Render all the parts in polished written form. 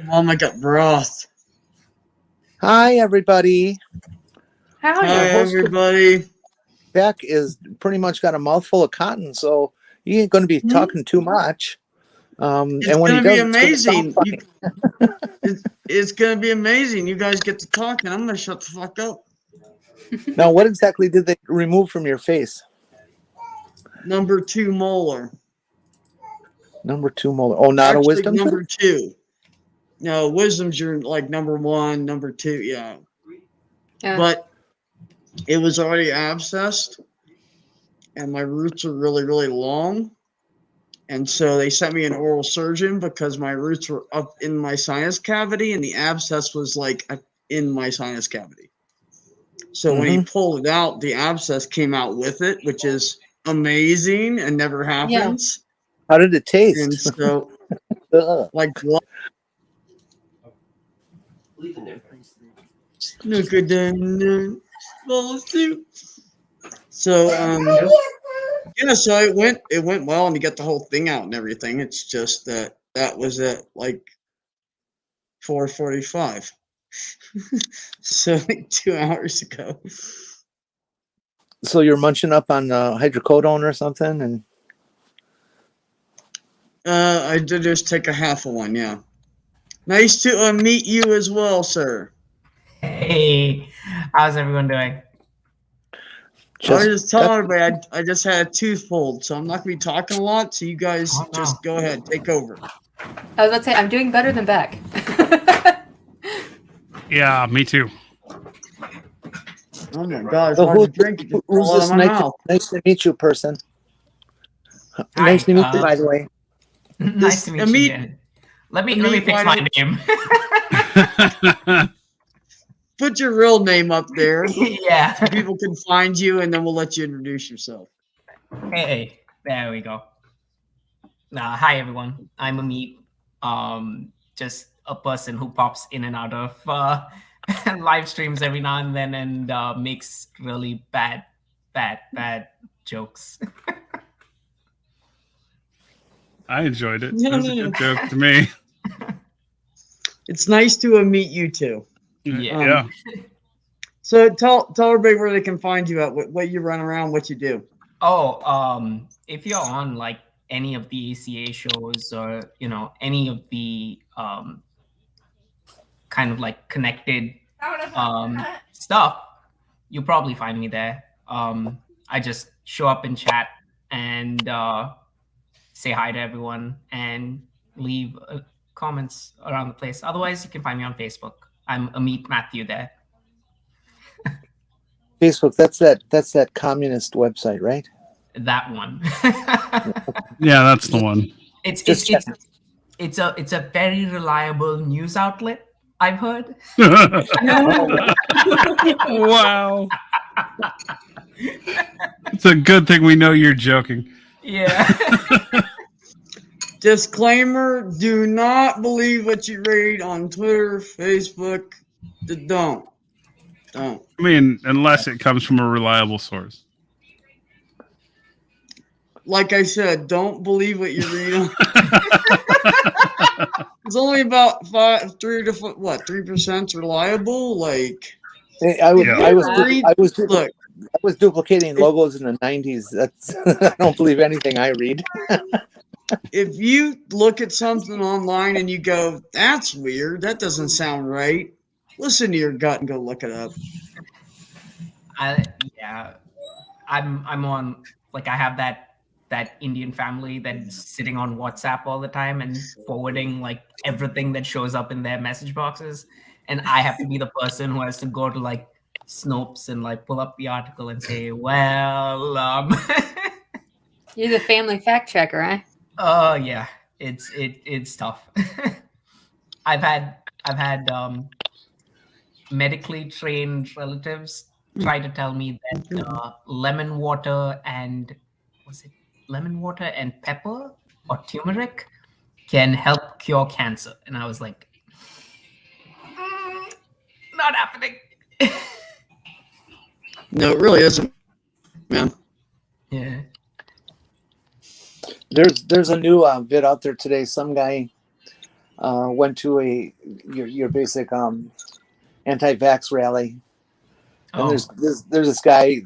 Mom, I got broth. Hi, everybody. Howdy. Hi, everybody. Beck is pretty much got a mouthful of cotton, so he ain't going to be talking too much. It's and when gonna he be does, amazing. it's gonna sound It's gonna be amazing. You guys get to talk, and I'm gonna shut the fuck up. funny. Now, what exactly did they remove from your face? Number 2 molar. Number 2 molar. Oh, not Actually, a wisdom number tooth? 2. No, wisdom's your like number 1, number 2. Yeah. But it was already abscessed, and my roots are really, really long. And so they sent me an oral surgeon because my roots were up in my sinus cavity, and the abscess was like in my sinus cavity. So when he pulled it out, the abscess came out with it, which is amazing and never happens. How did it taste? And so, like blood. Look at them. So yeah, so it went well, and you got the whole thing out and everything. It's just that was at like 4:45. So like 2 hours ago. So you're munching up on hydrocodone or something, and I did just take a half of one. Yeah. Nice to meet you as well, sir. Hey, how's everyone doing? I was just telling everybody I just had a tooth pulled, so I'm not gonna be talking a lot. So you guys just go ahead, take over. I was about to say I'm doing better than Beck. Yeah, me too. Oh my gosh! So Why'd you drink it? Just who's fall out this of my mouth. nice to meet you person? Hi, Nice to meet you, by the way. Nice to meet you. Again. Let me fix my name. Put your real name up there. Yeah. So people can find you, and then we'll let you introduce yourself. Hey, there we go. Hi everyone. I'm Amit. Just a person who pops in and out of live streams every now and then and makes really bad jokes. I enjoyed it. It was a good joke to me. It's nice to meet you too. Yeah. So tell everybody where they can find you at, what you run around, what you do. Oh, if you're on like any of the ACA shows or any of the kind of like connected stuff, you'll probably find me there. I just show up in chat and say hi to everyone and leave comments around the place. Otherwise, you can find me on Facebook. I'm Amit Matthew there. Facebook, that's that communist website, right? That one. Yeah, that's the one. It's a very reliable news outlet, I've heard. Wow. It's a good thing we know you're joking. Yeah. Disclaimer, do not believe what you read on Twitter, Facebook. Don't. I mean, unless it comes from a reliable source. Like I said, don't believe what you read on. It's only about 3% reliable. Like I was duplicating logos in the 90s. That's I don't believe anything I read. If you look at something online and you go, "That's weird. That doesn't sound right," listen to your gut and go look it up. I'm on, like, I have that Indian family that's sitting on WhatsApp all the time and forwarding like everything that shows up in their message boxes, and I have to be the person who has to go to like Snopes and like pull up the article and say, well, You're the family fact checker, eh? Oh yeah, it's tough. I've had medically trained relatives try to tell me that lemon water and pepper or turmeric can help cure cancer, and I was like, not happening. No, it really isn't, man. Yeah. There's a new vid out there today. Some guy went to your basic anti-vax rally, and Oh. there's this guy,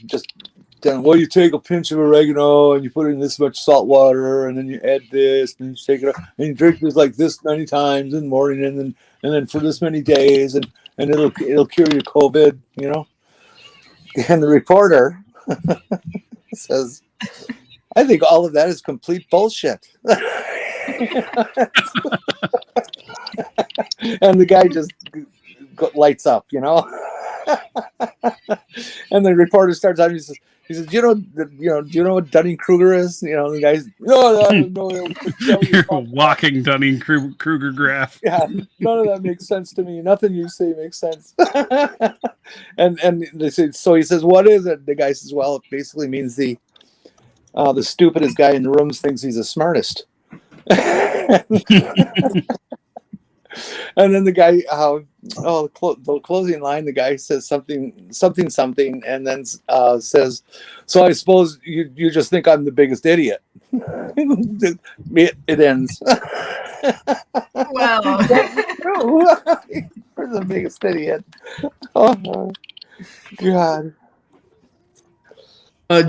just telling, well, you take a pinch of oregano and you put it in this much salt water, and then you add this, and you take it and you drink this like this many times in the morning, and then for this many days, and it'll cure your COVID, And the reporter says, I think all of that is complete bullshit. And the guy just lights up, And the reporter starts out. He says, do you know what Dunning-Kruger is? The guy's no. You're a walking Dunning-Kruger graph. Yeah, none of that makes sense to me. Nothing you say makes sense. and they say, so he says, what is it? The guy says, well, it basically means the stupidest guy in the room thinks he's the smartest. And then the guy, the closing line, the guy says something, and then says, so I suppose you just think I'm the biggest idiot. It ends. Well, You're the biggest idiot. Oh, God.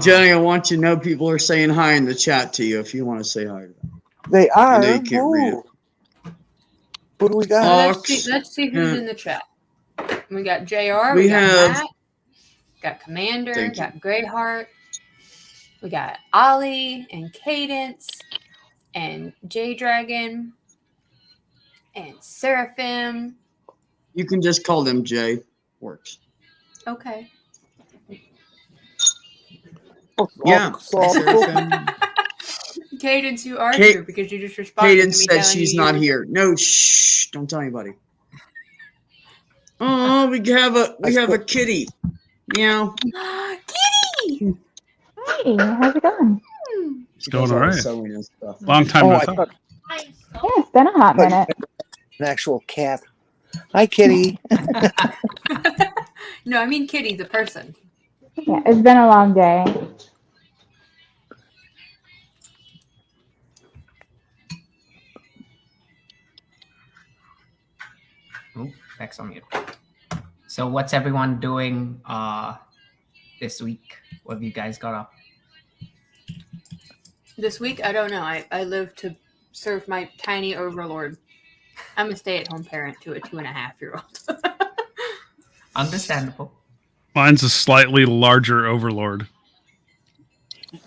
Jenny, I want you to know people are saying hi in the chat to you if you want to say hi to them. They are. I know you can't read it. What do we got? Let's see who's in the chat. We got JR. We got have- Matt. Got Commander. Thank you. Got Greyheart. We got Ollie and Cadence and J Dragon and Seraphim. You can just call them Jay. Works. Okay. Yeah. Seraphim. Cadence, you are Ca- here because you just responded Cadence to me said telling she's you not you- here. No, shh! Don't tell anybody. Oh, we have a kitty. Meow. Kitty! Hey, how's it going? It's going Does all all the right. sewing and stuff. Long time no I talk. thought Yeah, it's been a hot minute. an actual cat. Hi, kitty. No, I mean Kitty, the person. Yeah, it's been a long day. oh, Beck's on mute. So, what's everyone doing this week? What have you guys got up? This week, I don't know. I live to serve my tiny overlord. I'm a stay-at-home parent to a 2.5-year-old. Understandable. Mine's a slightly larger overlord.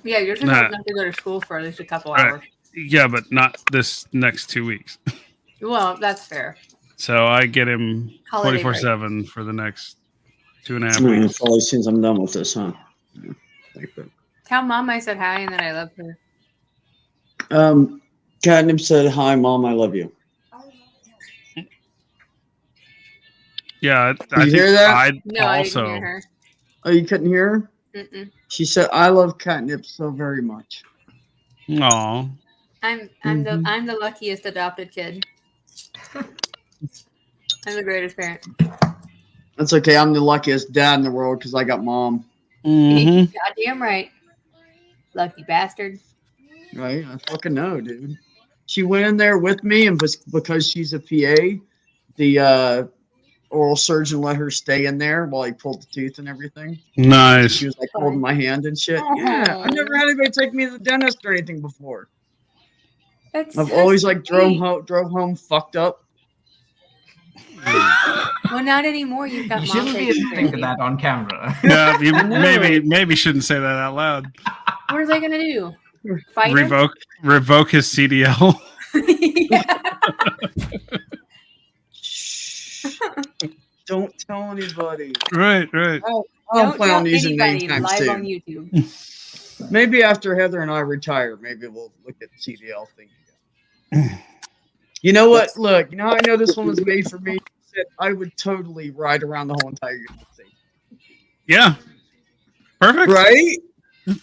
Yeah, you're just Nah. old enough to go to school for at least a couple Right. hours. Yeah, but not this next 2 weeks. Well, that's fair. So I get him Holiday 24/7 for the next 2.5 weeks. Probably since I'm done with this, huh? Tell Mom I said hi and that I love her. Catnip said, "Hi, Mom, I love you." Yeah, You hear that? I'd No, I also. didn't hear her. Oh, you couldn't hear her? Mm-mm. She said, "I love Catnip so very much." Aw. I'm the luckiest adopted kid. I'm the greatest parent. That's okay. I'm the luckiest dad in the world because I got Mom. Mhm. Goddamn right. Lucky bastard. Right? I fucking know, dude. She went in there with me, and because she's a PA, the oral surgeon let her stay in there while he pulled the tooth and everything. Nice. She was like holding my hand and shit. Yeah, I've never had anybody take me to the dentist or anything before. That's I've so always like drove sweet. home fucked up. Well, not anymore. You've got You Mom shouldn't be taking listening to care that on camera. Yeah, you know. maybe shouldn't say that out loud. of you. What are they gonna do? Fight her? Revoke his CDL. Yeah. Shh. Don't tell anybody. Right. I don't Don't plan tell on using anybody name live tags on too. YouTube. Maybe after Heather and I retire, maybe we'll look at the CDL thing again. You know what? Look, you know how I know this one was made for me? I would totally ride around the whole entire United States. Yeah. Perfect. Right?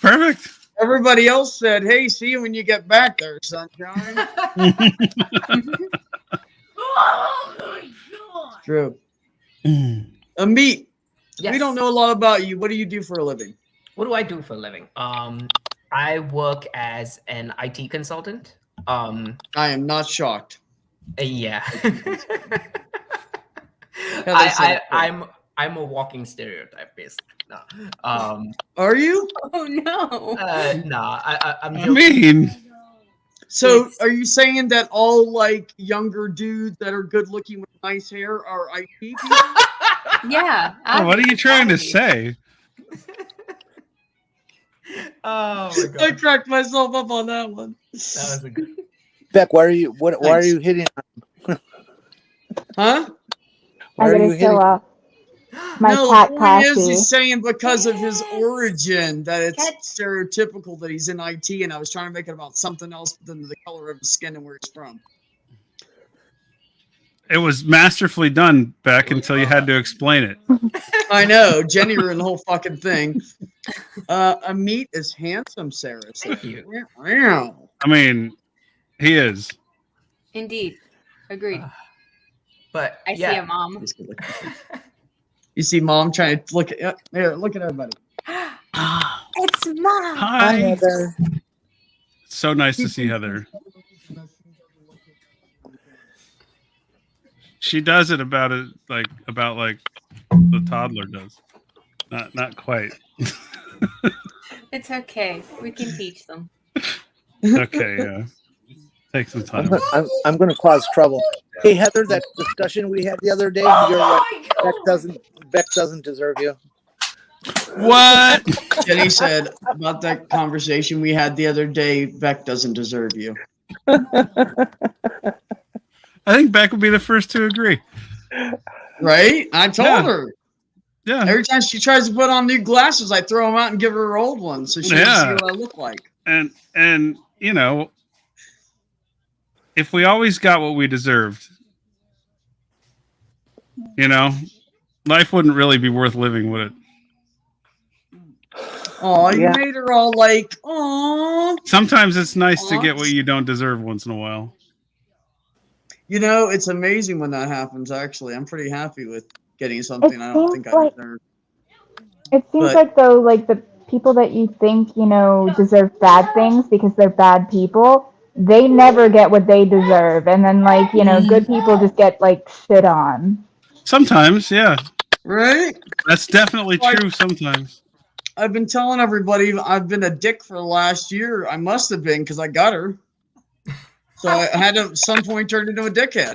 Perfect. Everybody else said, "Hey, see you when you get back there, sunshine." True. Amit, Yes. we don't know a lot about you. What do you do for a living? What do I do for a living? I work as an IT consultant. I am not shocked. Yeah. Heather said it I'm a walking stereotype, basically. No. Are you? Oh no. No, I'm I joking. mean, So It's- are you saying that all like younger dudes that are good looking with nice hair are IT people? Yeah. oh, what are you trying to obviously. say? Oh my I god. cracked myself up on that one. That was a good. Beck, why are you hitting? Huh? Why I are you gotta show hitting? off my No, cat the point is Cassie. he's saying because of his Yes. origin that it's Cat- stereotypical that he's in IT, and I was trying to make it about something else than the color of his skin and where he's from. It was masterfully done, Beck, until you had to explain it. I know, Jenny ruined the whole fucking thing. Amit is handsome, Sarah said. Thank you. Wow. I mean, he is. Indeed. Agreed. But I see yeah. a mom. He's good looking. You see mom trying to look at here, look at everybody. It's mom. Hi. Heather. So nice to see Heather. She does it about like the toddler does. Not quite. It's okay. We can teach them. Okay, yeah. Take some time. I'm going to cause trouble. Hey Heather, that discussion we had the other day, you're right. Beck doesn't deserve you. What? Jenny said about that conversation we had the other day, Beck doesn't deserve you. I think Beck would be the first to agree. Right? I told Yeah. her. Yeah. Every time she tries to put on new glasses, I throw them out and give her her old ones so she can see Yeah. what I look like. And you know, if we always got what we deserved, you know, life wouldn't really be worth living, would it? Oh, you Yeah. made her all like, oh. Sometimes it's nice to get what you don't deserve once in a while. You know, it's amazing when that happens, actually. I'm pretty happy with getting something I don't think seems I like- deserve. It seems But- like though, like the people that you think, you know, deserve bad things because they're bad people, they never get what they deserve. And then like, you know, good people just get like shit on. Sometimes, yeah. Right? That's definitely true sometimes. I've been telling everybody I've been a dick for the last year. I must have been because I got her. So I had to at some point turn into a dickhead.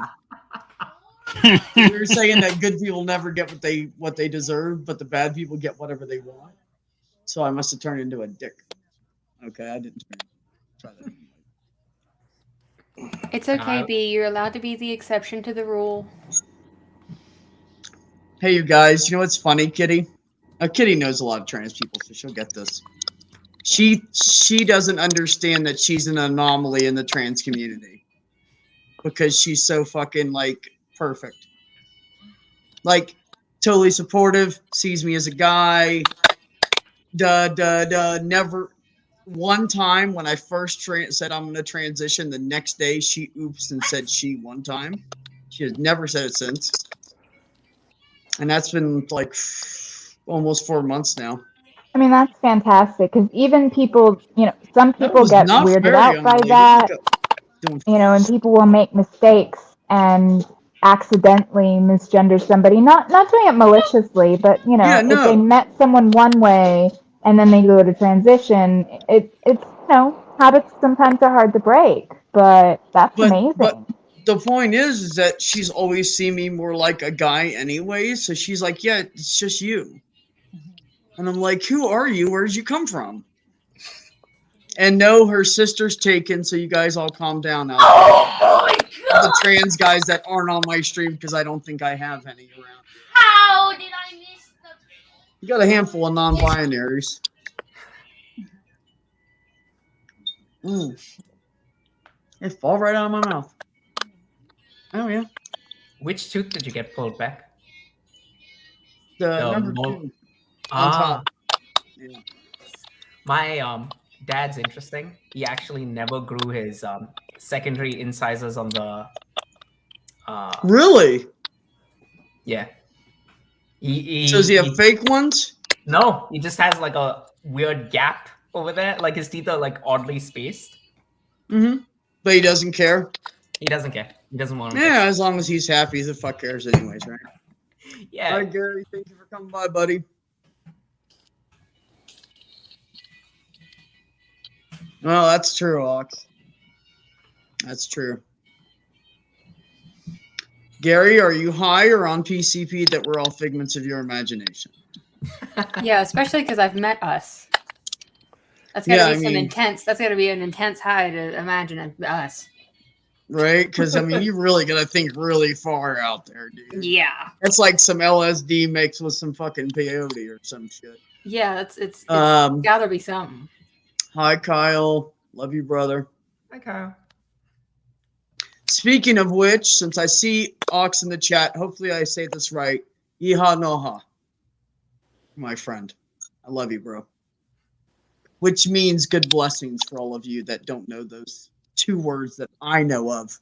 You're saying that good people never get what they deserve, but the bad people get whatever they want. So I must have turned into a dick. Okay, I didn't try that. It's okay, B. You're allowed to be the exception to the rule. Hey, you guys, you know what's funny, Kitty? Kitty knows a lot of trans people, so she'll get this. She doesn't understand that she's an anomaly in the trans community because she's so fucking like perfect, like totally supportive, sees me as a guy. Never one time when I first said I'm gonna transition, the next day she oops and said she one time. She has never said it since. And that's been like almost 4 months now. I mean, that's fantastic because even people, you know, some That people was get not weirded fair, out young by lady. that, Don't- you know, and people will make mistakes and accidentally misgender somebody, not doing it maliciously, but you know, Yeah, if they no. met someone one way and then they go to transition, it's you know, habits sometimes are hard to break, but that's amazing. But the point is that she's always seen me more like a guy anyway. So she's like, yeah, it's just you. And I'm like, who are you? Where did you come from? And no, her sister's taken. So you guys all calm down now. The trans guys that aren't on my stream because I don't think I have any around. How did I miss the? You got a handful of non-binaries. They fall right out of my mouth. Oh yeah. Which tooth did you get pulled back? The number mol- 2 on Ah, top. Yeah. my dad's interesting. He actually never grew his secondary incisors on the. Really? Yeah. So does he have fake ones? No, he just has like a weird gap over there. Like his teeth are like oddly spaced. Mm-hmm. But he doesn't care. He doesn't care. He doesn't want him. Yeah, as long as he's happy, the fuck cares anyways, right? Yeah. Hi, Gary. Thank you for coming by, buddy. Well, that's true, Ox. That's true. Gary, are you high or on PCP that we're all figments of your imagination? Yeah, especially because I've met us. That's gotta Yeah, be intense. That's gotta be an intense high to imagine us. Right? Because, I mean, you really got to think really far out there, dude. Yeah. That's like some LSD mixed with some fucking peyote or some shit. Yeah, it's Um, gotta be something. Hi, Kyle. Love you, brother. Hi, Kyle. Speaking of which, since I see Ox in the chat, hopefully I say this right. Yeehaw noha, my friend. I love you, bro. Which means good blessings for all of you that don't know those 2 words that I know of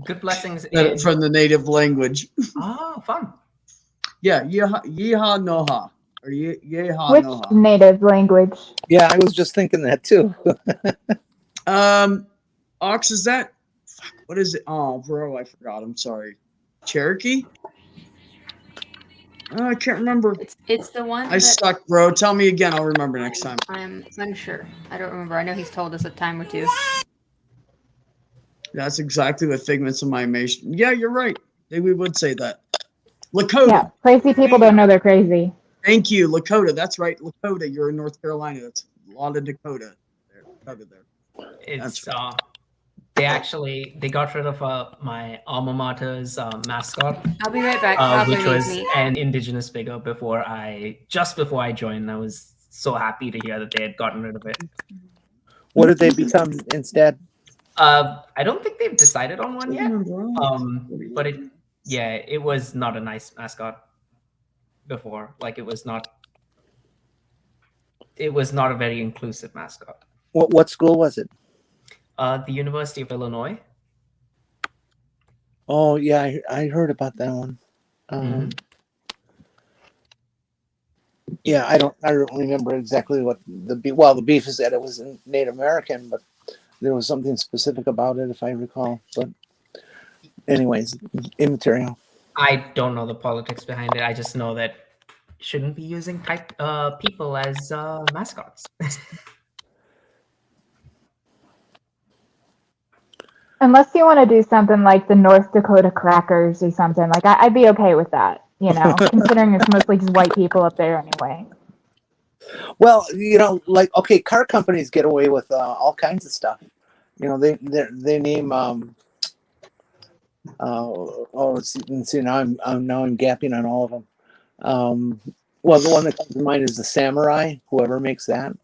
Good blessings from the native language. Oh, fun. Yeah, yeehaw noha. Or yeehaw Which noha. native language? Yeah, I was just thinking that too. Ox, is that? Fuck, what is it? Oh, bro, I forgot. I'm sorry. Cherokee? Oh, I can't remember. It's the one I that suck, bro. Tell me again. I'll remember next time. I'm unsure. I don't remember. I know he's told us a time or two. That's exactly what figments of my imagination. Yeah, you're right. We would say that. Lakota. Yeah, crazy people don't know they're crazy. Thank you, Lakota. That's right, Lakota. You're in North Carolina. That's a lot of Dakota. Dakota there. It's they got rid of my alma mater's mascot, I'll be right back. Probably which needs was me. an indigenous figure before I joined. I was so happy to hear that they had gotten rid of it. What did they become instead? I don't think they've decided on one yet. But it was not a nice mascot before. Like it was not a very inclusive mascot. What school was it? The University of Illinois. Oh yeah, I heard about that one. Yeah, I don't remember exactly what the beef is that it was in Native American, but there was something specific about it if I recall. But anyways, immaterial. I don't know the politics behind it. I just know that you shouldn't be using people as mascots. Unless you want to do something like the North Dakota Crackers or something. Like, I'd be okay with that, considering it's mostly just white people up there anyway. Well, like, okay, car companies get away with all kinds of stuff. They name let's see, now I'm gapping on all of them. Well, the one that comes to mind is the Samurai. Whoever makes that.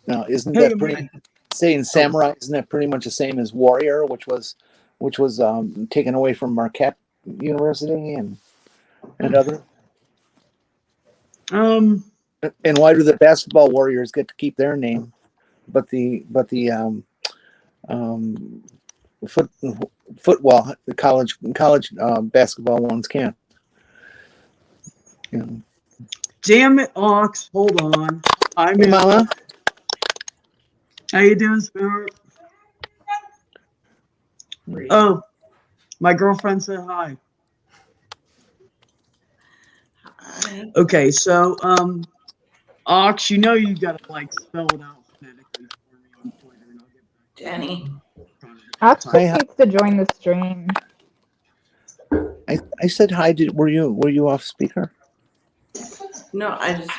Now, isn't that pretty? Saying Samurai, isn't that pretty much the same as Warrior, which was taken away from Marquette University and other. And why do the basketball Warriors get to keep their name, but the football, the college basketball ones can't? Damn it, Ox. Hold on. Hey, Mama. How you doing, Spirit? Oh, my girlfriend said hi. Hi. Okay, so Ox, you gotta spell it out phonetically for me on Twitter, and I'll get back to you. Danny. Ox just needs to join the stream. I said hi. Were you off speaker? No, I just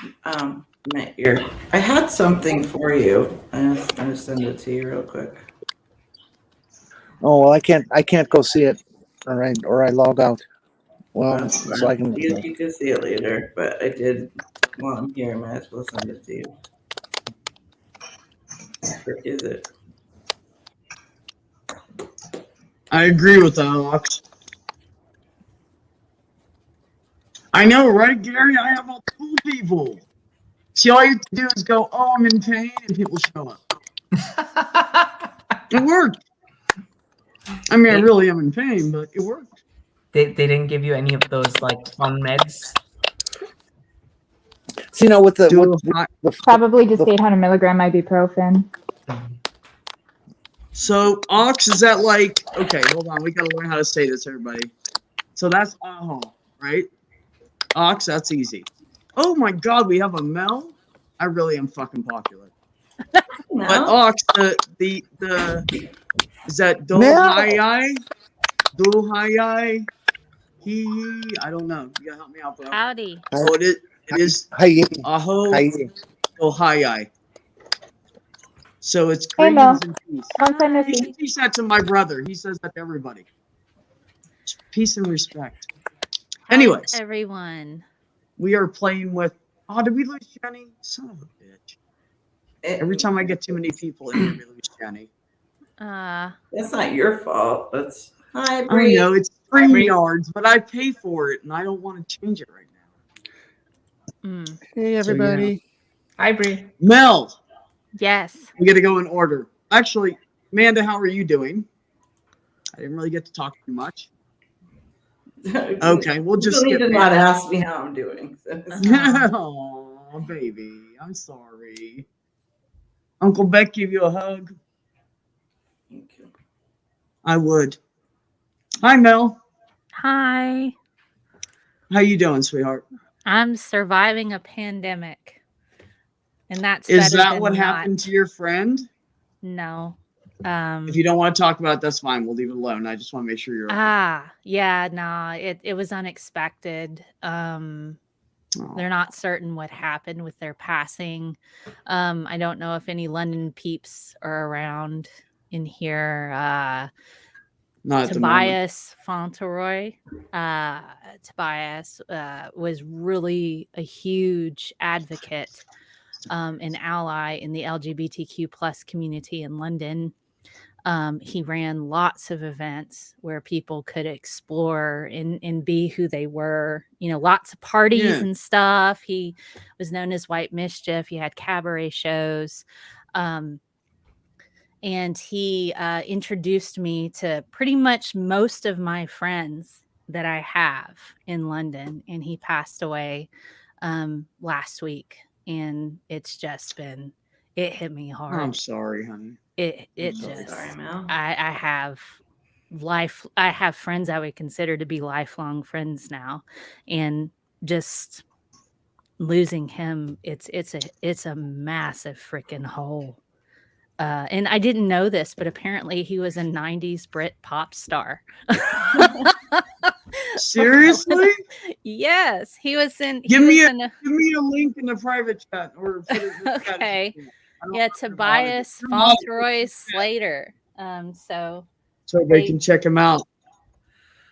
met your. I had something for you. I'm gonna send it to you real quick. Oh well, I can't go see it. All right, or I log out. Well, That's so I fine. can. You can see it later, but I did. While I'm here, I might as well send it to you. Where is it? I agree with that, Ox. I know, right, Gary? I have all cool people. See, all you have to do is go, "Oh, I'm in pain," and people show up. It worked. I mean, I really am in pain, but it worked. They didn't give you any of those fun meds. So with the Probably just 800 milligram ibuprofen. So ox, is that like, okay, hold on. We got to learn how to say this, everybody. So that's aho, right? Ox, that's easy. Oh my God, we have a Mel. I really am fucking popular. But No. ox, the is that Mel. dohai? Dohai? He, I don't know. You gotta help me out, bro. Howdy. Oh, it is Hi. aho Hi. dohai. So it's Hey, Mel. greetings and peace. Long time no You see. should teach that to my brother. He says that to everybody. Peace and respect. How's Anyways, everyone? we are playing with. Oh, did we lose Jenny? Son of a bitch. Every time I get too many people in here, we lose Jenny. That's not your fault. That's hi, I Bree. know it's StreamYards, but I pay for it and I don't want to change it right now. Hey, everybody. Hi, Bree. Mel, Yes. we got to go in order. Actually, Amanda, how are you doing? I didn't really get to talk too much. Okay, we'll just You skip need to that. not ask me how I'm doing. Oh, baby, I'm sorry. Uncle Beck give you a hug? Thank you. I would. Hi, Mel. Hi. How you doing, sweetheart? I'm surviving a pandemic. And that's Is better that than what not. happened to your friend? No. If you don't want to talk about it, that's fine. We'll leave it alone. I just want to make sure you're okay. Yeah, no, it was unexpected. Oh. They're not certain what happened with their passing. I don't know if any London peeps are around in here. Not at the moment. Tobias Fauntleroy. Tobias was really a huge advocate, an ally in the LGBTQ plus community in London. He ran lots of events where people could explore and be who they were. You know, lots of parties and stuff. He was known as White Mischief. He had cabaret shows. And he introduced me to pretty much most of my friends that I have in London. And he passed away last week. And it's just been, it hit me hard. I'm sorry, honey. It So just, sorry, Mel. I have friends I would consider to be lifelong friends now. And just losing him, it's a massive freaking hole. And I didn't know this, but apparently he was a 90s Brit pop star. Seriously? Yes, he was in. Give me a link in the private chat or put it in the chat. Okay. Yeah, Tobias Fauntleroy Slater. So they can check him out.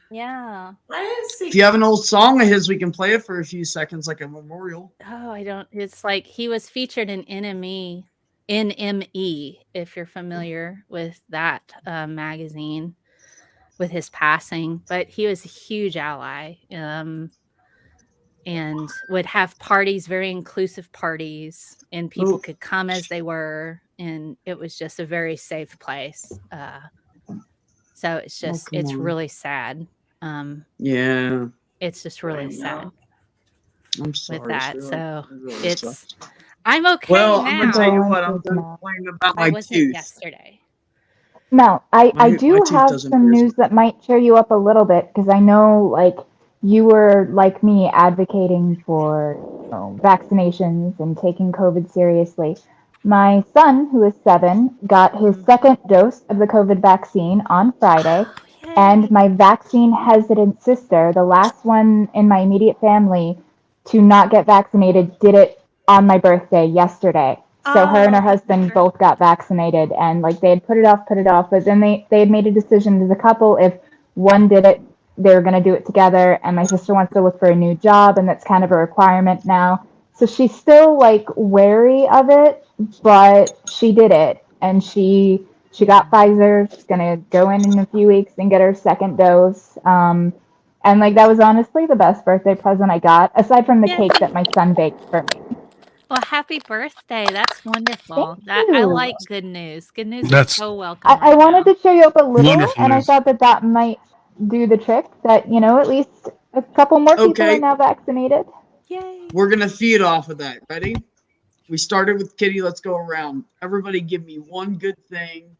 Yeah. I didn't see. If you have an old song of his, we can play it for a few seconds, like a memorial. Oh, I don't. It's like he was featured in NME, if you're familiar with that magazine, with his passing. But he was a huge ally, and would have parties, very inclusive parties, and people could come as they were, and it was just a very safe place. So it's just, it's really sad. Yeah, it's just really sad. I'm sorry with that. sweetheart. So Really it's sucks. I'm okay well, now. I'm gonna tell you what, I'm done complaining about I my wasn't tooth. yesterday. Mel, I My do tooth have doesn't some pierce news that might cheer you up a little bit, because I know, like, you were, like me, advocating for vaccinations and taking COVID seriously. My son, who is 7, got his second dose of the COVID vaccine on Friday, and my vaccine-hesitant sister, the last one in my immediate family to not get vaccinated, did it on my birthday yesterday. So her and her husband both got vaccinated, and like they had put it off, but then they had made a decision as a couple, if one did it, they were going to do it together, and my sister wants to look for a new job, and that's kind of a requirement now. So she's still like wary of it, but she did it, and she got Pfizer. She's going to go in a few weeks and get her second dose. And like that was honestly the best birthday present I got, aside from the cake that my son baked for me. Well, happy birthday. That's wonderful. Thank I you. like good news. Good news That's is so welcome. I wanted to cheer you up a little, Wonderful and I news. thought that might do the trick, that, you know, at least a couple more people Okay. are now vaccinated. Yay. We're gonna feed off of that. Ready? We started with Kitty. Let's go around. Everybody, give me one good thing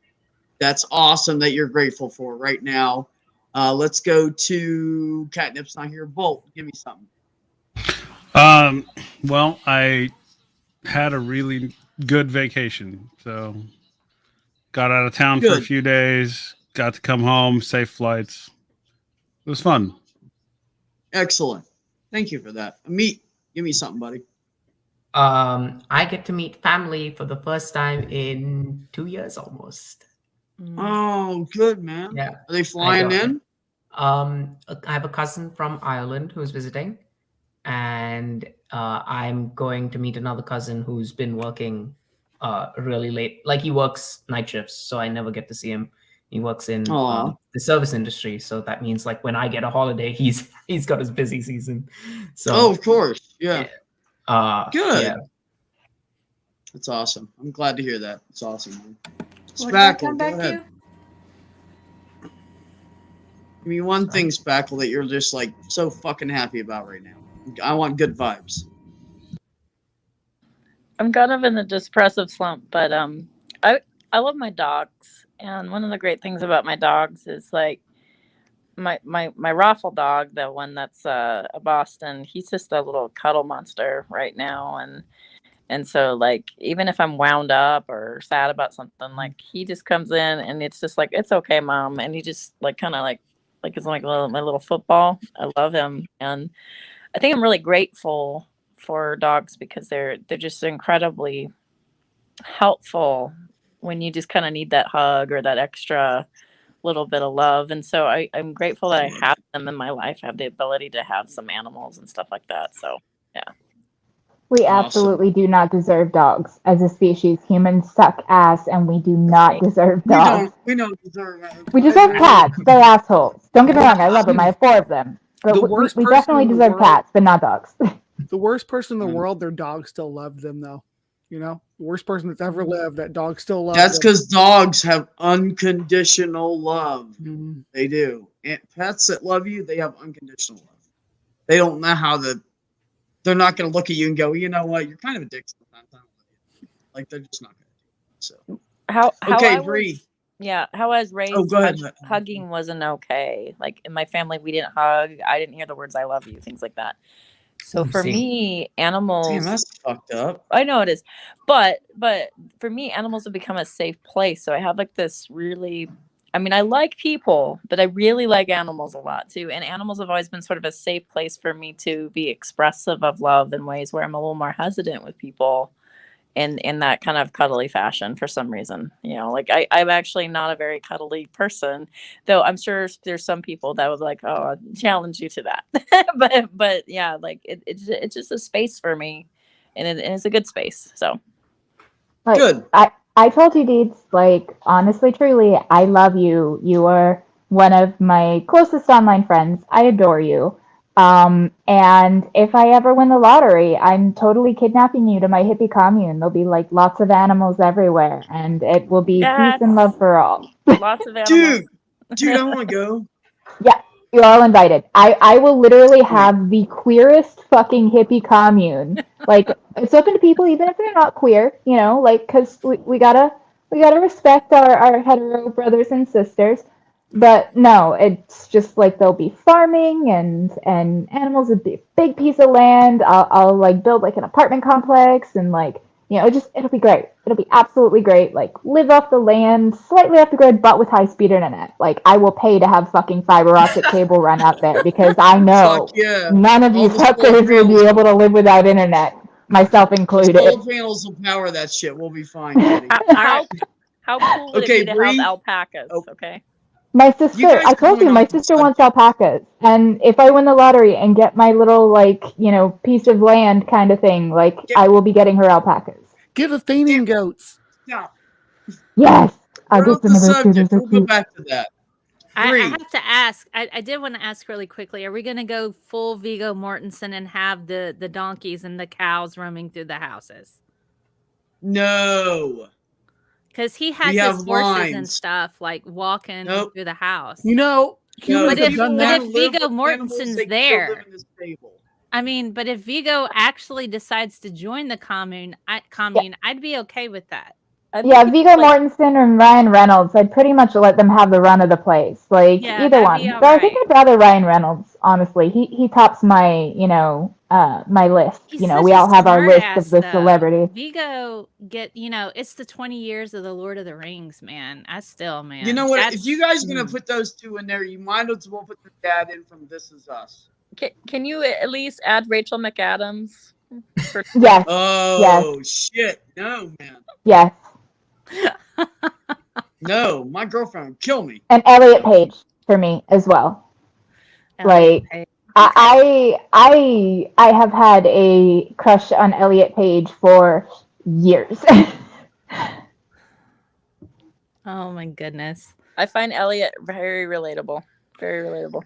That's awesome that you're grateful for right now. Let's go to Catnip's not here. Bolt, give me something. Well, I had a really good vacation. So got out of town for a Good. few days, got to come home, safe flights. It was fun. Excellent. Thank you for that. Meet, give me something, buddy. I get to meet family for the first time in 2 years almost. Oh, good, man. Yeah. Are they flying in? I have a cousin from Ireland who's visiting, and I'm going to meet another cousin who's been working really late. Like, he works night shifts, so I never get to see him. He works in the service industry, so that means like when I get a holiday, he's got his busy season. So of course, yeah. Good. Yeah. That's awesome. I'm glad to hear that. It's awesome, man. What did I Spackle, come go back ahead. to? Give me one thing, Spackle, that you're just like so fucking happy about right now. I want good vibes. I'm kind of in a depressive slump, but I love my dogs, and one of the great things about my dogs is like my Raffle dog, the one that's a Boston. He's just a little cuddle monster right now, and so like even if I'm wound up or sad about something, like he just comes in and it's just like, it's okay, Mom, and he just like kind of like it's like my little football. I love him, and I think I'm really grateful for dogs because they're just incredibly helpful when you just kind of need that hug or that extra little bit of love. And so I'm grateful that I have them in my life. I have the ability to have some animals and stuff like that. So yeah. We absolutely do not deserve dogs as a species. Humans suck ass, and we do not deserve dogs. We don't deserve it. We deserve cats. They're assholes. Don't get me wrong. I love them. I have 4 of them. But The we worst person definitely in the deserve world- cats, but not dogs. The worst person in the world, their dog still loved them, though. You know, the worst person that's ever lived, that dog still loves That's them. because dogs have unconditional love. Mhm. They do. And pets that love you, they have unconditional love. They don't know how to. They're not going to look at you and go, you know what, you're kind of a dick sometimes. I don't love you. Like, they're just not going to. So How okay, I was, Bree. yeah, how I was raised, Oh, go ahead. hugging wasn't okay. Like in my family, we didn't hug. I didn't hear the words "I love you," things like that. So for Same. me, animals. Damn, that's fucked up. I know it is, but for me, animals have become a safe place. So I have like this really. I mean, I like people, but I really like animals a lot too. And animals have always been sort of a safe place for me to be expressive of love in ways where I'm a little more hesitant with people in that kind of cuddly fashion for some reason. You know, like I'm actually not a very cuddly person, though I'm sure there's some people that would like, oh, I'll challenge you to that. but yeah, like it's just a space for me, and it's a good space. So Like, Good. I told you, Deeds, like, honestly, truly, I love you. You are one of my closest online friends. I adore you. And if I ever win the lottery, I'm totally kidnapping you to my hippie commune. There'll be like lots of animals everywhere, and it will be peace and love for all. Lots of animals. Dude, I want to go. Yeah, you're all invited. I will literally have the queerest fucking hippie commune. Like, it's open to people even if they're not queer, you know, like, because we gotta respect our hetero brothers and sisters. But no, it's just like there'll be farming and animals would be a big piece of land. I'll like build like an apartment complex and like, you know, it'll be great. It'll be absolutely great. Like, live off the land, slightly off the grid, but with high speed internet. Like, I will pay to have fucking fiber optic cable run out there because I know Fuck yeah. none of you All the solar fuckers will be panels- able to live without internet, myself included. Solar panels will power that shit. We'll be fine. Kitty. How cool would Okay, it be to Bree. have alpacas? Okay. My sister, guys I are told going you, my off the sister wants alpacas. And if I win the lottery and get my little, like, you know, piece of land kind of thing, like, I will be getting her alpacas. Get Athenian goats. Stop. Yes. I'll We're get off the some of those subject. too. We'll go back to that. I Bree. have to ask. I did want to ask really quickly. Are we going to go full Viggo Mortensen and have the donkeys and the cows roaming through the houses? No. Because he has We have his horses and lines. stuff like walking Nope. through the house. You know, humans But have if, done but that. if Viggo Mortensen's they still there, live in this stable. I mean, but if Viggo actually decides to join the commune, I'd be okay with that. Yeah, think Viggo Mortensen and Ryan Reynolds. I'd pretty much let them have the run of the place. Like Yeah, either that'd one. be But I think alright. I'd rather Ryan Reynolds, honestly. He tops my, my list. He's You know, such we a all have our smart list ass, of the though. celebrities. Vigo it's the 20 years of the Lord of the Rings, man. I still, man. You know what? That's, If you guys gonna put those two in there, you might as well put the dad in from This Is Us. Can you at least add Rachel McAdams? Yes. Oh shit! No, man. Yes. No, my girlfriend would kill me. And Elliot Page for me as well. Elliot Like Page. I have had a crush on Elliot Page for years. Oh my goodness. I find Elliot very relatable. Very relatable.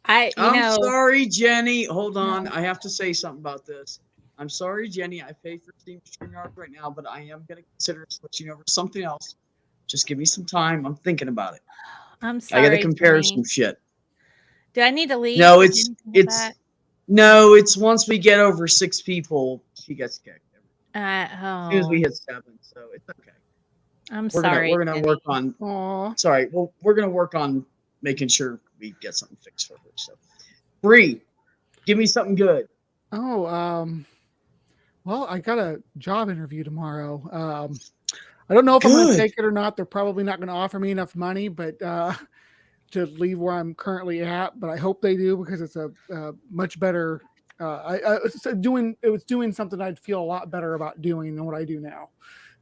I'm sorry, Jenny. Hold on. I have to say something about this. I'm sorry, Jenny. I pay for Steam StreamYard right now, but I am going to consider switching over to something else. Just give me some time. I'm thinking about it. I'm sorry. I got to compare Jenny. some shit. Do I need to leave? No, Is it's anything with that? no, it's once we get over 6 people, she gets kicked. As soon as we Oh, hit 7, so it's okay. I'm We're sorry. gonna Jenny. work on. Aw. Sorry, well, we're gonna work on making sure we get something fixed for her. So, Bree, give me something good. Oh, well, I got a job interview tomorrow. I don't know if I'm going to Good. take it or not. They're probably not going to offer me enough money, but to leave where I'm currently at. But I hope they do because it's a much better. It was doing something I'd feel a lot better about doing than what I do now.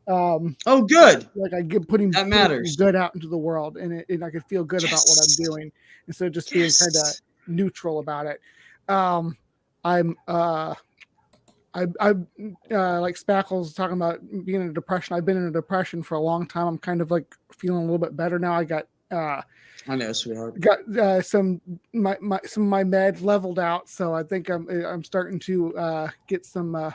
Oh, good. Like I get putting That matters. good out into the world, and I could feel good about what I'm doing instead of just being kind of neutral about it. I'm like Spackle's talking about being in a depression. I've been in a depression for a long time. I'm kind of like feeling a little bit better now. I got I know, sweetheart. got some of my meds leveled out, so I think I'm starting to get some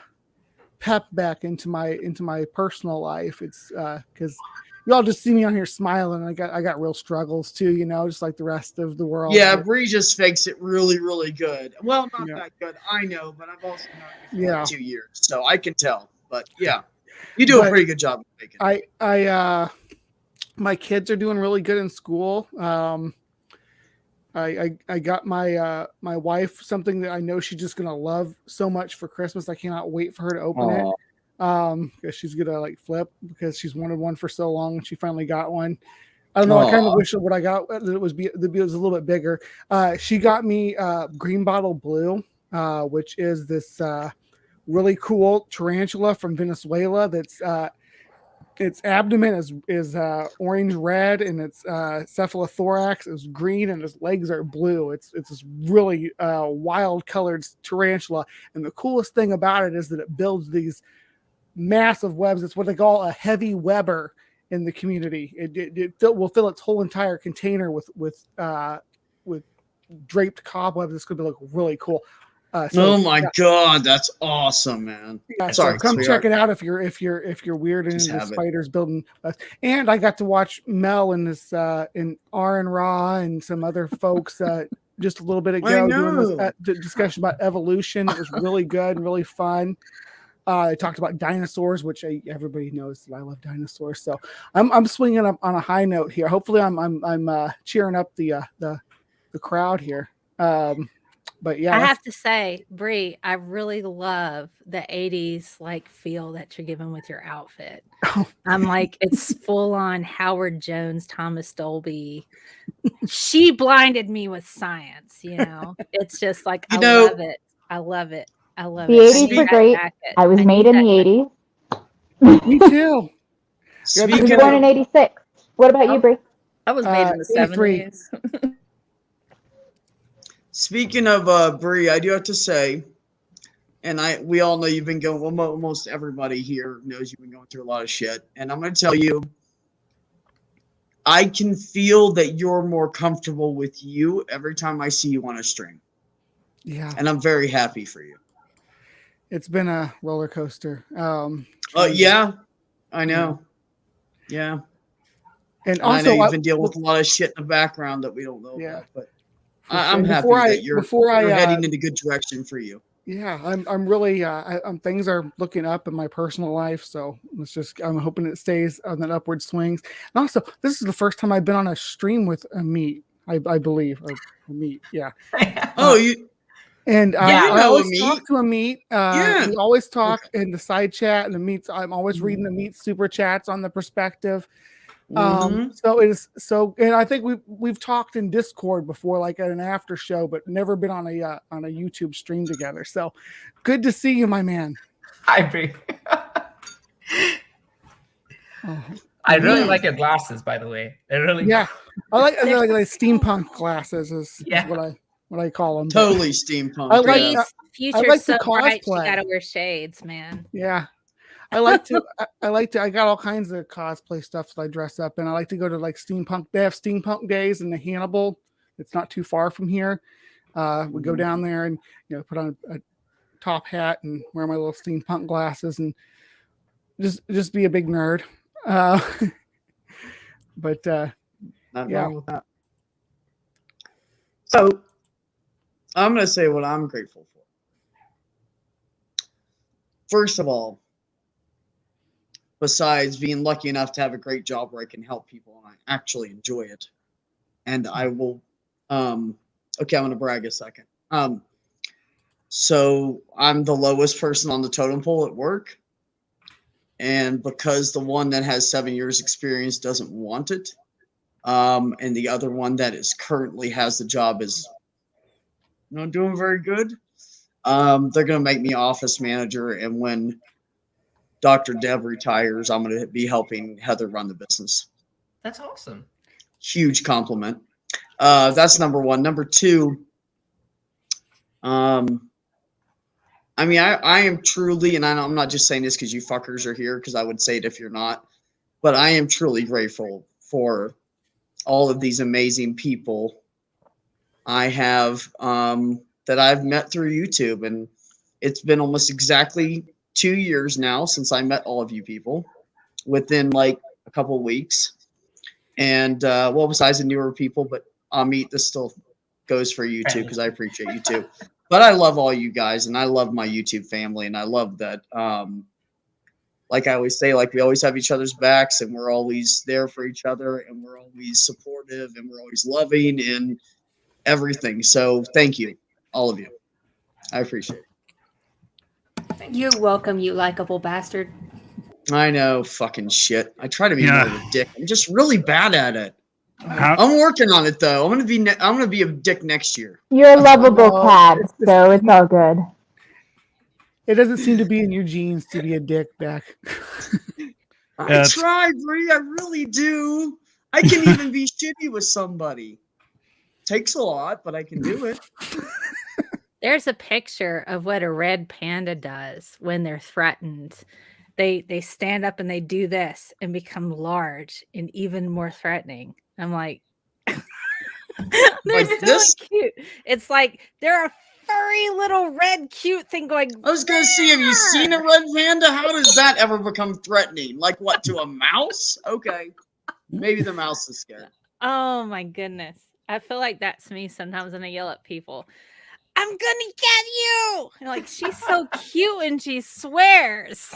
pep back into my personal life. It's because you all just see me on here smiling. I got real struggles too, just like the rest of the world. Yeah, But, Bree just fakes it really, really good. Well, not that good, I know, but I've also known you for 2 years, so I can tell. But yeah, you do a pretty good job of faking it. I my kids are doing really good in school. I got my my wife something that I know she's just gonna love so much for Christmas. I cannot wait for her to open it. Because she's gonna like flip because she's wanted one for so long and she finally got one. I don't know. I kind of wish that what I got that it was a little bit bigger. She got me Green Bottle Blue, which is this really cool tarantula from Venezuela. That's its abdomen is orange red and its cephalothorax is green and its legs are blue. It's this really wild colored tarantula, and the coolest thing about it is that it builds these massive webs. It's what they call a heavy webber in the community. It will fill its whole entire container with draped cobwebs. It's going to look really cool. Oh my god, that's awesome, man! Yeah, Sorry, so come sweetheart. check it out if you're weird and Just into have it. spiders building. And I got to watch Mel and this in R and Raw and some other folks just a little bit ago doing this discussion about evolution. It was really good and really fun. They talked about dinosaurs, which everybody knows that I love dinosaurs. So I'm swinging up on a high note here. Hopefully, I'm cheering up the crowd here. But yeah, I have to say, Bree, I really love the 80s like feel that you're giving with your outfit. I'm like, it's full on Howard Jones, Thomas Dolby. She blinded me with science, It's just like I love it. I love it. I love The it. 80s were great. I was made in the 80s. Me too. I was born in 86. What about you, Bree? I was made in the 70s. Speaking of Bree, I do have to say, and we all know you've been going. Well, almost everybody here knows you've been going through a lot of shit. And I'm going to tell you, I can feel that you're more comfortable with you every time I see you on a stream. Yeah, and I'm very happy for you. It's been a roller coaster. Yeah, I know. Yeah. And also, I know you've been dealing with a lot of shit in the background that we don't know about, but I'm happy that you're heading in a good direction for you. Yeah, I'm really things are looking up in my personal life, so I'm hoping it stays on that upward swings. And also, this is the first time I've been on a stream with a meet, I believe, or meet, yeah. Oh, you. And Yeah, I always talk to a meet. Yeah. We always talk in the side chat and the meets. I'm always reading the meet super chats on the perspective. So it is so, and I think we've talked in Discord before, like at an after show, but never been on a YouTube stream together. So good to see you, my man. Hi, agree. I really like your glasses, by the way. They're really I like steampunk glasses is what I call them. Totally steampunk. I like to bright, you cosplay. gotta wear shades, man. Yeah. I like to I got all kinds of cosplay stuff that I dress up in. I like to go to like steampunk. They have steampunk days in the Hannibal. It's not too far from here. We go down there and put on a top hat and wear my little steampunk glasses and just be a big nerd. But Nothing wrong with that. So I'm gonna say what I'm grateful for. First of all, besides being lucky enough to have a great job where I can help people and I actually enjoy it. And I will, okay, I'm going to brag a second. So I'm the lowest person on the totem pole at work. And because the one that has 7 years experience doesn't want it, and the other one that is currently has the job is not doing very good, they're going to make me office manager. And when Dr. Deb retires, I'm going to be helping Heather run the business. That's awesome. Huge compliment. That's number one. Number two, I mean, I am truly, and I'm not just saying this because you fuckers are here, because I would say it if you're not, but I am truly grateful for all of these amazing people I have that I've met through YouTube. And it's been almost exactly 2 years now since I met all of you people within like a couple of weeks. And well, besides the newer people, but Amit, this still goes for you too, because I appreciate you too. But I love all you guys and I love my YouTube family. And I love that, like I always say, like we always have each other's backs and we're always there for each other and we're always supportive and we're always loving and everything. So thank you, all of you. I appreciate it. You're welcome, you likable bastard. I know, fucking shit. I try to be more of a dick. I'm just really bad at it. I'm working on it though. I'm gonna be a dick next year. You're a lovable cat, so it's all good. It doesn't seem to be in your genes to be a dick back. I try, Bree. I really do. I can even be shitty with somebody. Takes a lot, but I can do it. There's a picture of what a red panda does when they're threatened. They stand up and they do this and become large and even more threatening. I'm like, they're like so this? cute. It's like they're a furry little red cute thing going. I was gonna see, have you seen a red panda? How does that ever become threatening? Like what, to a mouse? Okay. Maybe the mouse is scared. Oh my goodness. I feel like that's me sometimes when I yell at people. I'm gonna get you. And like, she's so cute and she swears.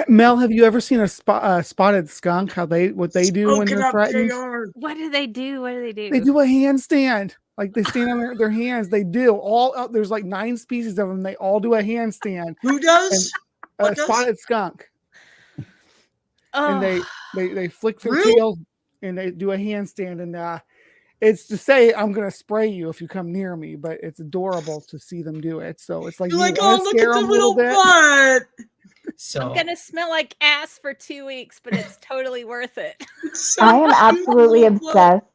Mel, have you ever seen a spotted skunk? What they do when they're threatened? What do they do? What do they do? They do a handstand. Like they stand on their hands. They do all. There's like 9 species of them. They all do a handstand. Who does? A spotted skunk. Oh. And they flick their tails and they do a handstand. And it's to say I'm gonna spray you if you come near me, but it's adorable to see them do it. So it's like, you're like, oh, look at the little butt. So I'm gonna smell like ass for 2 weeks, but it's totally worth it. I am absolutely obsessed.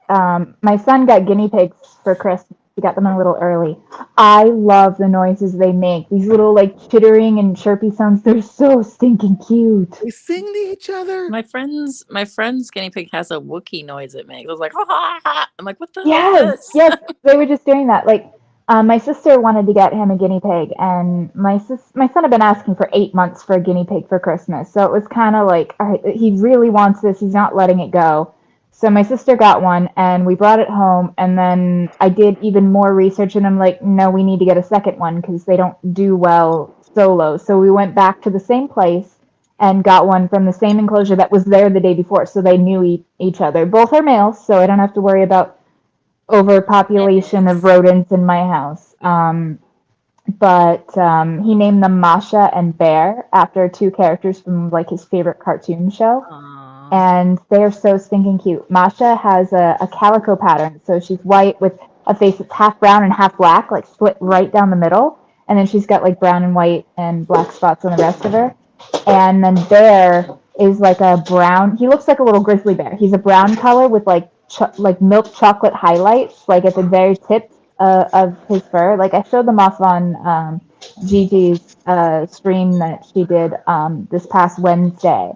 My son got guinea pigs for Christmas. He got them a little early. I love the noises they make. These little like chittering and chirpy sounds. They're so stinking cute. They sing to each other. My friend's guinea pig has a Wookiee noise it makes. I was like, ha ha ha. I'm like, what the hell Yes, is this? yes. They were just doing that. Like, my sister wanted to get him a guinea pig, and my son had been asking for 8 months for a guinea pig for Christmas. So it was kind of like, all right, he really wants this. He's not letting it go. So my sister got one and we brought it home, and then I did even more research and I'm like, no, we need to get a second one because they don't do well solo. So we went back to the same place and got one from the same enclosure that was there the day before. So they knew each other. Both are males, so I don't have to worry about overpopulation of rodents in my house. But he named them Masha and Bear after two characters from like his favorite cartoon show. And they are so stinking cute. Masha has a calico pattern, so she's white with a face that's half brown and half black, like split right down the middle. And then she's got like brown and white and black spots on the rest of her. And then Bear is like a brown. He looks like a little grizzly bear. He's a brown color with like milk chocolate highlights, like at the very tips of his fur. Like I showed them off on Gigi's stream that she did this past Wednesday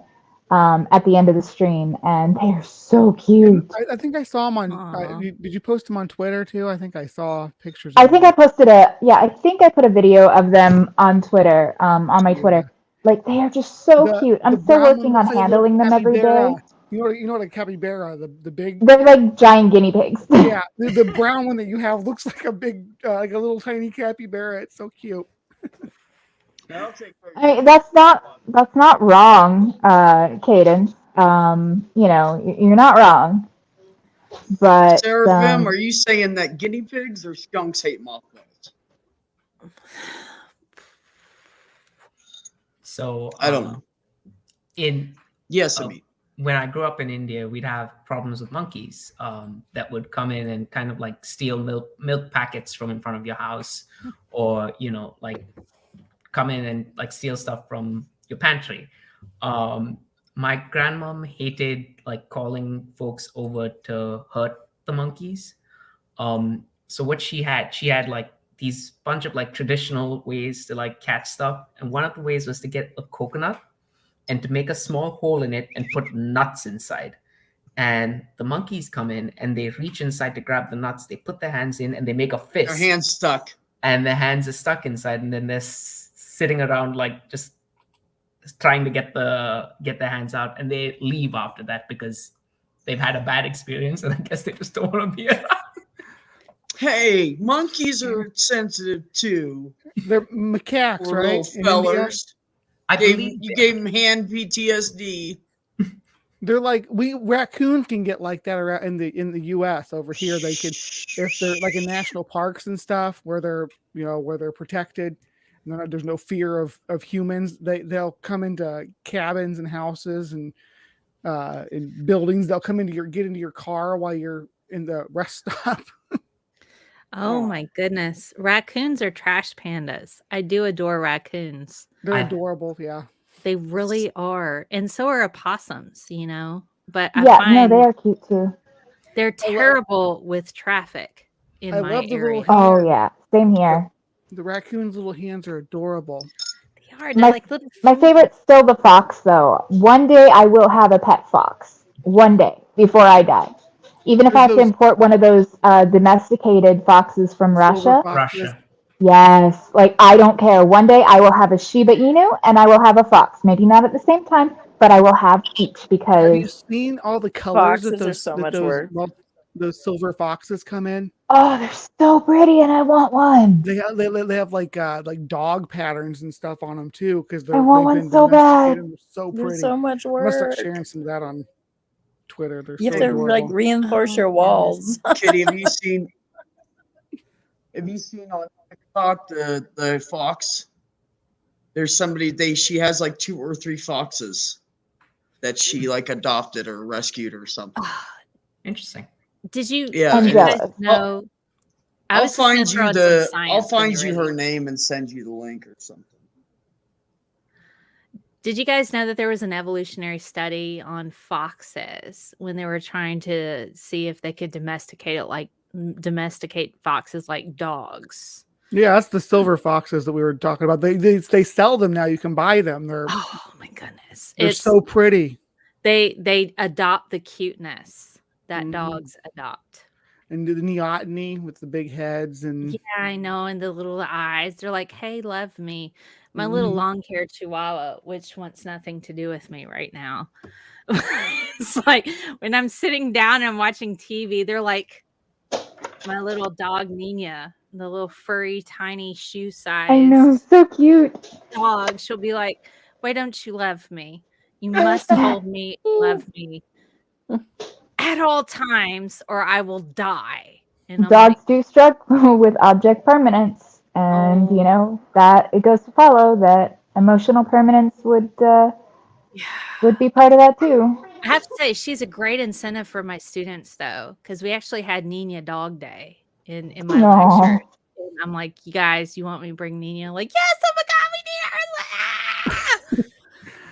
at the end of the stream, and they are so cute. I think I saw them on. Did you post them on Twitter too? I think I saw pictures. I think I posted I think I put a video of them on Twitter, on my Twitter. Like they are just so cute. I'm still working on handling them every day. You know what a capybara, the big. They're like giant guinea pigs. Yeah, the brown one that you have looks like a big, like a little tiny capybara. It's so cute. I mean, that's not wrong, Cadence. You know, you're not wrong. But Seraphim, are you saying that guinea pigs or skunks hate mothballs? So I don't know. Yes, I mean, when I grew up in India, we'd have problems with monkeys that would come in and kind of like steal milk packets from in front of your house, or like come in and like steal stuff from your pantry. My grandmom hated like calling folks over to hurt the monkeys. So what she had like these bunch of like traditional ways to like catch stuff, and one of the ways was to get a coconut and to make a small hole in it and put nuts inside. And the monkeys come in and they reach inside to grab the nuts. They put their hands in and they make a fist. their hands stuck. And their hands are stuck inside, and then they're sitting around like just trying to get their hands out, and they leave after that because they've had a bad experience, and I guess they just don't want to be around. Hey, monkeys are sensitive too. They're macaques, Poor right? little fellers. I believe you gave them hand PTSD. They're like raccoons can get like that around in the U.S. Over here. They can, if they're like in national parks and stuff where they're protected, and there's no fear of humans. They'll come into cabins and houses and in buildings. They'll come get into your car while you're in the rest stop. Oh my goodness. Raccoons are trash pandas. I do adore raccoons. They're adorable, yeah. They really are. And so are opossums, But yeah, I find no, they are cute too. they're terrible with traffic in I my love the area. little Oh yeah, same here. The raccoon's little hands are adorable. They are. They're like little My favorite's still the fox, though. One day I will have a pet fox. One day before I die. Even if I have to import one of those domesticated foxes from Russia. Russia. Yes, like I don't care. One day I will have a Shiba Inu and I will have a fox. Maybe not at the same time, but I will have each Have you because seen all the colors Foxes are so much work. Those silver foxes come in? oh, they're so pretty and I want one. They have like dog patterns and stuff on them too, because I want one so bad. They're so They're pretty. so much I'm gonna start work. sharing some of that on Twitter. They're You so have to like adorable. reinforce your walls. Kitty, have you seen on TikTok the fox? There's somebody she has like 2 or 3 foxes that she like adopted or rescued or something. Interesting. Did you? Yeah, did you jealous. guys know? I I'll was just gonna find throw you in some I'll science when find you're you ready. her name and send you the link or something. Did you guys know that there was an evolutionary study on foxes when they were trying to see if they could domesticate foxes like dogs? Yeah, that's the silver foxes that we were talking about. They sell them now. You can buy them. They're Oh my goodness. they're so pretty. They adopt the cuteness that Mhm. dogs adopt. And the neoteny with the big heads and Yeah, I know. And the little eyes, they're like, hey, love me. My little Mhm. long haired chihuahua, which wants nothing to do with me right now. It's like when I'm sitting down and I'm watching TV, they're like my little dog Nina, the little furry, tiny shoe size. I know, so cute. Dog. She'll be like, "Why don't you love me? You must hold me, love me at all times, or I will die." And I'm Dogs do struggle with object permanence, and you know that it goes to follow that emotional permanence would be part of that too. I have to say, she's a great incentive for my students, though, because we actually had Nina Dog Day in my Aw. lecture. And I'm like, "You guys, you want me to bring Nina?" Like, yes, oh my God, we need her.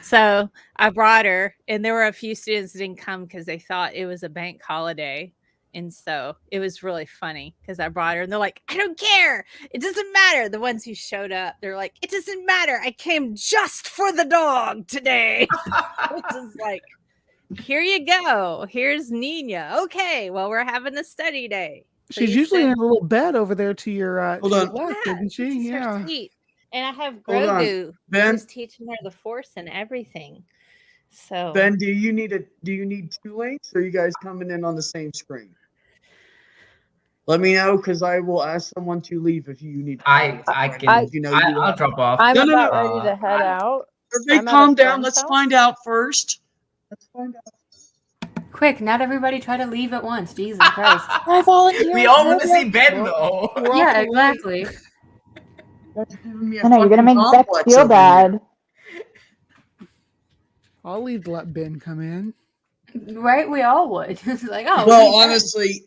So I brought her, and there were a few students that didn't come because they thought it was a bank holiday. And so it was really funny because I brought her, and they're like, "I don't care. It doesn't matter." The ones who showed up, they're like, "It doesn't matter. I came just for the dog today." Which is like, here you go. Here's Nina. Okay, well, we're having a study day. She's Please usually sit. in a little bed over there to your Hold to your on. left, Yeah, isn't she? this is her Yeah. seat. And I have Hold on. Grogu Ben, who's teaching her the Force and everything. So Ben, do you need 2 links, or are you guys coming in on the same screen? Let me know, because I will ask someone to leave if you need. I can. You know, I'll drop off. I'm No, no, about no. ready to head out. Okay, I'm at a calm down. friend's Let's house. find out first. Let's find out. Quick, not everybody try to leave at once. Jesus Christ. I volunteer. We all want to see Ben, though. Yeah, exactly. That's giving me a I know you're gonna fucking make Bex complex feel over here. bad. I'll leave to let Ben come in. Right? We all would. It's like, oh. Well, leave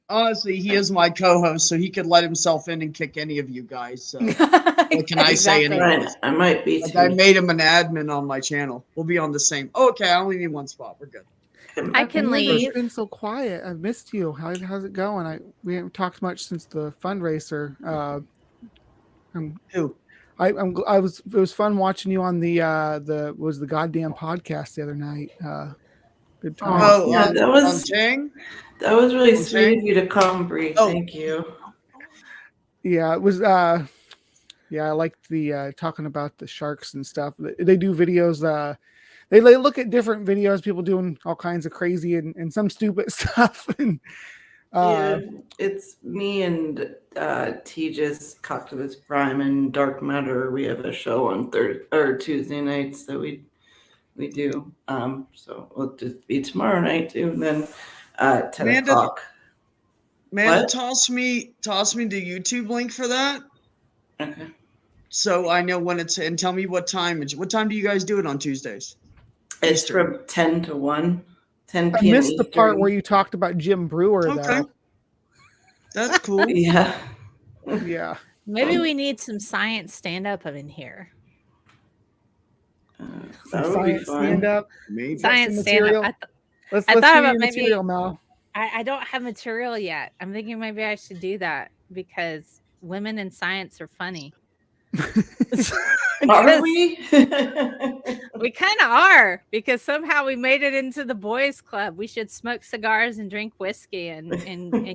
honestly, he is my co-host, so he could let himself in and kick any of you guys. So what can I say Exactly. anymore? I might be Like, too. I made him an admin on my channel. We'll be on the same. Oh, okay, I only need one spot. We're good. I can You guys leave. have been so quiet. I've missed you. How's it going? We haven't talked much since the fundraiser. Who? It was fun watching you on the goddamn podcast the other night. Good time. Oh, yeah, on, that on was Ting? that was really On sweet Ting? of you to come, Bree. Oh. Thank you. Yeah, it was. Yeah, I liked the talking about the sharks and stuff. They do videos. They look at different videos, people doing all kinds of crazy and some stupid stuff. And Yeah, it's me and Tejas, Coctopus Prime, and Dark Matter. We have a show on Tuesday nights that we do. So it'll just be tomorrow night too, and then 10 Amanda- o'clock. Man, What? toss me the YouTube link for that, Okay. so I know when it's. And tell me what time. What time do you guys do it on Tuesdays? It's Eastern. from 10 to 1. 10 I p.m. missed the part Eastern. where you talked about Jim Brewer, Okay, though. that's cool. Yeah. Yeah. Maybe we need some science stand up in here. That Some would be science fun. stand up. Maybe. Science some stand material. up. Let's I hear thought your about maybe- material, Mel. I don't have material yet. I'm thinking maybe I should do that because women in science are funny. Are we? We kind of are because somehow we made it into the boys club. We should smoke cigars and drink whiskey and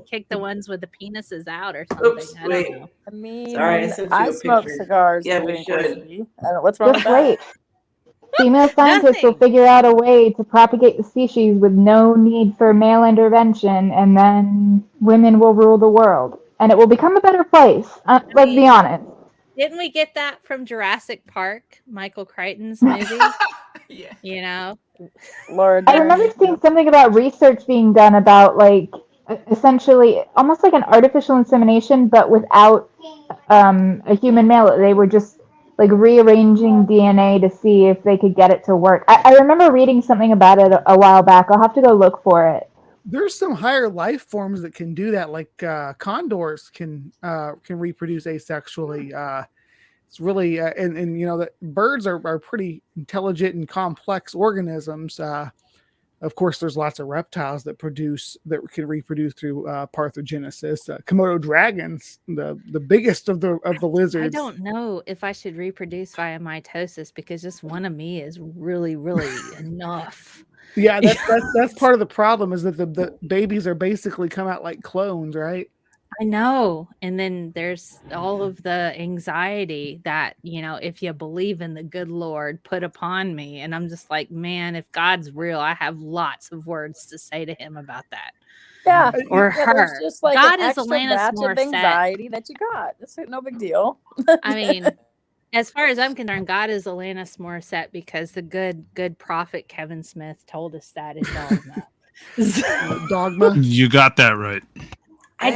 kick the ones with the penises out or something. Oops, I wait. don't know. I mean, Sorry, I sent you a smoke picture. cigars. Yeah, and we drink should. whiskey. I don't know what's wrong with Just that. wait. Female scientists will figure out a way to propagate the species with no need for male intervention, and then women will rule the world, and it will become a better place. Let's be honest. Didn't we get that from Jurassic Park, Michael Crichton's movie? Yeah. You know, Laura I Dern. remember seeing something about research being done about essentially almost like an artificial insemination, but without a human male. They were just like rearranging DNA to see if they could get it to work. I remember reading something about it a while back. I'll have to go look for it. There's some higher life forms that can do that, like condors can reproduce asexually. It's really and you know that birds are pretty intelligent and complex organisms. Of course, there's lots of reptiles that can reproduce through parthenogenesis. Komodo dragons, the biggest of the lizards. I don't know if I should reproduce via mitosis because just one of me is really, really enough. Yeah, that's part of the problem is that the babies are basically come out like clones, right? I know. And then there's all of the anxiety that, if you believe in the good Lord, put upon me. And I'm just like, man, if God's real, I have lots of words to say to him about that. Yeah. Or There's her. just like God an is extra Alanis batch of Morissette. anxiety that you got. It's no big deal. I mean, as far as I'm concerned, God is Alanis Morissette because the good prophet Kevin Smith told us that in Dogma. Dogma. You got that right. I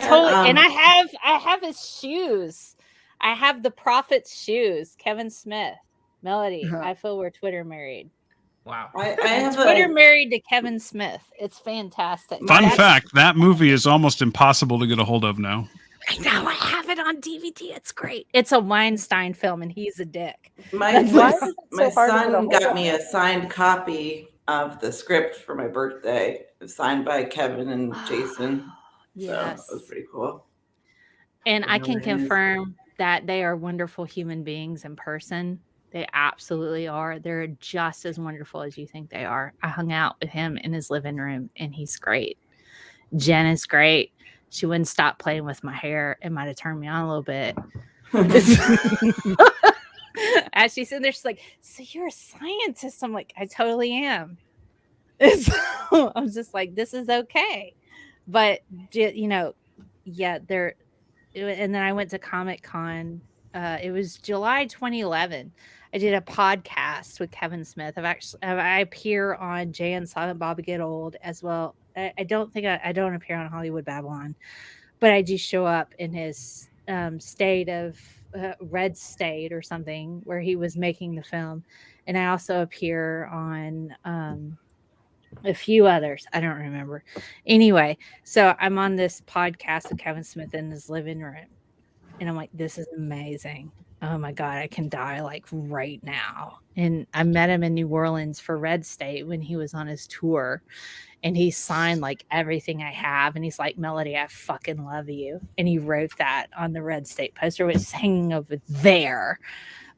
have his shoes. I have the prophet's shoes. Kevin Smith, Melody. I feel we're Twitter married. Wow. I I'm have Twitter married to Kevin Smith. It's fantastic. Fun fact: that movie is almost impossible to get a hold of now. I know. I have it on DVD. It's great. It's a Weinstein film, and he's a dick. My so hard to get a son hold got of me it? a signed copy of the script for my birthday, signed by Kevin and Jason. Yes. So it was pretty cool. And I can Nice. confirm that they are wonderful human beings in person. They absolutely are. They're just as wonderful as you think they are. I hung out with him in his living room, and he's great. Jen is great. She wouldn't stop playing with my hair. It might have turned me on a little bit. As she's in there, she's like, so you're a scientist? I'm like, I totally am. So I'm just like, this is okay. But, yeah, they're, and then I went to Comic-Con. It was July 2011. I did a podcast with Kevin Smith. I appear on Jay and Silent Bob Get Old as well. I don't appear on Hollywood Babylon, but I do show up in his state of Red State or something where he was making the film. And I also appear on a few others. I don't remember. Anyway, so I'm on this podcast with Kevin Smith in his living room. And I'm like, this is amazing. Oh my God, I can die like right now. And I met him in New Orleans for Red State when he was on his tour. And he signed like everything I have. And he's like, Melody, I fucking love you. And he wrote that on the Red State poster, which is hanging over there.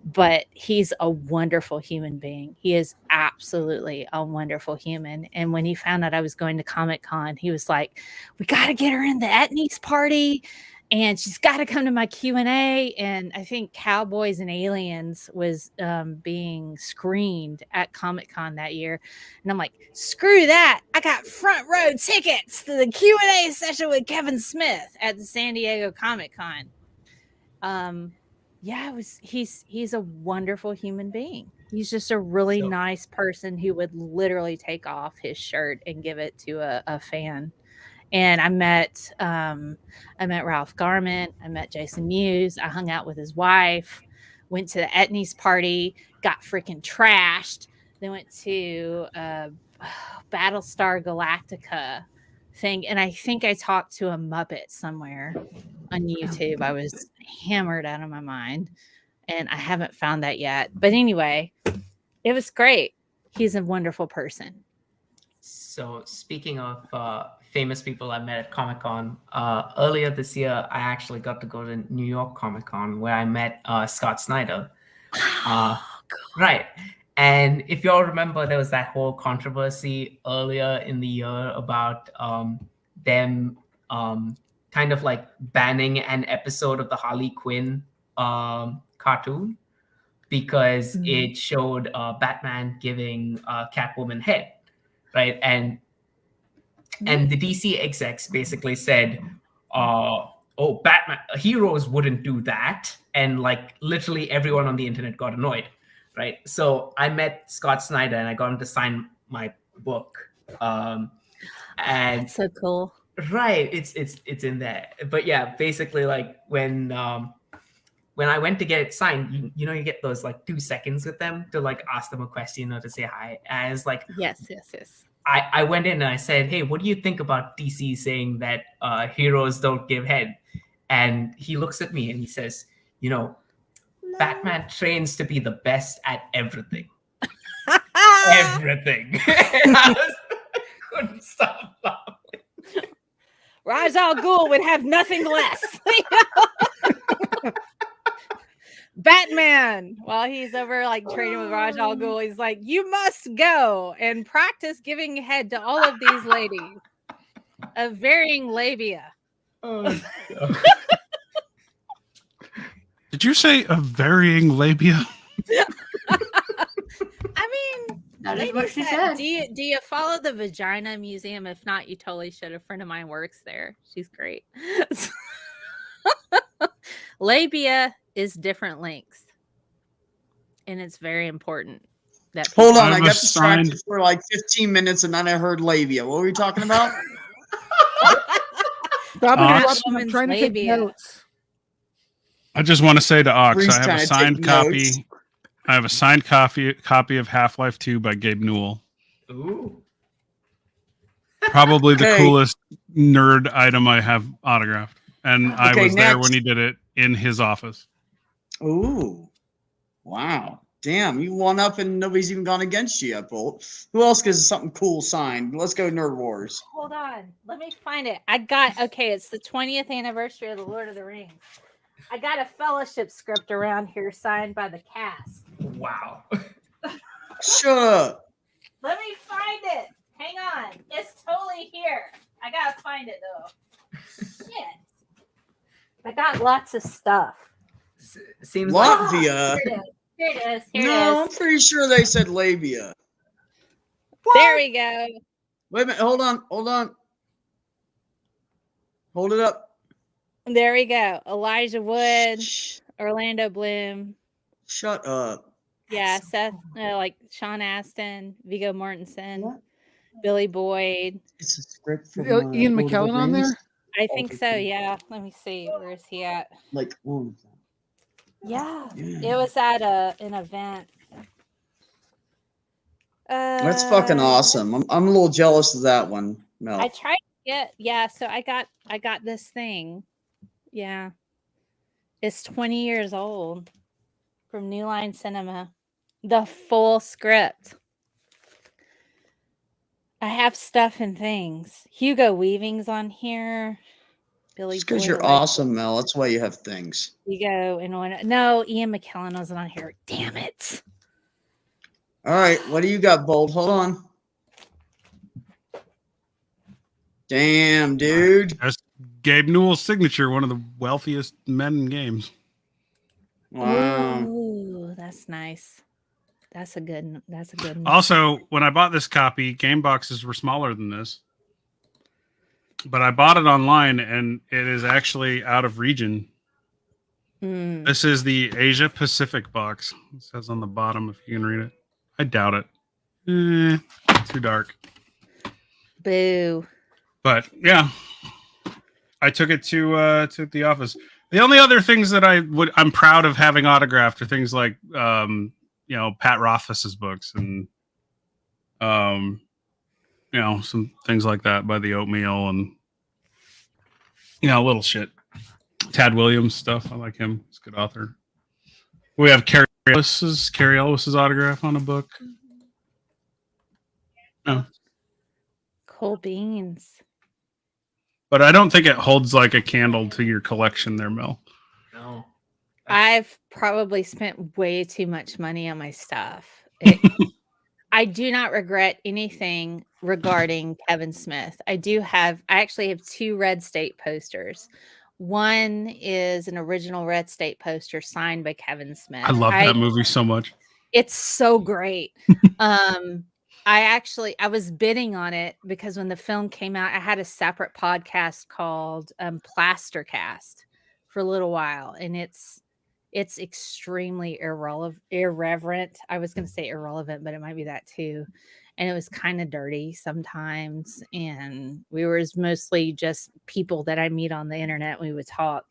But he's a wonderful human being. He is absolutely a wonderful human. And when he found out I was going to Comic-Con, he was like, we got to get her in the Etnies party. And she's got to come to my Q&A. And I think Cowboys and Aliens was being screened at Comic-Con that year. And I'm like, screw that. I got front row tickets to the Q&A session with Kevin Smith at the San Diego Comic-Con. Yeah, he's a wonderful human being. He's just a really nice person who would literally take off his shirt and give it to a fan. And I met Ralph Garman. I met Jason Mewes. I hung out with his wife, went to the Etnies party, got freaking trashed. Then went to Battlestar Galactica thing. And I think I talked to a Muppet somewhere on YouTube. I was hammered out of my mind and I haven't found that yet. But anyway, it was great. He's a wonderful person. So speaking of famous people I met at Comic-Con, earlier this year, I actually got to go to New York Comic-Con where I met Scott Snyder. Right. And if you all remember, there was that whole controversy earlier in the year about them kind of like banning an episode of the Harley Quinn cartoon because it showed Batman giving Catwoman head. Right. And the DC execs basically said, oh, Batman heroes wouldn't do that. And like literally everyone on the internet got annoyed. Right. So I met Scott Snyder and I got him to sign my book. And that's so cool. Right. It's in there. But yeah, basically like when I went to get it signed, you know, you get those like 2 seconds with them to like ask them a question or to say hi. And it's like, yes. I went in and I said, hey, what do you think about DC saying that heroes don't give head? And he looks at me and he says, you know, Batman trains to be the best at everything. Everything. And I couldn't stop laughing. Ra's al Ghul would have nothing less. Batman, while he's over like training with Ra's al Ghul, he's like, you must go and practice giving head to all of these ladies of varying labia. Did you say a varying labia? I mean, That is maybe what she so. said. Do you follow the Vagina Museum? If not, you totally should. A friend of mine works there. She's great. Labia is different lengths, and it's very important that Hold on, I I was got distracted signed- for like 15 minutes and then I heard labia. What were we talking about? Stop Ox. interrupting. I'm Woman's trying to take labia. notes. I just want to say to Ox, Bree's I have trying a to signed take copy. notes. I have a signed copy of Half-Life 2 by Gabe Newell. Ooh. Probably the Okay. coolest nerd item I have autographed. And I Okay, was there next. when he did it in his office. Ooh. Wow. Damn, you won up and nobody's even gone against you yet, Bolt. Who else gets something cool signed? Let's go Nerd Wars. Hold on, let me find it. It's the 20th anniversary of the Lord of the Rings. I got a fellowship script around here signed by the cast. Wow. Shut up. Let me find it. Hang on, it's totally here. I gotta find it though. Shit. I got lots of stuff. Seems like Latvia. Here it is. Here No, it I'm is. pretty sure they said labia. There we go. Wait a minute. Hold on. Hold it up. There we go. Elijah Wood, Orlando Bloom. Shut up. Yeah, Seth, like Sean Astin, Viggo Mortensen, Billy Boyd. It's a script from Ian Lord of the McKellen on Rings. there? I think so. Yeah. Let me see. Where is he at? Like, all of them. Yeah, Yeah. it was at an event. That's fucking awesome. I'm a little jealous of that one, Mel. I tried to get so I got this thing. Yeah. It's 20 years old from New Line Cinema. The full script. I have stuff and things. Hugo Weaving's on here. Billy It's because Boyd, you're Elijah awesome, Mel. That's why you have things. Hugo and one. No, Ian McKellen wasn't on here. Damn it. All right, what do you got, Bold? Hold on. Damn, dude. That's Gabe Newell's signature, one of the wealthiest men in games. Wow. Ooh, that's nice. That's a good one. Also, when I bought this copy, game boxes were smaller than this. But I bought it online and it is actually out of region. Mm. This is the Asia Pacific box. It says on the bottom if you can read it. I doubt it. Too dark. Boo. But yeah, I took it to the office. The only other things that I'm proud of having autographed are things like Pat Rothfuss's books and some things like that by the Oatmeal and little shit. Tad Williams stuff. I like him. He's a good author. We have Carrie Ellis's autograph on a book. No. Cool beans. But I don't think it holds like a candle to your collection there, Mel. no. I've probably spent way too much money on my stuff. I do not regret anything regarding Kevin Smith. I actually have 2 Red State posters. One is an original Red State poster signed by Kevin Smith. I love that movie so much. It's so great. I was bidding on it because when the film came out, I had a separate podcast called Plastercast for a little while, and it's extremely irreverent. I was going to say irrelevant, but it might be that too. And it was kind of dirty sometimes. And we were mostly just people that I meet on the internet. We would talk.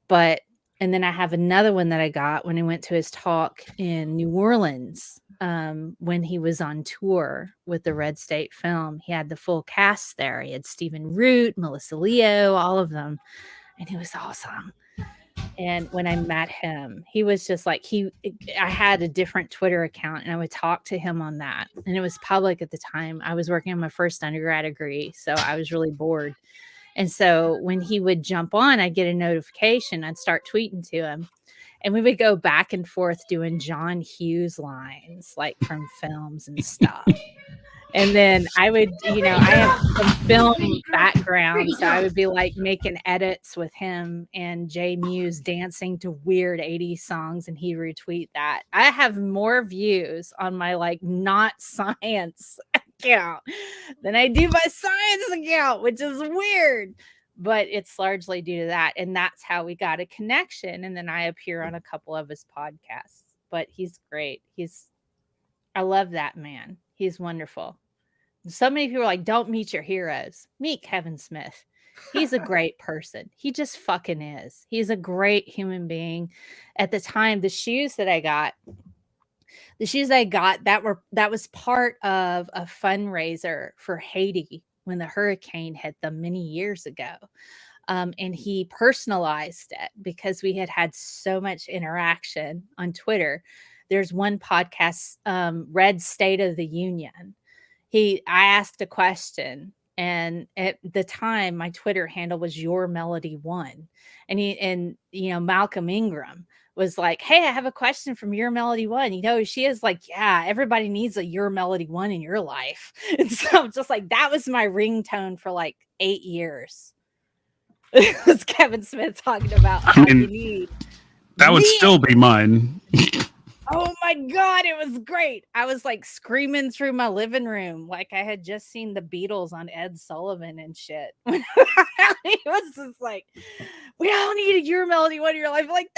And then I have another one that I got when I went to his talk in New Orleans when he was on tour with the Red State Film. He had the full cast there. He had Stephen Root, Melissa Leo, all of them. And it was awesome. And when I met him, he was just like, I had a different Twitter account and I would talk to him on that. And it was public at the time. I was working on my first undergrad degree. So I was really bored. And so when he would jump on, I'd get a notification. I'd start tweeting to him. And we would go back and forth doing John Hughes lines, like from films and stuff. And then I would, I have some film background, so I would be like making edits with him and Jay Muse dancing to weird 80s songs, and he retweet that. I have more views on my like not science account than I do my science account, which is weird. But it's largely due to that. And that's how we got a connection. And then I appear on a couple of his podcasts. But he's great. I love that man. He's wonderful. So many people are like, don't meet your heroes. Meet Kevin Smith. He's a great person. He just fucking is. He's a great human being. At the time, the shoes that I got, that was part of a fundraiser for Haiti when the hurricane hit them many years ago. And he personalized it because we had so much interaction on Twitter. There's one podcast, Red State of the Union. I asked a question, and at the time my Twitter handle was Your Melody One. And Malcolm Ingram was like, hey, I have a question from Your Melody One. She is like, yeah, everybody needs a Your Melody One in your life. And so just like, that was my ringtone for like 8 years. It was Kevin Smith talking about how you need. That would still be mine. Oh my God, it was great. I was like screaming through my living room like I had just seen the Beatles on Ed Sullivan and shit. It was just like, we all need a Your Melody One in your life. I'm like,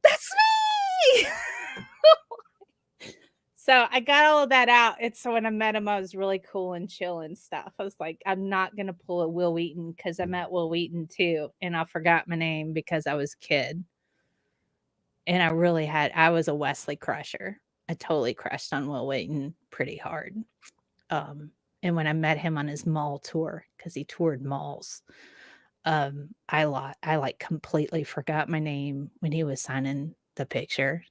that's me. So I got all of that out. So when I met him, I was really cool and chill and stuff. I was like, I'm not going to pull a Will Wheaton because I met Will Wheaton too. And I forgot my name because I was a kid. And I was a Wesley crusher. I totally crushed on Will Wheaton pretty hard. And when I met him on his mall tour, because he toured malls, I like completely forgot my name when he was signing the picture.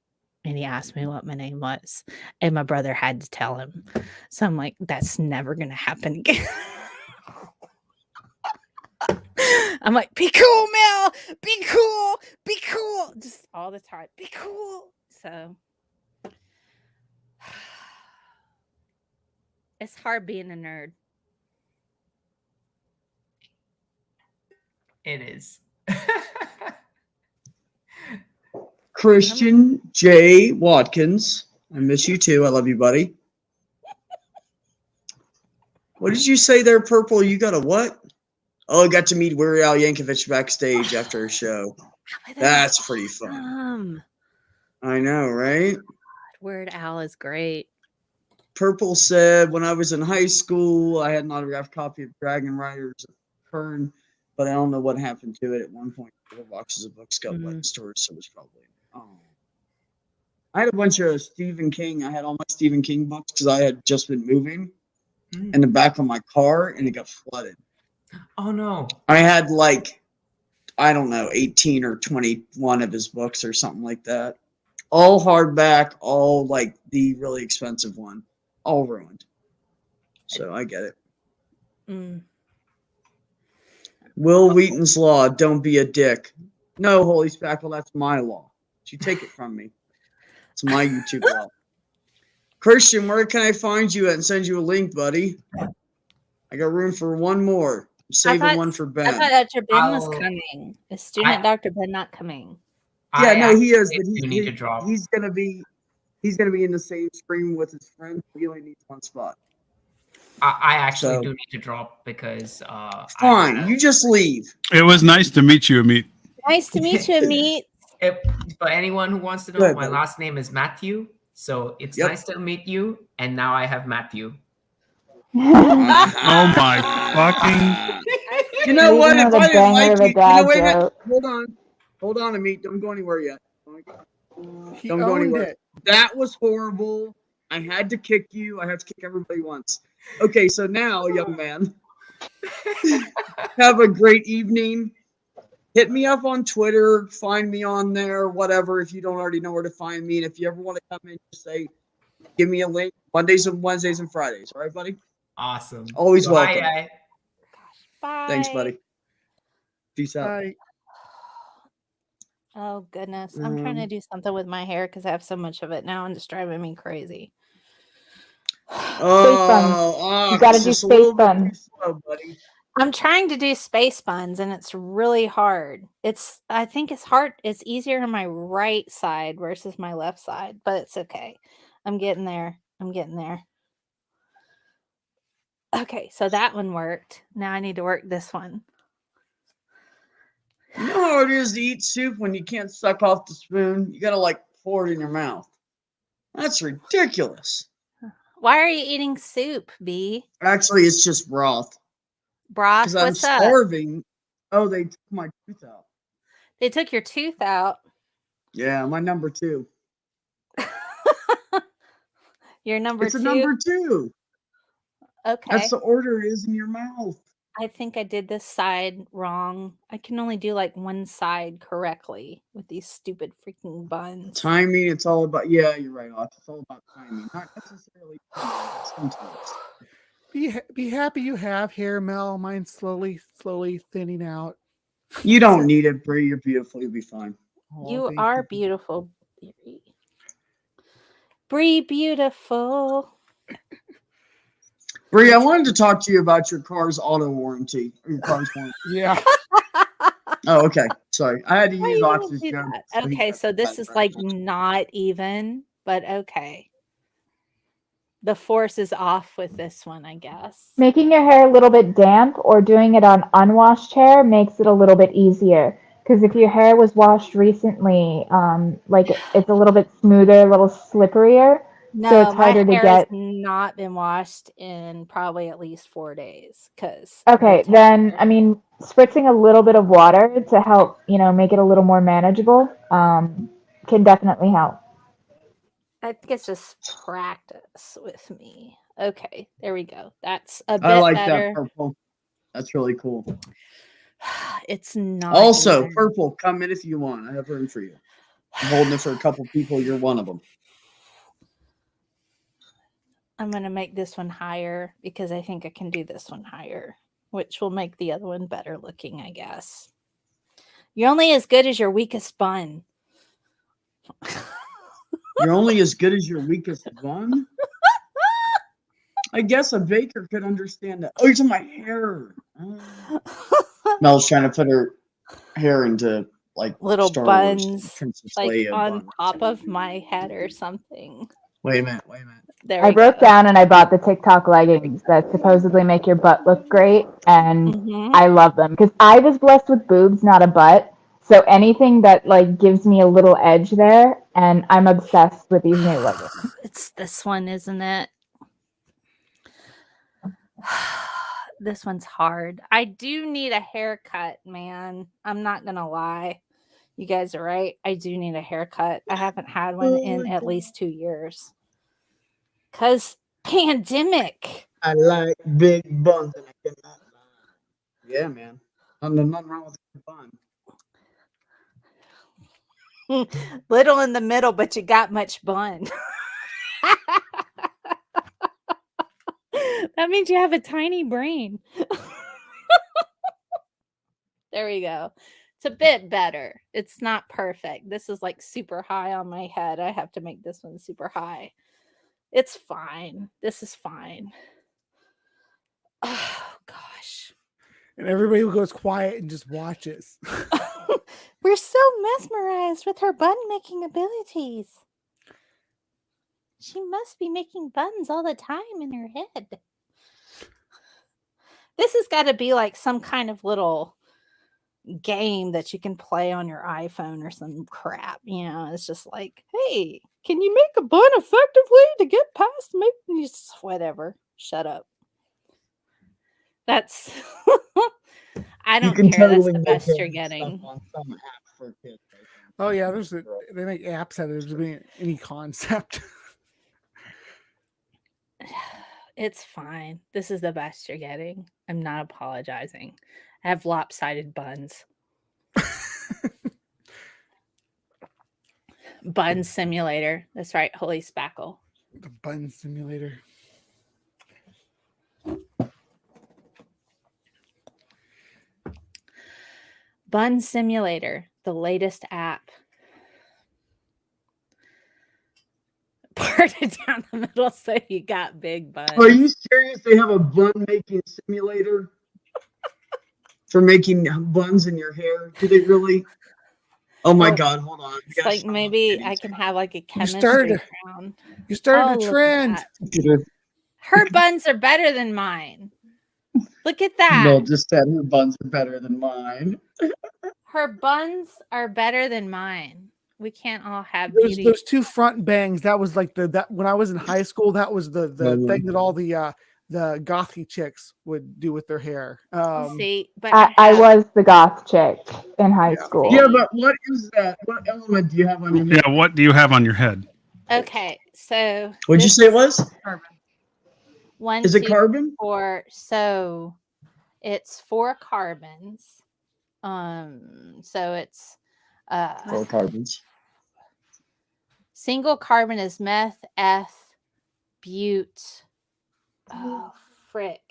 And he asked me what my name was. And my brother had to tell him. So I'm like, that's never going to happen again. I'm like, be cool, Mel. Be cool. Be cool. Just all the time. Be cool. So it's hard being a nerd. It is. Christian J. Watkins. I miss you too. I love you, buddy. What did you say there, Purple? You got a what? Oh, I got to meet Weird Al Yankovic backstage after a show. That's pretty fun. I know, right? Weird Al is great. Purple said, when I was in high school, I had an autographed copy of Dragon Riders of Kern, but I don't know what happened to it. At one point, 4 boxes of books got wet in stores, so it was probably. Oh. I had a bunch of Stephen King. I had all my Stephen King books because I had just been moving in the back of my car, and it got flooded. Oh no! I had like, I don't know, 18 or 21 of his books or something like that. All hardback, all like the really expensive one, all ruined. So I get it. Will Wheaton's law: don't be a dick. No, Holy Spackle, that's my law. You take it from me. It's my YouTube law. Christian, where can I find you at and send you a link, buddy? I got room for one more. I'm saving one for Ben. I thought Dr. Ben was coming. Is student Dr. Ben not coming? Yeah, no, he is. But he's gonna be in the same stream with his friend. He only needs one spot. I actually do need to drop because fine, you just leave. It was nice to meet you, Amit. Nice to meet you, Amit. But anyone who wants to know, my last name is Matthew, so it's nice to meet you. And now I have Matthew. Oh my fucking! You know what? If I didn't like you, hold on, Amit. Don't go anywhere yet. Don't go anywhere. That was horrible. I had to kick you. I have to kick everybody once. Okay, so now, young man, have a great evening. Hit me up on Twitter. Find me on there, whatever, if you don't already know where to find me. And if you ever want to come in, just say, give me a link. Mondays and Wednesdays and Fridays. All right, buddy? Awesome. Always welcome. Bye. Thanks, buddy. Peace out. Bye. Oh, goodness. I'm trying to do something with my hair because I have so much of it now and it's driving me crazy. Oh, You gotta it's do just a space little bit too buns. slow, buddy. I'm trying to do space buns and it's really hard. I think it's hard. It's easier on my right side versus my left side, but it's okay. I'm getting there. Okay, so that one worked. Now I need to work this one. You know how it is to eat soup when you can't suck off the spoon? You gotta like pour it in your mouth. That's ridiculous. Why are you eating soup, B? Actually, it's just broth. Broth? Because I'm What's up? starving. Oh, they took my tooth out. They took your tooth out. Yeah, my number 2. Your number It's 2? a number 2. Okay. That's the order it is in your mouth. I think I did this side wrong. I can only do like one side correctly with these stupid freaking buns. Timing, it's all about, yeah, you're right, Ox. It's all about timing. Not necessarily sometimes. Be happy you have hair, Mel. Mine's slowly thinning out. You don't need it, Bree. You're beautiful. You'll be fine. Oh, You thank are beautiful, Bree. Bree, beautiful. Bree, I wanted to talk to you about your car's auto warranty. Or your car's warranty. Yeah. Oh, okay. Sorry. I had to Why use you wanna Ox's do joke. that? he Okay, got so this that is right. like not even, but okay. The force is off with this one, I guess. Making your hair a little bit damp or doing it on unwashed hair makes it a little bit easier. Because if your hair was washed recently, it's a little bit smoother, a little slipperier. So No, it's my harder to hair has get. not been washed in probably at least 4 days because Okay, then I mean, spritzing a little bit of water to help, make it a little more manageable, can definitely help. I think it's just practice with me. Okay, there we go. That's a bit I like better. that purple. That's really cool. It's not. Also, even. purple, come in if you want. I have room for you. I'm holding it for a couple people. You're one of them. I'm going to make this one higher because I think I can do this one higher, which will make the other one better looking, I guess. You're only as good as your weakest bun. You're only as good as your weakest bun? I guess a baker could understand that. Oh, you're talking about hair. Mel's trying to put her hair into like Little Star buns, Wars, Princess like Leia on bun. top of my head or something. Wait a minute. There I we broke go. down and I bought the TikTok leggings that supposedly make your butt look great, and Mhm. I love them because I was blessed with boobs, not a butt. So anything that like gives me a little edge there, and I'm obsessed with these new leggings. It's this one, isn't it? This one's hard. I do need a haircut, man. I'm not gonna lie. You guys are right. I do need a haircut. I haven't had one in at least 2 years. Cause pandemic. I like big buns and I cannot lie. Yeah, man. Nothing wrong with a bun. Little in the middle, but you got much bun. That means you have a tiny brain. There we go. It's a bit better. It's not perfect. This is like super high on my head. I have to make this one super high. It's fine. This is fine. Oh, gosh. And everybody goes quiet and just watches. We're so mesmerized with her bun making abilities. She must be making buns all the time in her head. This has got to be like some kind of little game that you can play on your iPhone or some crap. It's just like, hey, can you make a bun effectively to get past whatever? Shut up. That's I don't care. That's the best you're getting. On some app for kids. Oh yeah, they make apps out of any concept. It's fine. This is the best you're getting. I'm not apologizing. I have lopsided buns. Bun simulator. That's right. Holy spackle. The bun simulator. Bun simulator, the latest app. parted down the middle, so you got big buns. Are you serious? They have a bun making simulator for making buns in your hair? Do they really? Oh my Oh. God! Hold on. It's like maybe I can have like a chemistry started- round. You started Oh, a look at trend. that. Her buns are better than mine. Look at that. No, just said her buns are better than mine. Her buns are better than mine. We can't all have Those beauty. those two front bangs. That was like that when I was in high school. That was the thing that all the gothy chicks would do with their hair. See, but I was the goth chick in high school. Yeah, but what is that? What element do you have on your head? Yeah, what do you have on your head? okay, so What'd you this say it was? One, Is it 2, carbon? 4. So it's 4 carbons. So it's 4 carbons. single carbon is meth, bute. Oh, frick.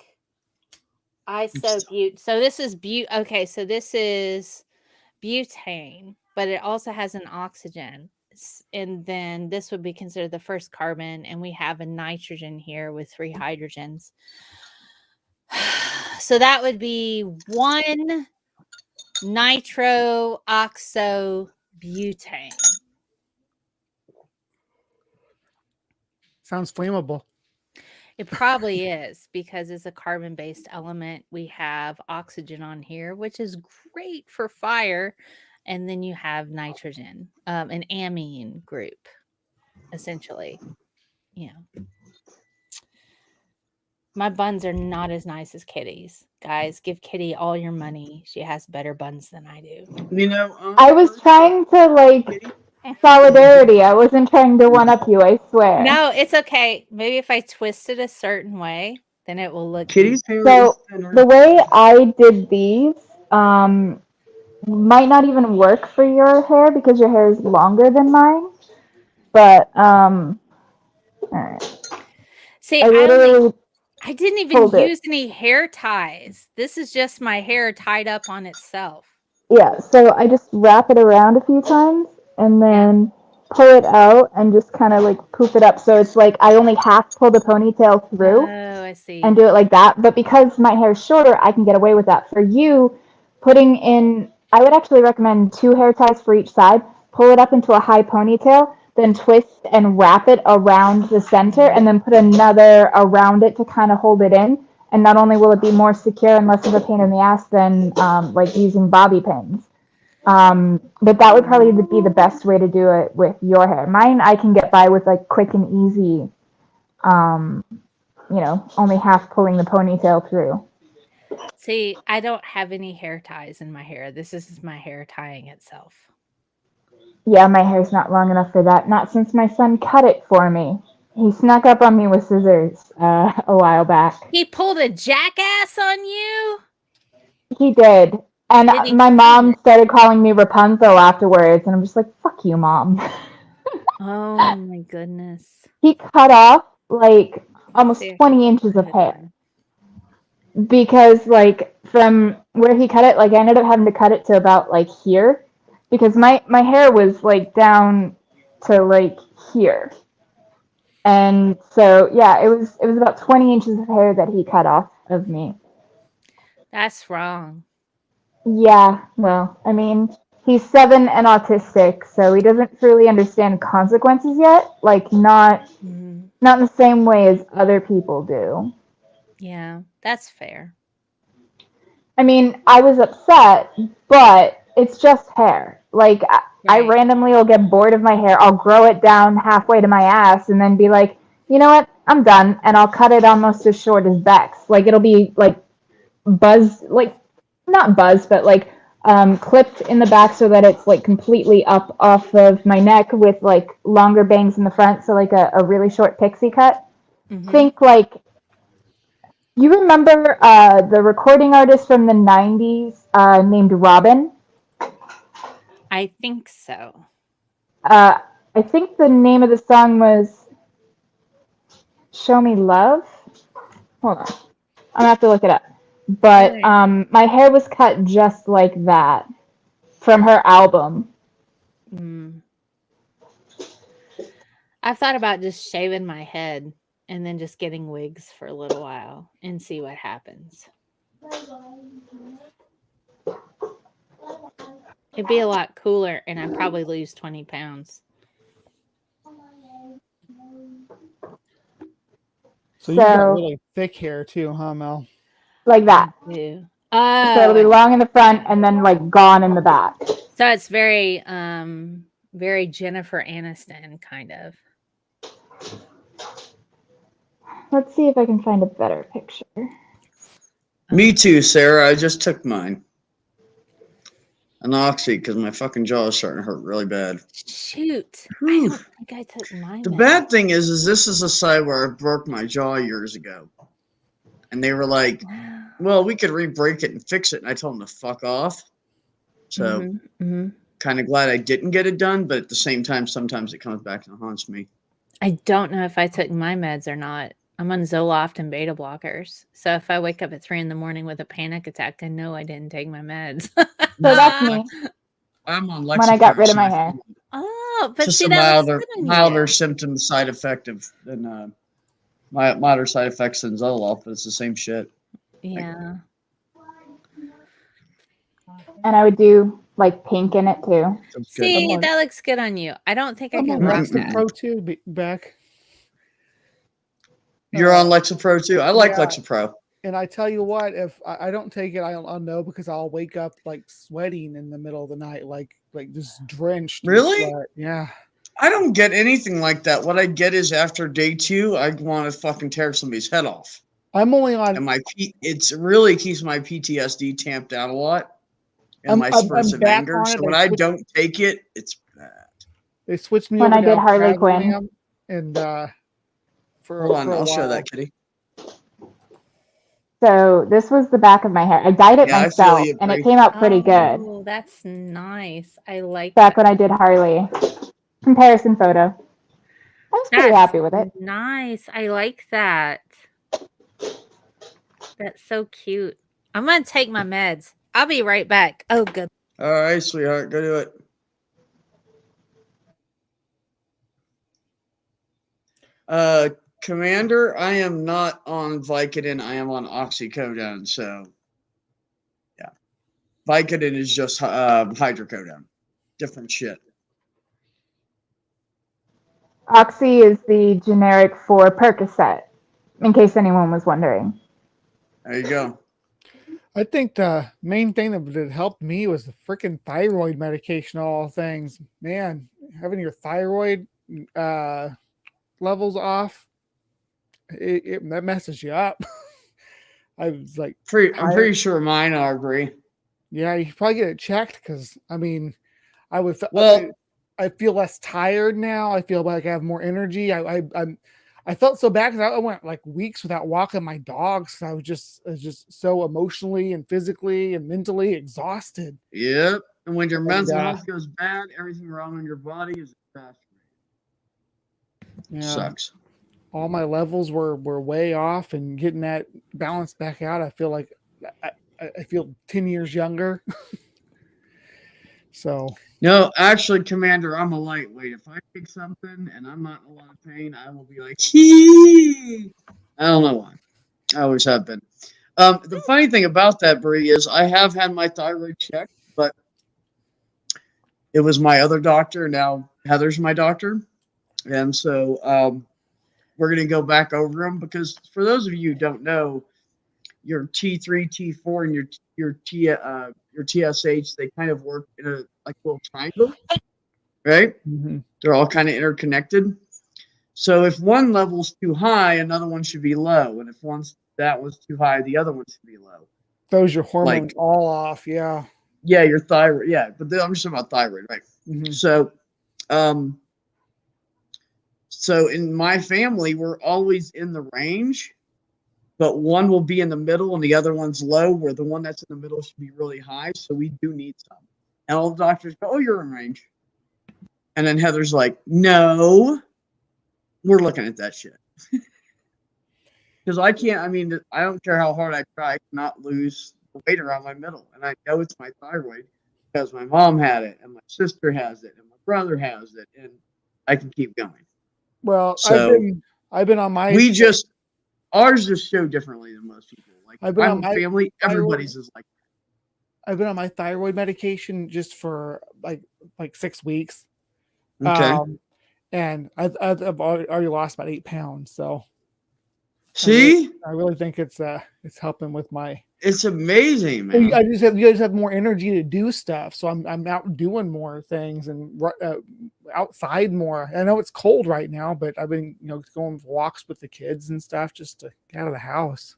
Isobute. So this is okay, so this is butane, but it also has an oxygen. And then this would be considered the first carbon, and we have a nitrogen here with 3 hydrogens. So that would be 1 nitrooxobutane. Sounds flammable. It probably is because it's a carbon-based element. We have oxygen on here, which is great for fire. And then you have nitrogen, an amine group, essentially. Yeah. My buns are not as nice as Kitty's. Guys, give Kitty all your money. She has better buns than I do. You know, I was trying to like solidarity. I wasn't trying to one up you, I swear. No, it's okay. Maybe if I twist it a certain way, then it will look Kitty's hair So is thinner. the way I did these might not even work for your hair because your hair is longer than mine. But all right. See, I literally I didn't even pulled it. use any hair ties. This is just my hair tied up on itself. Yeah, so I just wrap it around a few times and then pull it out and just kind of like poof it up. So it's like I only half pull the ponytail through Oh, I see. and do it like that. But because my hair is shorter, I can get away with that. For you, putting in, I would actually recommend 2 hair ties for each side. Pull it up into a high ponytail, then twist and wrap it around the center, and then put another around it to kind of hold it in. And not only will it be more secure and less of a pain in the ass than like using bobby pins, but that would probably be the best way to do it with your hair. Mine, I can get by with like quick and easy, only half pulling the ponytail through. See, I don't have any hair ties in my hair. This is my hair tying itself. Yeah, my hair's not long enough for that. Not since my son cut it for me. He snuck up on me with scissors a while back. He pulled a jackass on you? He did. And Did he my mom started calling me Rapunzel afterwards, and I'm just like, fuck you, Mom. Oh my goodness. He cut off like almost See, 20 inches of hair. Because like from where he cut it, like I ended up having to cut it to about like here. Because my hair was like down to like here. And so yeah, it was about 20 inches of hair that he cut off of me. That's wrong. Yeah, well, I mean, he's 7 and autistic, so he doesn't truly understand consequences yet. Like not in the same way as other people do. Yeah, that's fair. I mean, I was upset, but it's just hair. Like I randomly will get bored of my hair. I'll grow it down halfway to my ass and then be like, you know what? I'm done. And I'll cut it almost as short as Bex. Like it'll be like not buzz, but like clipped in the back so that it's like completely up off of my neck with like longer bangs in the front. So like a really short pixie cut. Mm-hmm. Think like, you remember the recording artist from the 90s named Robin? I think so. I think the name of the song was Show Me Love. Hold on. I'm going to have to look it up. But my hair was cut just like that from her album. I've thought about just shaving my head and then just getting wigs for a little while and see what happens. It'd be a lot cooler, and I'd probably lose 20 pounds. So you got So- really thick hair too, huh, Mel? Like that. Too. So it'll be long in the front and then like gone in the back. So it's very, very Jennifer Aniston kind of. Let's see if I can find a better picture. Me too, Sarah. I just took mine. An Oxy because my fucking jaw is starting to hurt really bad. Shoot. Whew. I don't think I took mine. The then. bad thing is this is a side where I broke my jaw years ago. And they were like, well, we could re-break it and fix it. And I told them to fuck off. So kind of glad I didn't get it done. But at the same time, sometimes it comes back and haunts me. I don't know if I took my meds or not. I'm on Zoloft and beta blockers. So if I wake up at 3 a.m. with a panic attack, I know I didn't take my meds. So that's me I'm on when I got rid of my hair. Oh, but Just see, a that looks milder, good on milder you. symptom side effect of than milder side effects than Zoloft, but it's the same shit. Yeah. And I would do like pink in it too. See, on- that looks good on you. I don't think I I'm could on rock Lexapro that. Pro too, Beck. You're on Lexapro too. I like Yeah. Lexapro. And I tell you what, if I don't take it, I'll know because I'll wake up like sweating in the middle of the night, like just drenched. in Really? sweat. Yeah. I don't get anything like that. What I get is after day 2, I want to fucking tear somebody's head off. I'm only on. And it's really keeps my PTSD tamped down a lot. And my spurts of back anger. on So it. when I don't take it, it's bad. They switched me When over I did to Harley Quinn. Alprazolam, and for Hold on, for a I'll show while. that, Kitty. So this was the back of my hair. I dyed it Yeah, I feel myself you, and it Bree. came out pretty good. Oh, that's nice. I like Back that. when I did Harley. Comparison photo. I was pretty That's happy with it. nice. I like that. That's so cute. I'm going to take my meds. I'll be right back. Oh, good. All right, sweetheart, go do it. Commander, I am not on Vicodin. I am on oxycodone. So, yeah, Vicodin is just hydrocodone, different shit. Oxy is the generic for Percocet, in case anyone was wondering. There you go. I think the main thing that helped me was the freaking thyroid medication. Of all things, man, having your thyroid levels off, that messes you up. I was like, I'm pretty sure mine are, Bree. yeah, you should probably get it checked because I mean, Well, I feel less tired now. I feel like I have more energy. I felt so bad because I went like weeks without walking my dogs. I was just so emotionally and physically and mentally exhausted. Yep. And when your mental Yeah. health goes bad, everything wrong in your body is exacerbated. Yeah. Sucks. All my levels were way off, and getting that balance back out, I feel like I feel 10 years younger. So No, actually, Commander, I'm a lightweight. If I take something and I'm not in a lot of pain, I will be like, I don't know why. I always have been. The funny thing about that, Bree, is I have had my thyroid checked, but it was my other doctor. Now Heather's my doctor. And so we're going to go back over them because for those of you who don't know, your T3, T4, and your TSH, they kind of work in a like little triangle, right? They're all kind of interconnected. So if one level's too high, another one should be low, and if that one's too high, the other one should be low. those your hormones all off. Yeah. Yeah, your thyroid. Yeah, but I'm just talking about thyroid, right? Mhm. So, so in my family, we're always in the range, but one will be in the middle and the other one's low, where the one that's in the middle should be really high. So we do need some. And all the doctors go, "Oh, you're in range." And then Heather's like, "No, we're looking at that shit." Because I can't, I mean, I don't care how hard I try, I cannot lose the weight around my middle. And I know it's my thyroid because my mom had it, and my sister has it, and my brother has it, and I can keep going. Well, So I've been on my ours just show differently than most people. Like I've been my on whole my family, everybody's thyroid- is like I've been on my thyroid medication just for like 6 weeks. okay. And I've already lost about 8 pounds. So See, I really think it's helping with my. it's amazing, man. You guys have more energy to do stuff, so I'm out doing more things and outside more. I know it's cold right now, but I've been going for walks with the kids and stuff just to get out of the house.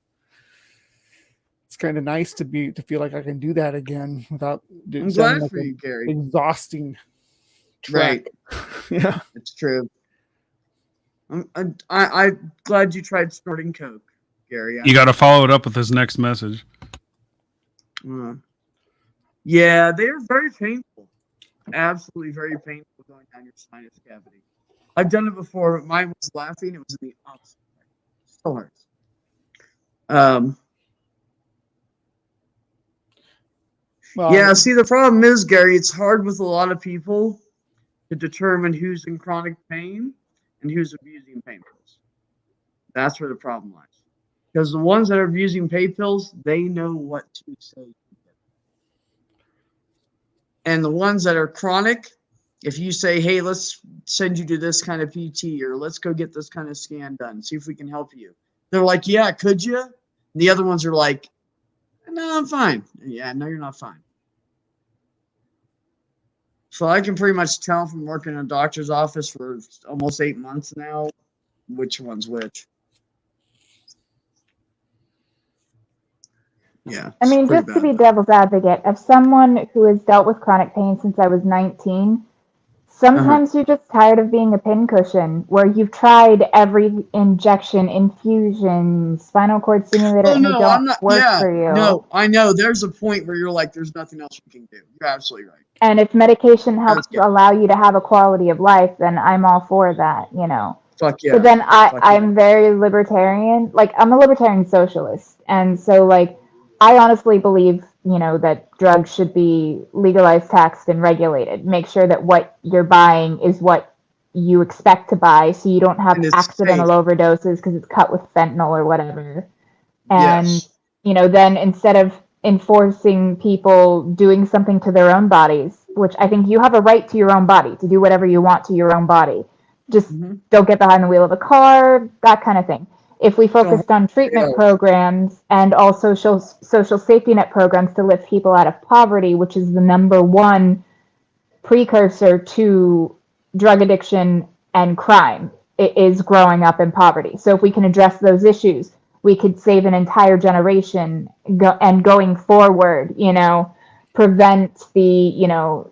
It's kind of nice to feel like I can do that again without. I'm glad for you, Gary. Exhausting. Right. Yeah, it's true. I'm glad you tried snorting coke, Gary. You got to follow it up with this next message. Yeah, they're very painful. Absolutely very painful going down your sinus cavity. I've done it before, but mine was laughing. It was in the opposite way. Still hurts. Well, yeah, see, the problem is, Gary, it's hard with a lot of people to determine who's in chronic pain and who's abusing pain pills. That's where the problem lies. Because the ones that are abusing pain pills, they know what to say. And the ones that are chronic, if you say, hey, let's send you to this kind of PT or let's go get this kind of scan done, see if we can help you. They're like, yeah, could you? And the other ones are like, no, I'm fine. Yeah, no, you're not fine. So I can pretty much tell from working in a doctor's office for almost 8 months now, which one's which. Yeah. I mean, just to be devil's advocate, of someone who has dealt with chronic pain since I was 19, sometimes you're just tired of being a pincushion where you've tried every injection, infusion, spinal cord stimulator, and they don't work for you. No, I know. There's a point where you're like, there's nothing else you can do. You're absolutely right. And if medication helps allow you to have a quality of life, then I'm all for that, Fuck yeah. But then I'm very libertarian. Like, I'm a libertarian socialist. And so, like, I honestly believe, that drugs should be legalized, taxed, and regulated. Make sure that what you're buying is what you expect to buy so you don't have accidental overdoses because it's cut with fentanyl or whatever. And, then instead of enforcing people doing something to their own bodies, which I think you have a right to your own body, to do whatever you want to your own body. Just don't get behind the wheel of a car, that kind of thing. If we focused on treatment programs and also social safety net programs to lift people out of poverty, which is the #1 precursor to drug addiction and crime, it is growing up in poverty. So if we can address those issues, we could save an entire generation and going forward, prevent the,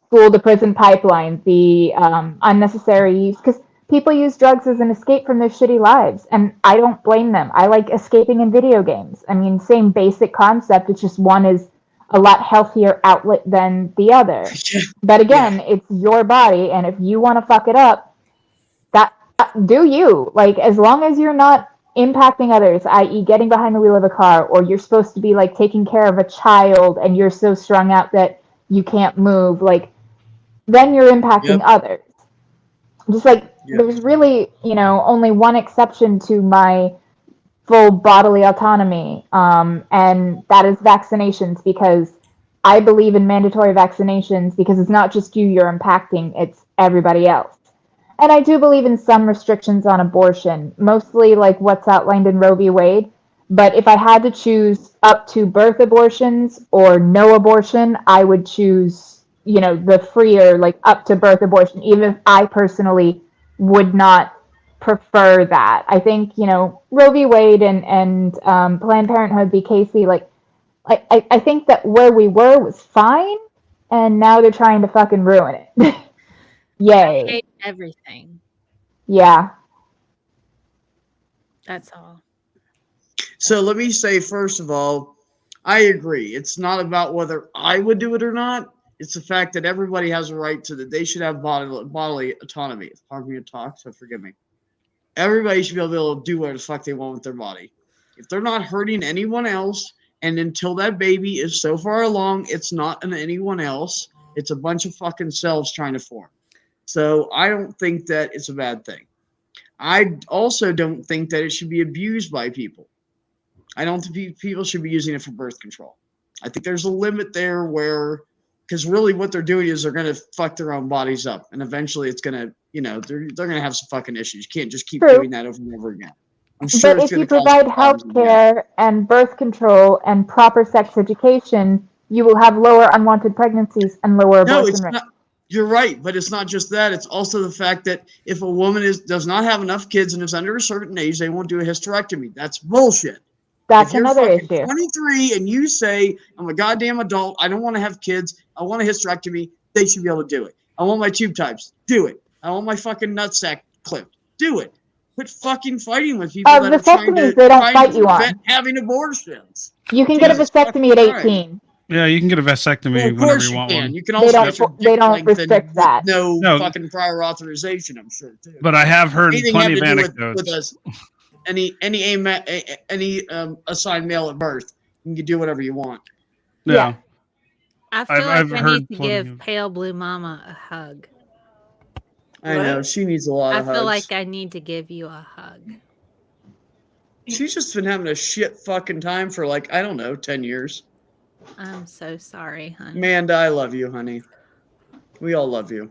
school to prison pipeline, the unnecessary use, because people use drugs as an escape from their shitty lives, and I don't blame them. I like escaping in video games. I mean, same basic concept, it's just one is a lot healthier outlet than the other. But again, it's your body, and if you want to fuck it up, that do you. Like, as long as you're not impacting others, i.e. getting behind the wheel of a car, or you're supposed to be like taking care of a child and you're so strung out that you can't move, like, then you're impacting others. Just like there's really, only one exception to my full bodily autonomy, and that is vaccinations, because I believe in mandatory vaccinations because it's not just you're impacting, it's everybody else. And I do believe in some restrictions on abortion, mostly like what's outlined in Roe v. Wade. But if I had to choose up to birth abortions or no abortion, I would choose, the freer, like up to birth abortion, even if I personally would not prefer that. I think, Roe v. Wade and Planned Parenthood v. Casey, I think that where we were was fine, and now they're trying to fucking ruin it. Yay. I hate everything. Yeah. That's all. So let me say, first of all, I agree. It's not about whether I would do it or not. It's the fact that everybody has a right to that. They should have bodily autonomy. It's hard for me to talk, so forgive me. Everybody should be able to do whatever the fuck they want with their body. If they're not hurting anyone else, and until that baby is so far along, it's not an anyone else. It's a bunch of fucking cells trying to form. So I don't think that it's a bad thing. I also don't think that it should be abused by people. I don't think people should be using it for birth control. I think there's a limit there where, because really what they're doing is they're going to fuck their own bodies up. And eventually it's going to, they're going to have some fucking issues. You can't just keep True. doing that over and over again. I'm sure But it's if you gonna cause provide some health problems in the end. care and birth control and proper sex education, you will have lower unwanted pregnancies and lower No, abortion it's rates. not. You're right, but it's not just that. It's also the fact that if a woman does not have enough kids and is under a certain age, they won't do a hysterectomy. That's bullshit. That's If you're another fucking issue. 23 and you say, I'm a goddamn adult, I don't want to have kids, I want a hysterectomy, they should be able to do it. I want my tube types, do it. I want my fucking nutsack clipped, do it. Quit fucking fighting with people that are trying Vasectomies, to, they don't trying fight to you on. prevent having abortions. You can get a Jesus vasectomy at fucking Christ. 18. Yeah, you can get a vasectomy Well, of whenever course you you want can. one. You can also don't- get your they dick don't lengthened restrict with that. no fucking prior authorization, I'm sure, too. But I have heard Anything plenty of having to do anecdotes. with us, any assigned male at birth, you can do whatever you want. Yeah. I feel I've like I heard need to plenty give of- Pale Blue Mama a hug. I know she needs a lot I of feel hugs. like I need to give you a hug. She's just been having a shit fucking time for like, I don't know, 10 years. I'm so sorry, honey. Amanda, I love you, honey. We all love you.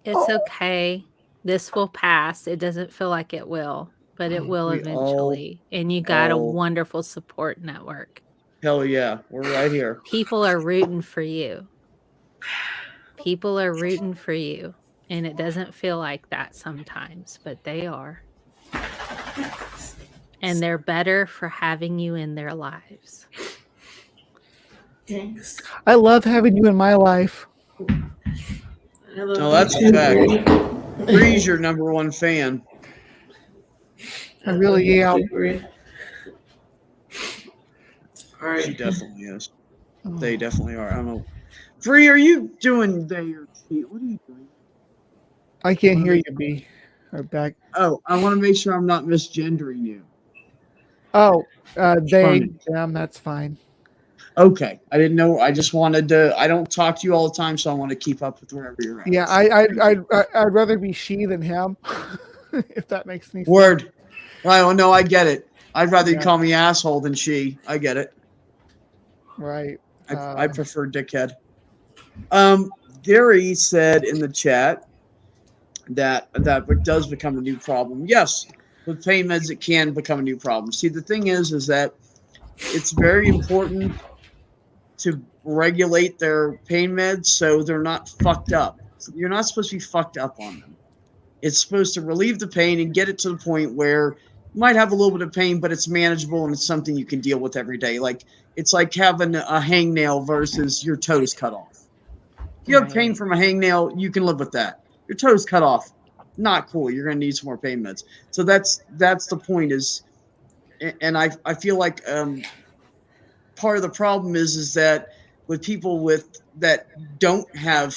It's okay. This will pass. It doesn't feel like it will, but it will We eventually. And you got a all- wonderful support network. Hell yeah, we're right here. People are rooting for you. People are rooting for you. And it doesn't feel like that sometimes, but they are. And they're better for having you in their lives. Thanks. I love having you in my life. No, that's a fact. Bree's your number one fan. I really am. All right. She definitely is. They definitely are. I don't know. Bree, are you doing they or she? What are you doing? I can't hear you, B. Or back. Oh, I want to make sure I'm not misgendering you. Oh, they, Funny. them, that's fine. Okay. I didn't know. I just wanted to. I don't talk to you all the time, so I want to keep up with wherever you're at. Yeah, I'd rather be she than him, if that makes any sense. Word. Oh, no, I get it. I'd rather you Yeah. call me asshole than she. I get it. Right. I prefer dickhead. Gary said in the chat that it does become a new problem. Yes, with pain meds, it can become a new problem. See, the thing is that it's very important to regulate their pain meds so they're not fucked up. You're not supposed to be fucked up on them. It's supposed to relieve the pain and get it to the point where you might have a little bit of pain, but it's manageable and it's something you can deal with every day. Like it's like having a hangnail versus your toes cut off. If you have pain from a hangnail, you can live with that. Your toes cut off, not cool. You're going to need some more pain meds. So that's the point is, and I feel like part of the problem is that with people that don't have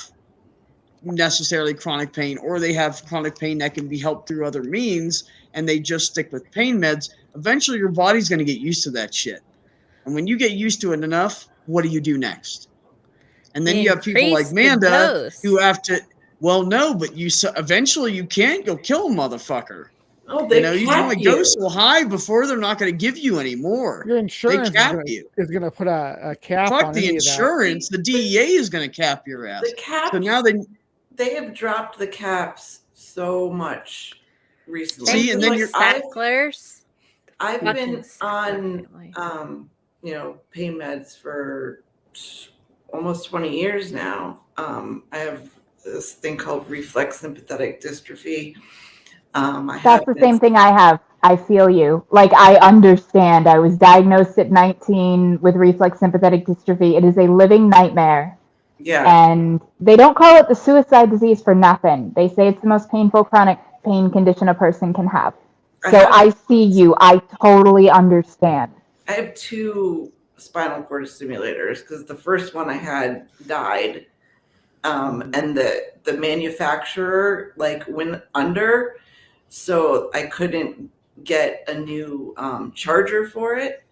necessarily chronic pain, or they have chronic pain that can be helped through other means, and they just stick with pain meds, eventually your body's going to get used to that shit. And when you get used to it enough, what do you do next? And then you have people like Increase the Amanda dose. who have to. Well, no, but eventually you can't. You'll kill a motherfucker. Oh, they you can only go so high before they're not going to give you any more. Your insurance They cap is gonna put a cap Fuck on the any of that. insurance. The DEA is going to cap your ass. The caps. So now they have dropped the caps so much recently. See, and then Like, you're- I've Fucking been on pain meds for almost 20 years now. I have this thing called reflex sympathetic dystrophy. That's the same thing I have. I feel you. Like, I understand. I was diagnosed at 19 with reflex sympathetic dystrophy. It is a living nightmare. Yeah. And they don't call it the suicide disease for nothing. They say it's the most painful chronic pain condition a person can have. So I see you. I totally understand. I have 2 spinal cord stimulators because the first one I had died. And the manufacturer went under, so I couldn't get a new charger for it.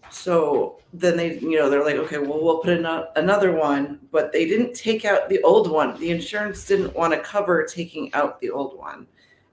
So then they're like, okay, well, we'll put another one, but they didn't take out the old one. The insurance didn't want to cover taking out the old one.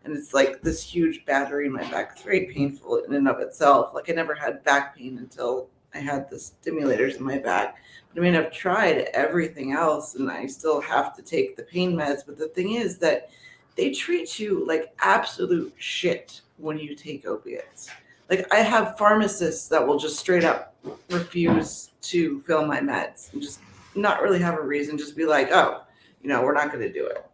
and it's like this huge battery in my back. It's very painful in and of itself. Like I never had back pain until I had the stimulators in my back. But I mean, I've tried everything else and I still have to take the pain meds. But the thing is that they treat you like absolute shit when you take opiates. Like I have pharmacists that will just straight up refuse to fill my meds and just not really have a reason, just be like, oh, we're not going to do it.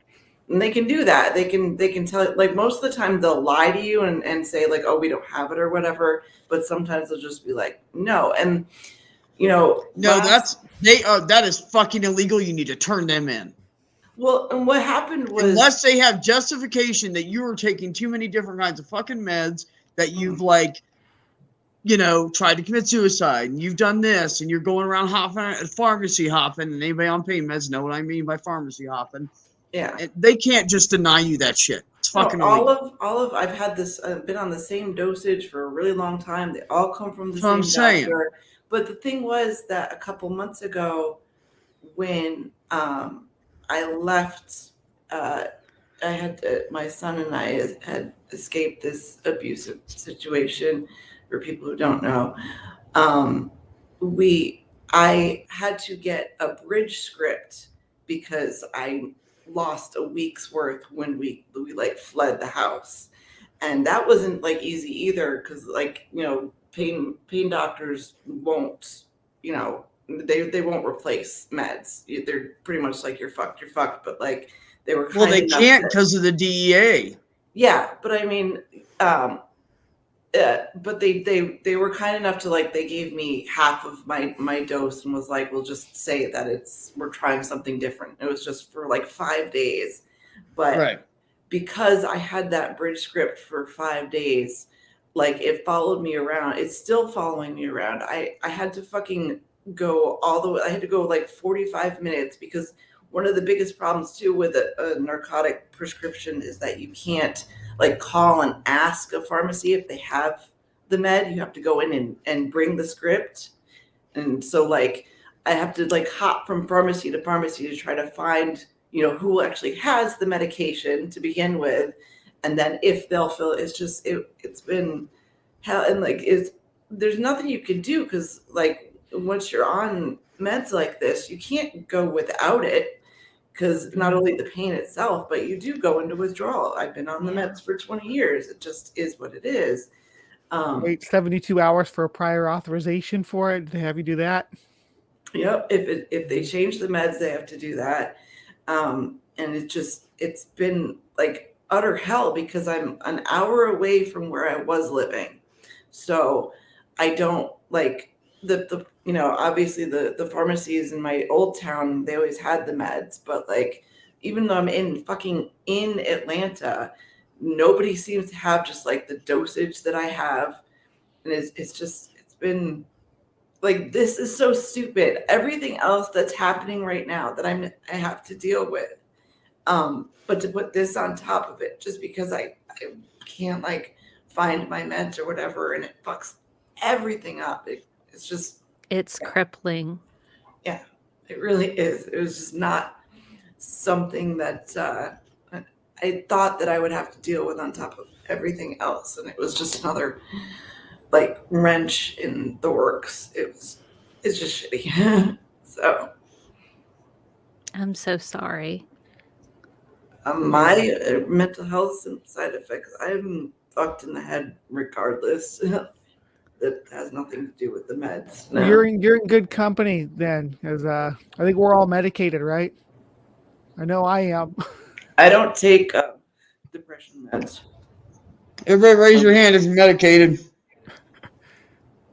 And they can do that. They can tell it, like most of the time they'll lie to you and say like, oh, we don't have it or whatever. But sometimes they'll just be like, no. And, no, that is fucking illegal. You need to turn them in. Well, and what happened was, unless they have justification that you were taking too many different kinds of fucking meds, that you've like, tried to commit suicide, and you've done this, and you're going around pharmacy hopping, and anybody on pain meds know what I mean by pharmacy hopping. Yeah. And they can't just deny you that shit. It's fucking illegal. all of I've had this been on the same dosage for a really long time. They all come from the That's same doctor. But the thing was that a couple months ago when I left, my son and I had escaped this abusive situation. For people who don't know, I had to get a bridge script because I lost a week's worth when we like fled the house, and that wasn't like easy either because like pain doctors won't they won't replace meds. They're pretty much like you're fucked, but like they were well they can't because of the DEA. Yeah, but I mean. But they were kind enough to like they gave me half of my dose and was like, we'll just say that we're trying something different. It was just for like 5 days, but because I had that bridge script for 5 days, like it followed me around. It's still following me around. I had to fucking go all the way. I had to go like 45 minutes because one of the biggest problems too with a narcotic prescription is that you can't like call and ask a pharmacy if they have the med. You have to go in and bring the script. And so like I have to like hop from pharmacy to pharmacy to try to find, who actually has the medication to begin with. And then if they'll fill it, it's been hell. And like, there's nothing you can do. Cause like once you're on meds like this, you can't go without it. Because not only the pain itself, but you do go into withdrawal. I've been on the meds for 20 years. It just is what it is. Wait 72 hours for a prior authorization for it. They have you do that? Yep. If they change the meds, they have to do that. And it's been like utter hell because I'm an hour away from where I was living. So I don't like obviously the pharmacies in my old town, they always had the meds, but like, even though I'm in Atlanta, nobody seems to have just like the dosage that I have. And it's been like, this is so stupid. Everything else that's happening right now that I have to deal with. But to put this on top of it, just because I can't like find my meds or whatever, and it fucks everything up. It's crippling. Yeah, it really is. It was just not something that I thought that I would have to deal with on top of everything else. And it was just another like wrench in the works. It's just shitty. So I'm so sorry. My mental health side effects, I'm fucked in the head regardless. That has nothing to do with the meds. No. You're in good company then, because I think we're all medicated, right? I know I am. I don't take depression meds. Everybody raise your hand if you're medicated.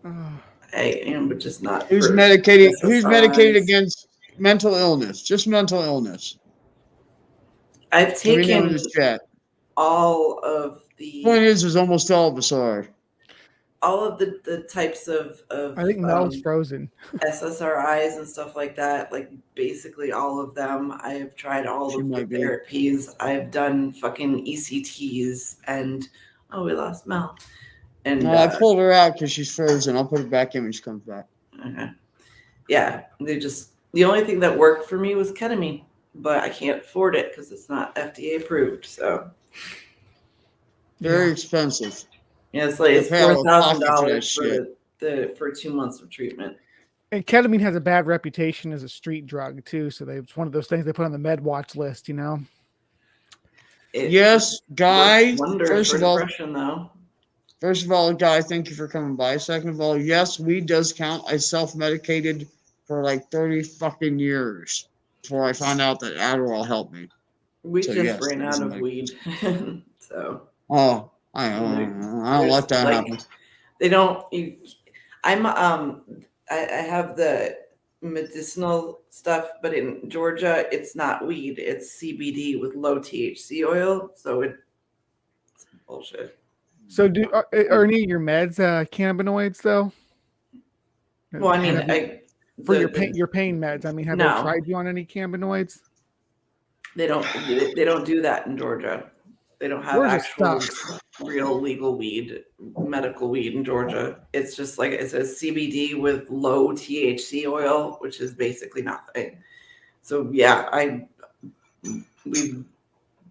I am, but just not. Who's medicated? Who's medicated against mental illness? Just mental illness. I've taken all of the. Point is almost all of us are. All of the types of I think Mel's frozen. SSRIs and stuff like that, like basically all of them. I have tried all of the therapies. I've done fucking ECTs and we lost Mel. And I pulled her out because she's frozen. I'll put her back in when she comes back. Okay. Yeah, the only thing that worked for me was ketamine, but I can't afford it because it's not FDA approved. So Very expensive. Yeah, it's like You it's pay out of pocket for that $4,000 shit. for 2 months of treatment. And ketamine has a bad reputation as a street drug too, so it's one of those things they put on the med watch list. You know. Yes, Guy. Wonders First for of all, depression, though. First of all, Guy, thank you for coming by. Second of all, yes, weed does count. I self-medicated for like 30 fucking years before I found out that Adderall helped me. We So, just yes, ran it is out of medical. weed, so. Oh, I don't let that happen. They don't. I have the medicinal stuff, but in Georgia, it's not weed. It's CBD with low THC oil, so it's bullshit. So are any of your meds cannabinoids though? Well, I mean, for your pain meds. I mean, have they No. tried you on any cannabinoids? They don't do that in Georgia. They don't have Georgia actual sucks. real legal weed, medical weed in Georgia. It's just like it says CBD with low THC oil, which is basically nothing. So yeah, we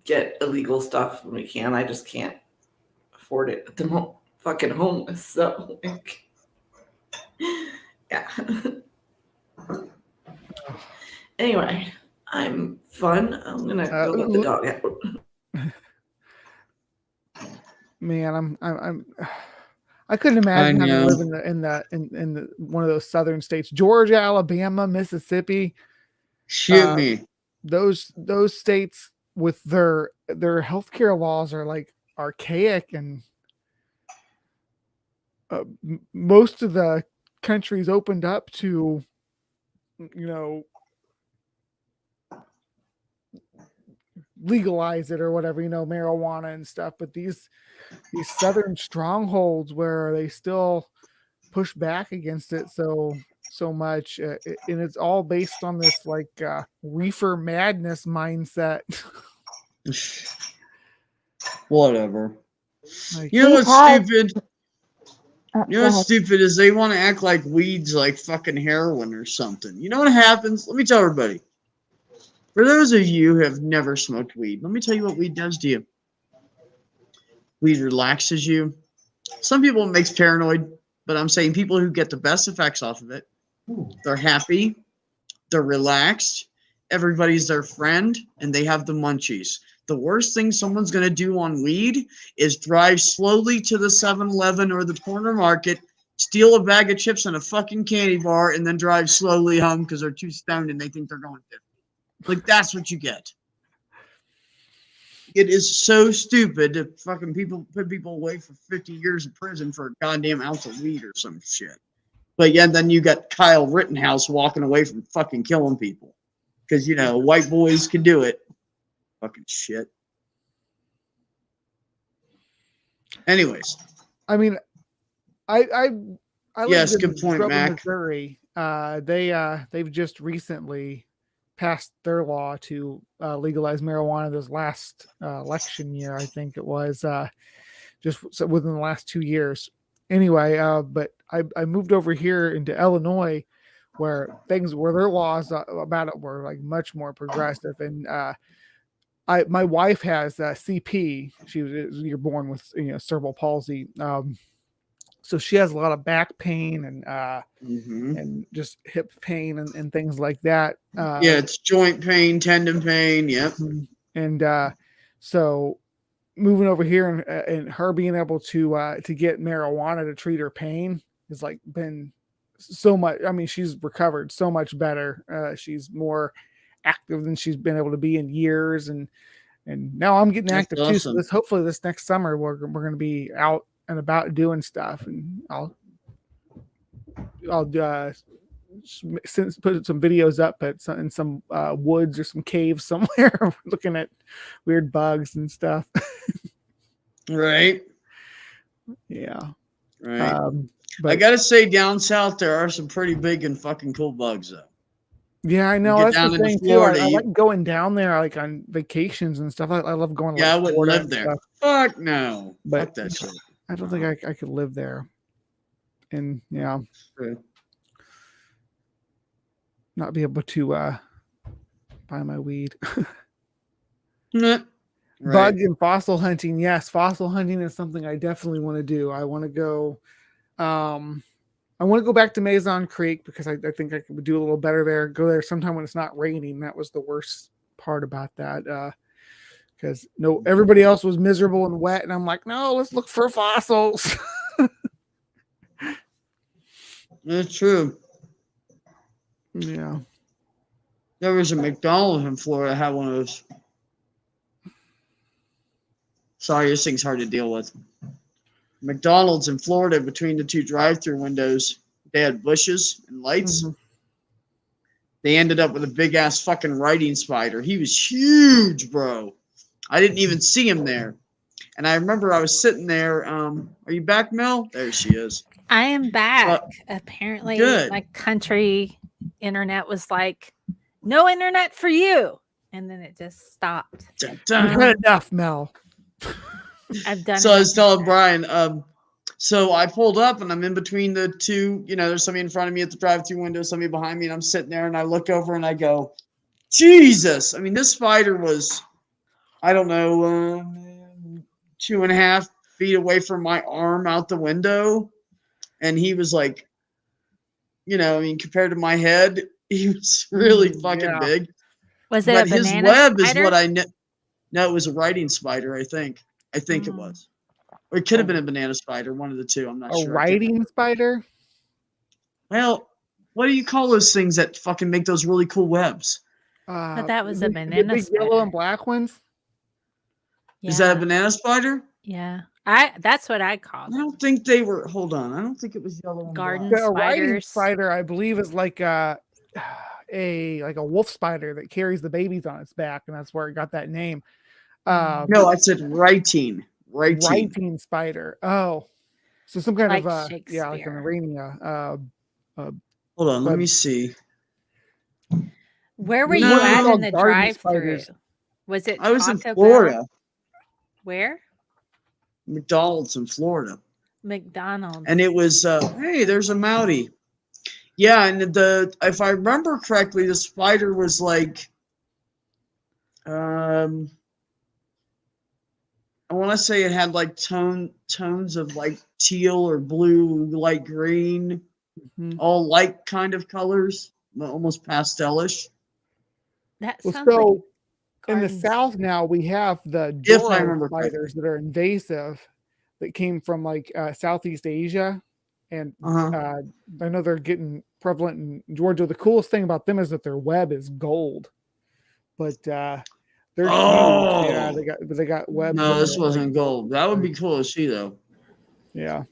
get illegal stuff when we can. I just can't afford it. I'm fucking homeless, so like, yeah. Anyway, I'm fun. I'm gonna go let the dog out. Man, I couldn't imagine having to know. live in the one of those southern states, Georgia, Alabama, Mississippi. Shoot me. Those states with their healthcare laws are like archaic, and most of the countries opened up to, you know, legalize it or whatever, you know, marijuana and stuff. But these southern strongholds where they still push back against it so much, and it's all based on this like reefer madness mindset. Whatever. Like, You know what's stupid? You know go what's ahead. stupid is they want to act like weed's like fucking heroin or something. You know what happens? Let me tell everybody. For those of you who have never smoked weed, let me tell you what weed does to you. Weed relaxes you. Some people it makes paranoid, but I'm saying people who get the best effects off of it, they're happy, they're relaxed, everybody's their friend, and they have the munchies. The worst thing someone's going to do on weed is drive slowly to the 7-Eleven or the corner market, steal a bag of chips and a fucking candy bar, and then drive slowly home because they're too stoned and they think they're going 50. Like, that's what you get. It is so stupid to fucking put people away for 50 years in prison for a goddamn ounce of weed or some shit. But yeah, then you got Kyle Rittenhouse walking away from fucking killing people. Because, you know, white boys can do it. Fucking shit. Anyways. I mean, I yes, lived in good point, Grover, Mac. Missouri. They've just recently passed their law to legalize marijuana this last election year, I think it was, just within the last 2 years. Anyway, but I moved over here into Illinois, where their laws about it were like much more progressive. And my wife has CP. You're born with, you know, cerebral palsy. So she has a lot of back pain and just hip pain and things like that. Yeah, it's joint pain, tendon pain. Yep. And so moving over here and her being able to get marijuana to treat her pain has like been so much. I mean, she's recovered so much better. She's more active than she's been able to be in years, and now I'm getting active too. So hopefully this next summer we're going to be out and about doing stuff, and I'll put some videos up in some woods or some caves somewhere, looking at weird bugs and stuff. Right. Yeah. Right. But I gotta say, down south there are some pretty big and fucking cool bugs, though. Yeah, I know. You get That's down the into thing too. Florida, I like going down there, like on vacations and stuff. I love going. Yeah, like, I wouldn't Florida live and there. stuff. Fuck no. But Fuck that shit. I don't think I could live there. And yeah, not be able to buy my weed. Nah. Right. Bug and fossil hunting. Yes, fossil hunting is something I definitely want to do. I want to go. I want to go back to Maison Creek because I think I could do a little better there. Go there sometime when it's not raining. That was the worst part about that. Because everybody else was miserable and wet, and I'm like, no, let's look for fossils. That's true. Yeah. There was a McDonald's in Florida had one of those. Sorry, this thing's hard to deal with. McDonald's in Florida, between the two drive-through windows, they had bushes and lights. Mhm. They ended up with a big-ass fucking writing spider. He was huge, bro. I didn't even see him there. And I remember I was sitting there. Are you back, Mel? There she is. I am back. Apparently, good. my country internet was like, no internet for you. And then it just stopped. Dun, You've dun. had enough, Mel. I've done So it. I was telling Brian, so I pulled up and I'm in between the two, there's somebody in front of me at the drive-through window, somebody behind me, and I'm sitting there and I look over and I go, Jesus. I mean, this spider was, I don't know, 2.5 feet away from my arm out the window. And he was like, compared to my head, he was really fucking Yeah. big. Was it But a his banana web spider? is what I know. No, it was a writing spider, I think. It was. Or it could have been a banana spider, one of the two. I'm not A sure. writing spider? Well, what do you call those things that fucking make those really cool webs? But that was a the banana big yellow spider. and black ones. Is that a Yeah. banana spider? Yeah. That's what I called I don't think they were. Hold on. I don't think it was yellow and garden black. A writing spiders. spider, I believe, is like a wolf spider that carries the babies on its back, and that's where it got that name. No, I said writing. Writing spider. Oh, so some kind Like of like an Shakespeare. arania. Hold on. Let me see. Where were No. you at in Called the garden drive-through? spiders. Was it I was in Taco Florida. Bell? Where? McDonald's in Florida. McDonald's. And it was, hey, there's a Mountie. Yeah, and if I remember correctly, the spider was like, I want to say it had like tones of like teal or blue, light green, Mhm. all light kind of colors, almost pastelish. That Well, sounds like so in the gardens. South now we have the If I Joro remember correctly. spiders that are invasive that came from like Southeast Asia, and Uh-huh. I know they're getting prevalent in Georgia. The coolest thing about them is that their web is gold, but they're Oh! huge. Yeah, they got webs. No, that this are, wasn't gold. That would be cool to see, though. Yeah.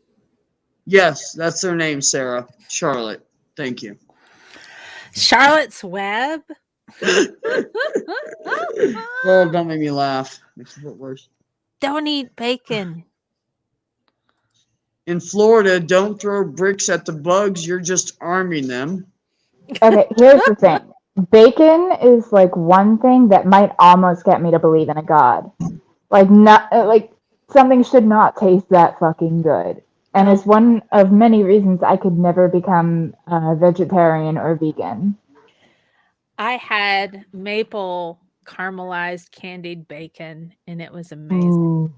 Yes, that's their name, Sarah. Charlotte. Thank you. Charlotte's Web. Oh, don't make me laugh. Makes it worse. Don't eat bacon. In Florida, don't throw bricks at the bugs. You're just arming them. Okay, here's the thing. Bacon is like one thing that might almost get me to believe in a god. Like something should not taste that fucking good. And it's one of many reasons I could never become a vegetarian or vegan. I had maple caramelized candied bacon, and it was amazing.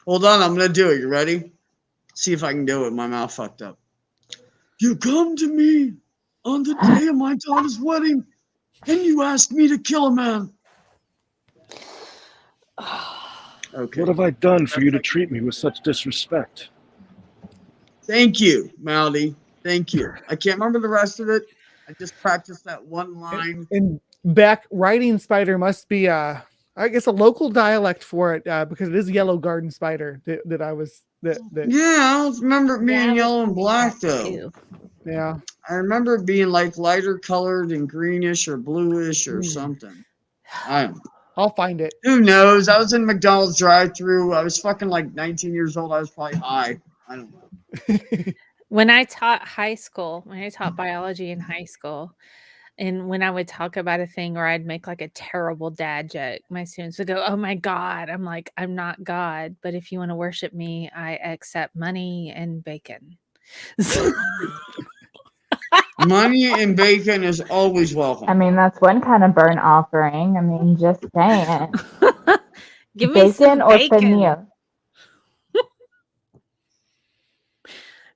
Hold on, I'm gonna do it. You ready? See if I can do it. My mouth fucked up. You come to me on the day of my daughter's wedding, and you ask me to kill a man. Okay. What have I done for you to treat me with such disrespect? Thank you, Maldy. Thank you. I can't remember the rest of it. I just practiced that one line. And back writing spider must be I guess a local dialect for it because it is yellow garden spider that I was that Yeah, I don't remember it being yellow and black though. Too. yeah. I remember it being like lighter colored and greenish or bluish or something. I'll find it. Who knows? I was in McDonald's drive-through. I was fucking like 19 years old. I was probably high. I don't know. When I taught biology in high school, and when I would talk about a thing or I'd make like a terrible dad joke, my students would go, "Oh my God." I'm like, "I'm not God, but if you want to worship me, I accept money and bacon." Money and bacon is always welcome. I mean, that's one kind of burnt offering. I mean, just saying. Give me some Bacon or bacon. paneer?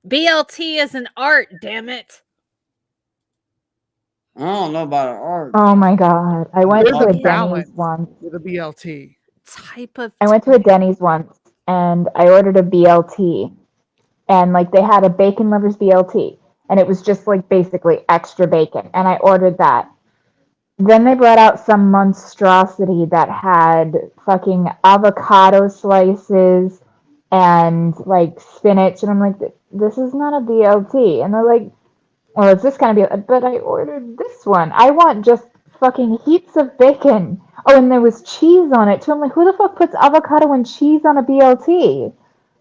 BLT is an art, damn it. I don't know about art. Oh my god. I went There's to a a Denny's balance once. with a BLT. Type of I went to a Denny's once and I ordered a BLT. And like they had a bacon lovers BLT. And it was just like basically extra bacon. And I ordered that. Then they brought out some monstrosity that had fucking avocado slices and like spinach. And I'm like, this is not a BLT. And they're like, well, it's this kind of BLT. But I ordered this one. I want just fucking heaps of bacon. Oh, and there was cheese on it too. I'm like, who the fuck puts avocado and cheese on a BLT?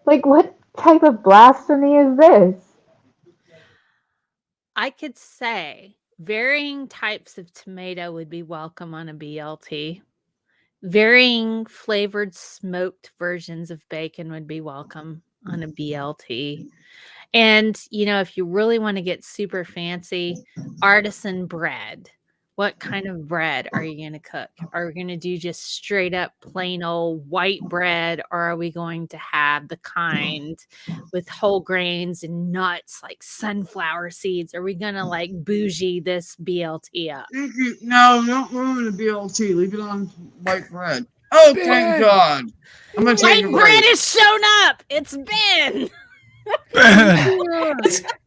Like, what type of blasphemy is this? I could say varying types of tomato would be welcome on a BLT. Varying flavored smoked versions of bacon would be welcome on a BLT. And, you know, if you really want to get super fancy, artisan bread. What kind of bread are you going to cook? Are we going to do just straight up plain old white bread, or are we going to have the kind with whole grains and nuts like sunflower seeds? Are we going to like bougie this BLT up? No, don't ruin the BLT. Leave it on white bread. Oh, thank God. I'm going to take White a bread break. has shown up. It's Ben.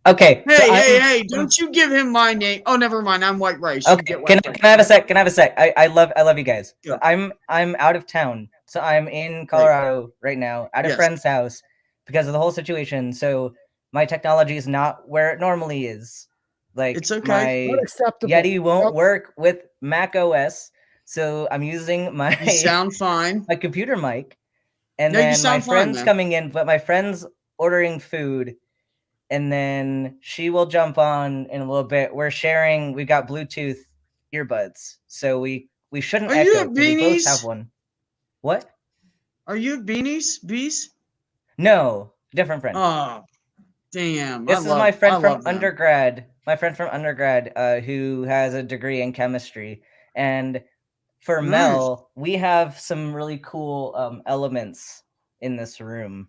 Okay. Hey, don't you give him my name. Oh, never mind. I'm white rice. You Okay. get Can white rice. I have a sec? Can I have a sec? I love you guys. Yeah. I'm out of town, so I'm in Colorado right now at a Yes. friend's house because of the whole situation. So my technology is not where it normally is. Like It's okay. my Not acceptable. Yeti won't Nope. work with Mac OS, so I'm using my You sound fine. my computer mic, and No, you then my sound fine, friend's man. coming in, but my friend's ordering food, and then she will jump on in a little bit. We're sharing. We got Bluetooth earbuds, so we shouldn't Are you echo. at 'cause we both Beanies? have one. What? Are you Beanies? Bees? No, different friend. Oh, damn. This is my I friend from love them. undergrad. My friend from undergrad, who has a degree in chemistry, and for Nice. Mel, we have some really cool elements in this room.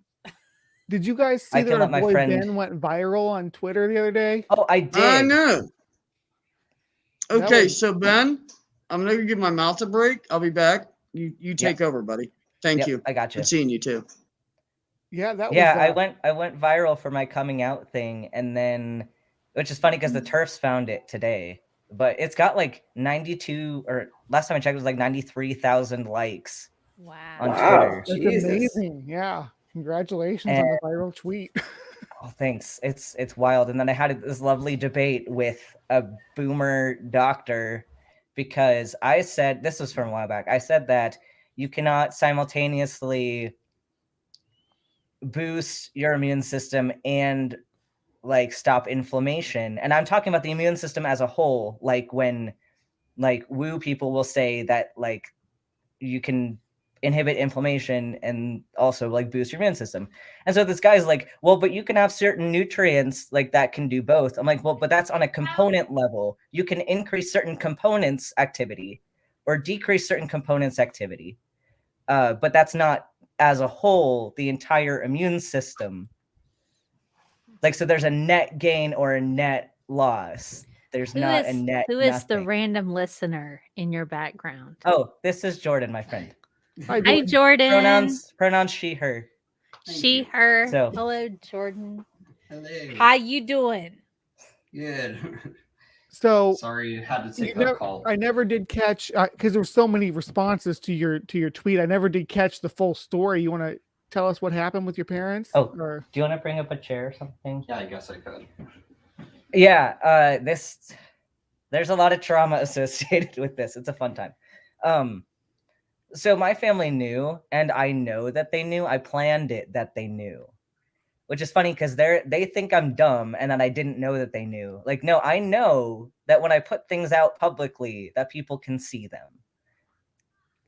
Did you guys see I can that our let my boy friend- Ben went viral on Twitter the other day? Oh, I did. I know. That Okay, was- so Ben, I'm gonna give my mouth a break. I'll be back. You take over, buddy. Thank Yep, you. I got you. Good seeing you too. Yeah, that Yeah, was. I went viral for my coming out thing, and then, which is funny because the turfs found it today, but it's got like 92, or last time I checked, it was like 93,000 likes Wow. on Wow. Twitter. That's Jesus. amazing. Yeah. Congratulations on the viral tweet. Oh, thanks. It's wild. And then I had this lovely debate with a boomer doctor because I said, this was from a while back, I said that you cannot simultaneously boost your immune system and like stop inflammation. And I'm talking about the immune system as a whole, like when like woo people will say that like you can inhibit inflammation and also like boost your immune system. And so this guy's like, well, but you can have certain nutrients like that can do both. I'm like, well, but that's on a component level. You can increase certain components activity or decrease certain components activity. But that's not as a whole the entire immune system. Like, so there's a net gain or a net loss. There's not a net Who is the nothing. random listener in your background? Oh, this is Jordan, my friend. Hi, Jordan. Pronouns she, her. She, her. So- Hello, Jordan. Hello. How you doing? Good. So Sorry, had to you take know, that call. I never did catch because there were so many responses to your tweet. I never did catch the full story. You want to tell us what happened with your parents? Oh, Or- do you want to bring up a chair or something? Yeah, I guess I could. Yeah, there's a lot of trauma associated with this. It's a fun time. So my family knew, and I know that they knew. I planned it that they knew, which is funny because they think I'm dumb and that I didn't know that they knew. Like, no, I know that when I put things out publicly, that people can see them.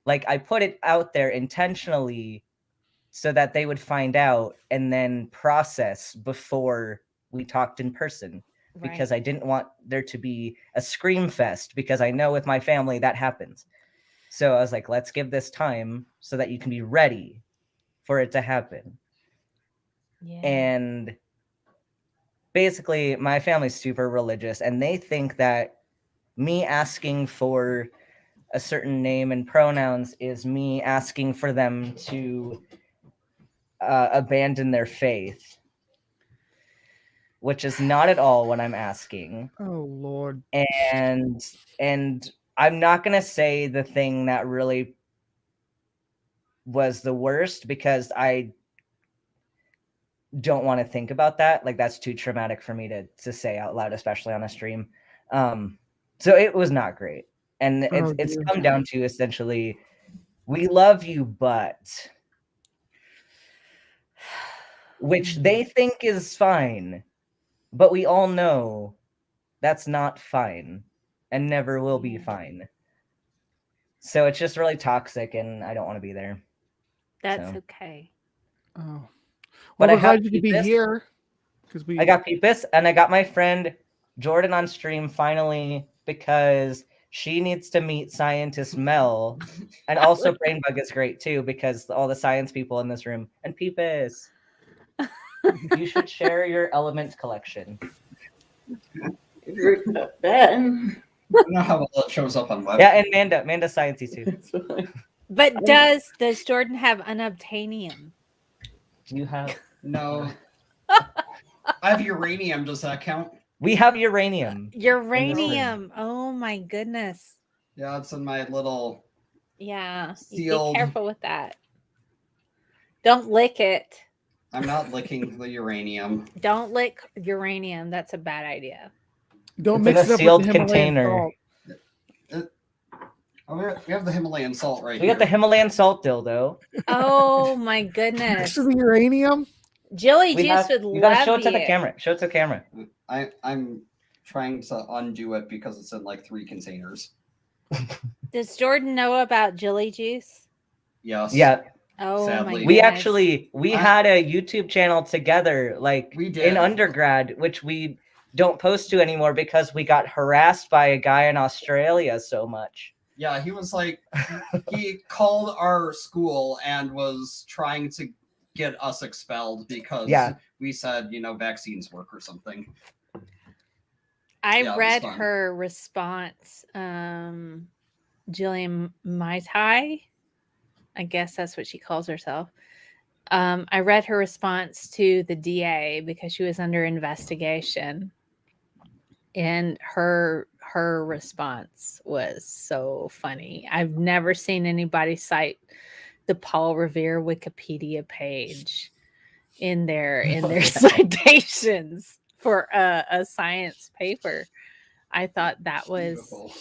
Like, I put it out there intentionally so that they would find out and then process before we talked in person. Because Right. I didn't want there to be a scream fest, because I know with my family that happens. So I was like, let's give this time so that you can be ready for it to happen. Yeah. And basically, my family's super religious, and they think that me asking for a certain name and pronouns is me asking for them to abandon their faith, which is not at all what I'm asking. Oh Lord. And I'm not gonna say the thing that really was the worst because I don't want to think about that. Like that's too traumatic for me to say out loud, especially on a stream. So it was not great. And it's dear. come down to essentially, we love you, but which they think is fine, but we all know that's not fine and never will be fine. So it's just really toxic, and I don't want to be there. That's So. okay. Oh. But Well, I we're glad got you could be Peepus. here. Because I got Peepus, and I got my friend Jordan on stream finally because she needs to meet scientist Mel, and also Brainbug is great too because all the science people in this room. And Peepus, you should share your element collection. Ben. I don't know how well it shows up on web. Yeah, and Manda's sciencey too. But does Jordan have unobtainium? Do you have? No. I have uranium. Does that count? We have uranium. Uranium. Oh my goodness. Yeah, it's in my little. Yeah. Be Sealed. careful with that. Don't lick it. I'm not licking the uranium. Don't lick uranium. That's a bad idea. Don't It's in mix a it up sealed with the Himalayan container. salt. We have the Himalayan salt right We here. got the Himalayan salt dildo. Oh my Next goodness. to the uranium. Jilly We Juice have, would you love gotta show it to the you. camera. Show it to the camera. I'm trying to undo it because it's in like 3 containers. Does Jordan know about Jilly Juice? Yes. Yeah. Oh my Sadly. goodness. We had a YouTube channel together, like We did. in undergrad, which we don't post to anymore because we got harassed by a guy in Australia so much. Yeah, he was like, he called our school and was trying to get us expelled because we said, vaccines work or something. I Yeah, it was read fun. her response. Jillian Mai Tai, I guess that's what she calls herself. I read her response to the DA because she was under investigation. And her response was so funny. I've never seen anybody cite the Paul Revere Wikipedia page in their citations for a science paper. I thought that was Beautiful.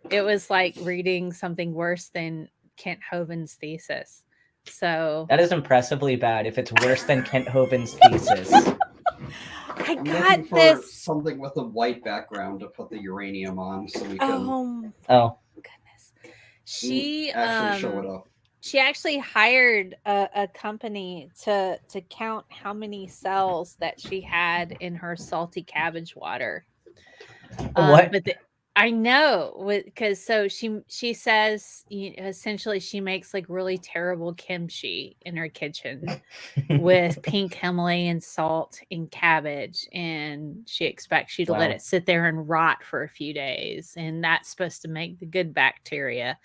it was like reading something worse than Kent Hovind's thesis. So That is impressively bad if it's worse than Kent Hovind's thesis. I I'm got looking for this. something with a white background to put the uranium on so we can Oh. Goodness. She actually show it up. She actually hired a company to count how many cells that she had in her salty cabbage water. What? But I know, because so she says essentially she makes like really terrible kimchi in her kitchen with pink Himalayan salt and cabbage, and she expects you to let Wow. it sit there and rot for a few days, and that's supposed to make the good bacteria.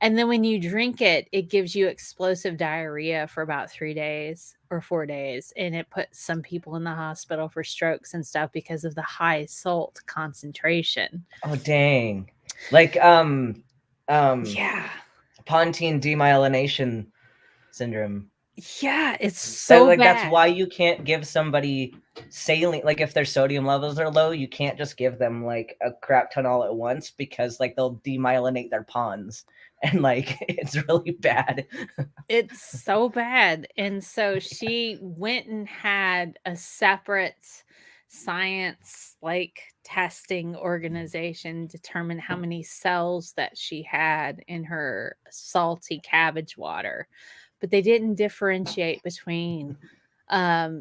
And then when you drink it, it gives you explosive diarrhea for about 3 days or 4 days, and it puts some people in the hospital for strokes and stuff because of the high salt concentration. Oh dang. Like Yeah. Pontine demyelination syndrome. Yeah, it's so bad. That's why you can't give somebody saline, like if their sodium levels are low, you can't just give them like a crap ton all at once because like they'll demyelinate their pons and like it's really bad. It's so bad. And so she went and had a separate science like testing organization determine how many cells that she had in her salty cabbage water, but they didn't differentiate between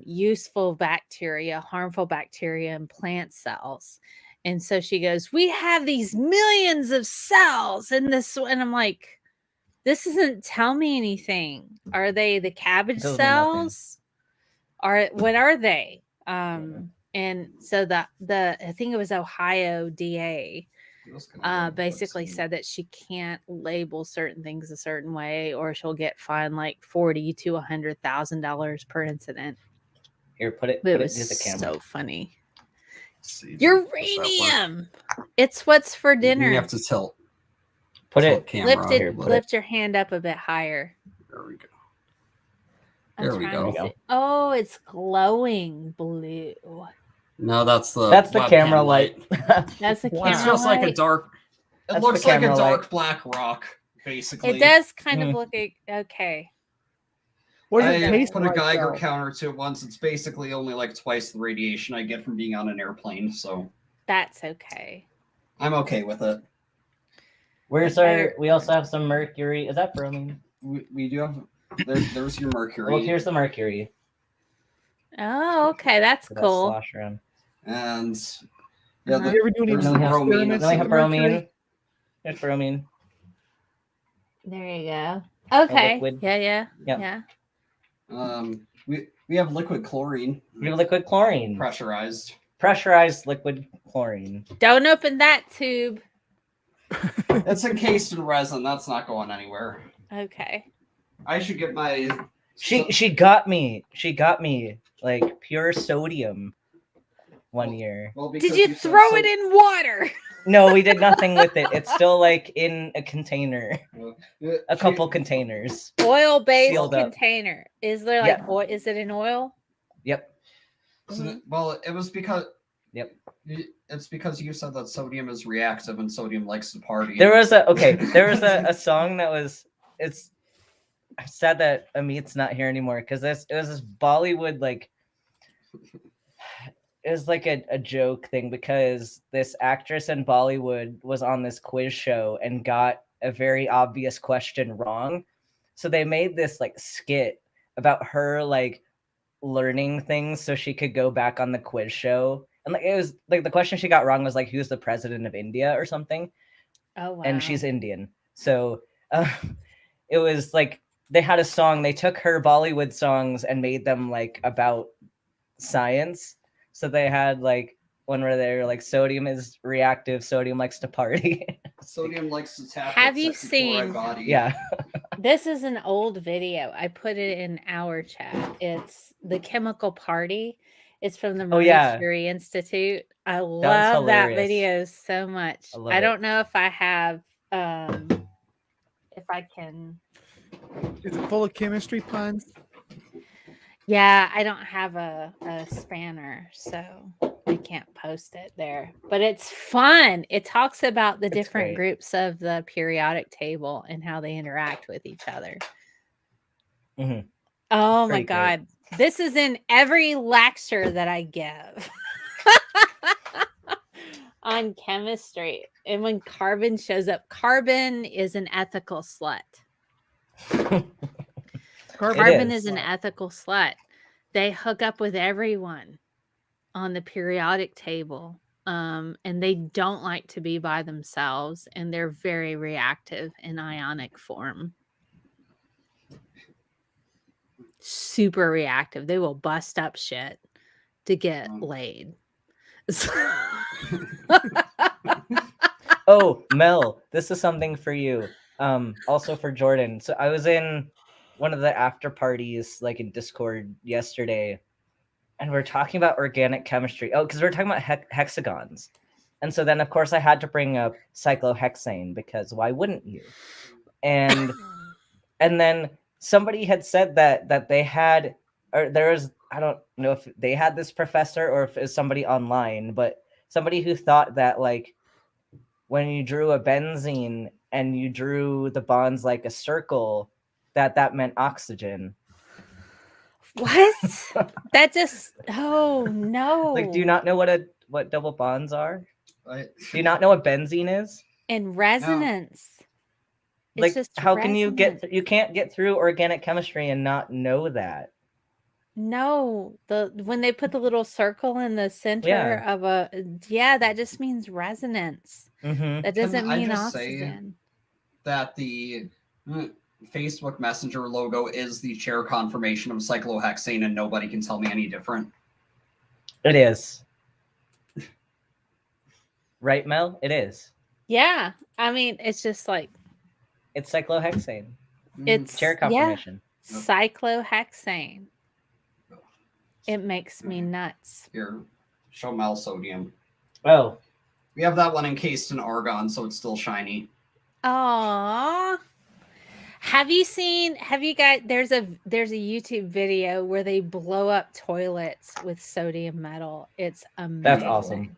useful bacteria, harmful bacteria, and plant cells. And so she goes, we have these millions of cells in this. And I'm like, this doesn't tell me anything. Are they the cabbage Tells me nothing. cells? What are they? And so the I think it was Ohio DA basically said that she can't label certain things a certain way, or she'll get fined like $40,000 to $100,000 per incident. Here, put it. It Put was it to the camera. so funny. See, Uranium. It's what's for dinner. You have to tilt. Put tilt it. camera Lift on it. here, but- Lift your hand up a bit higher. There we go. I'm There we trying to go. see. Oh, it's glowing blue. No, that's the That's the camera webcam light. That's the camera. It's just like a light. dark. It That's looks the like a camera dark light. black rock, basically. It does kind of look like, okay. What does it I taste put a like, Geiger though? counter to it once. It's basically only like twice the radiation I get from being on an airplane, so That's okay. I'm okay with it. Where's our? We also have some mercury. Is that bromine? We do have. There's your mercury. Well, here's the mercury. Oh, okay. That's for that cool. slosh around. And yeah, Uh-huh. You ever do any there's And the then we have, bromine. then we have bromine. mercury? There's bromine. There you go. Okay. liquid. Yeah. Yep. Yeah. We have liquid chlorine. We have liquid chlorine. Pressurized. Pressurized liquid chlorine. Don't open that tube. It's encased in resin. That's not going anywhere. Okay. I should get my. She got me. She got me like pure sodium one year. Well, Did because you said throw so- it in water? No, we did nothing with it. It's still like in a container. A She- couple containers. Oil-based Sealed up. container. Is there like Yeah. oil? Is it in oil? Yep. Well, it was because. Yep. It's because you said that sodium is reactive and sodium likes to party. There was a song that was it's I'm sad that Amit's not here anymore because it was this Bollywood like it was like a joke thing because this actress in Bollywood was on this quiz show and got a very obvious question wrong. So they made this like skit about her like learning things so she could go back on the quiz show. And like it was like the question she got wrong was like who's the president of India or something. Oh wow. And she's Indian. So it was like they had a song, they took her Bollywood songs and made them like about science. So they had like one where they're like sodium is reactive, sodium likes to party. Sodium likes to tap. Have its you sexy chloride seen- Body. Yeah. This is an old video. I put it in our chat. It's the Chemical Party. It's from the Oh, Marie yeah. Curie Institute. I love that hilarious. video so much. I love I it. don't know if I have if I can. Is it full of chemistry puns? Yeah, I don't have a spanner, so I can't post it there. But it's fun. It talks about the It's different great. groups of the periodic table and how they interact with each other. Mhm. Oh my Very great. God. This is in every lecture that I give on chemistry. And when carbon shows up, carbon is an ethical slut. Carbon is an ethical slut. They hook up with everyone on the periodic table. And they don't like to be by themselves, and they're very reactive in ionic form. Super reactive. They will bust up shit to get laid. Oh, Mel, this is something for you. Also for Jordan. So I was in one of the after parties, like in Discord yesterday, and we're talking about organic chemistry. Oh, because we're talking about hexagons. And so then, of course, I had to bring up cyclohexane because why wouldn't you? And then somebody had said that they had, or there was, I don't know if they had this professor or if it's somebody online, but somebody who thought that like when you drew a benzene and you drew the bonds like a circle, that meant oxygen. What? That just, oh no. Like, do you not know what double bonds are? Right. Do you not know what benzene is? And resonance. It's Like, just how can you resonance. you can't get through organic chemistry and not know that? No, when they put the little circle in the center Yeah. of that just means resonance. That doesn't Can I mean just oxygen. say that the Facebook Messenger logo is the chair confirmation of cyclohexane, and nobody can tell me any different? It is. Right, Mel? It is. Yeah, I mean, it's just like It's cyclohexane. it's Chair confirmation. cyclohexane. It makes me nuts. Here, show Mel sodium. Oh. We have that one encased in argon, so it's still shiny. Aww. Have you guys there's a YouTube video where they blow up toilets with sodium metal. It's amazing. That's awesome.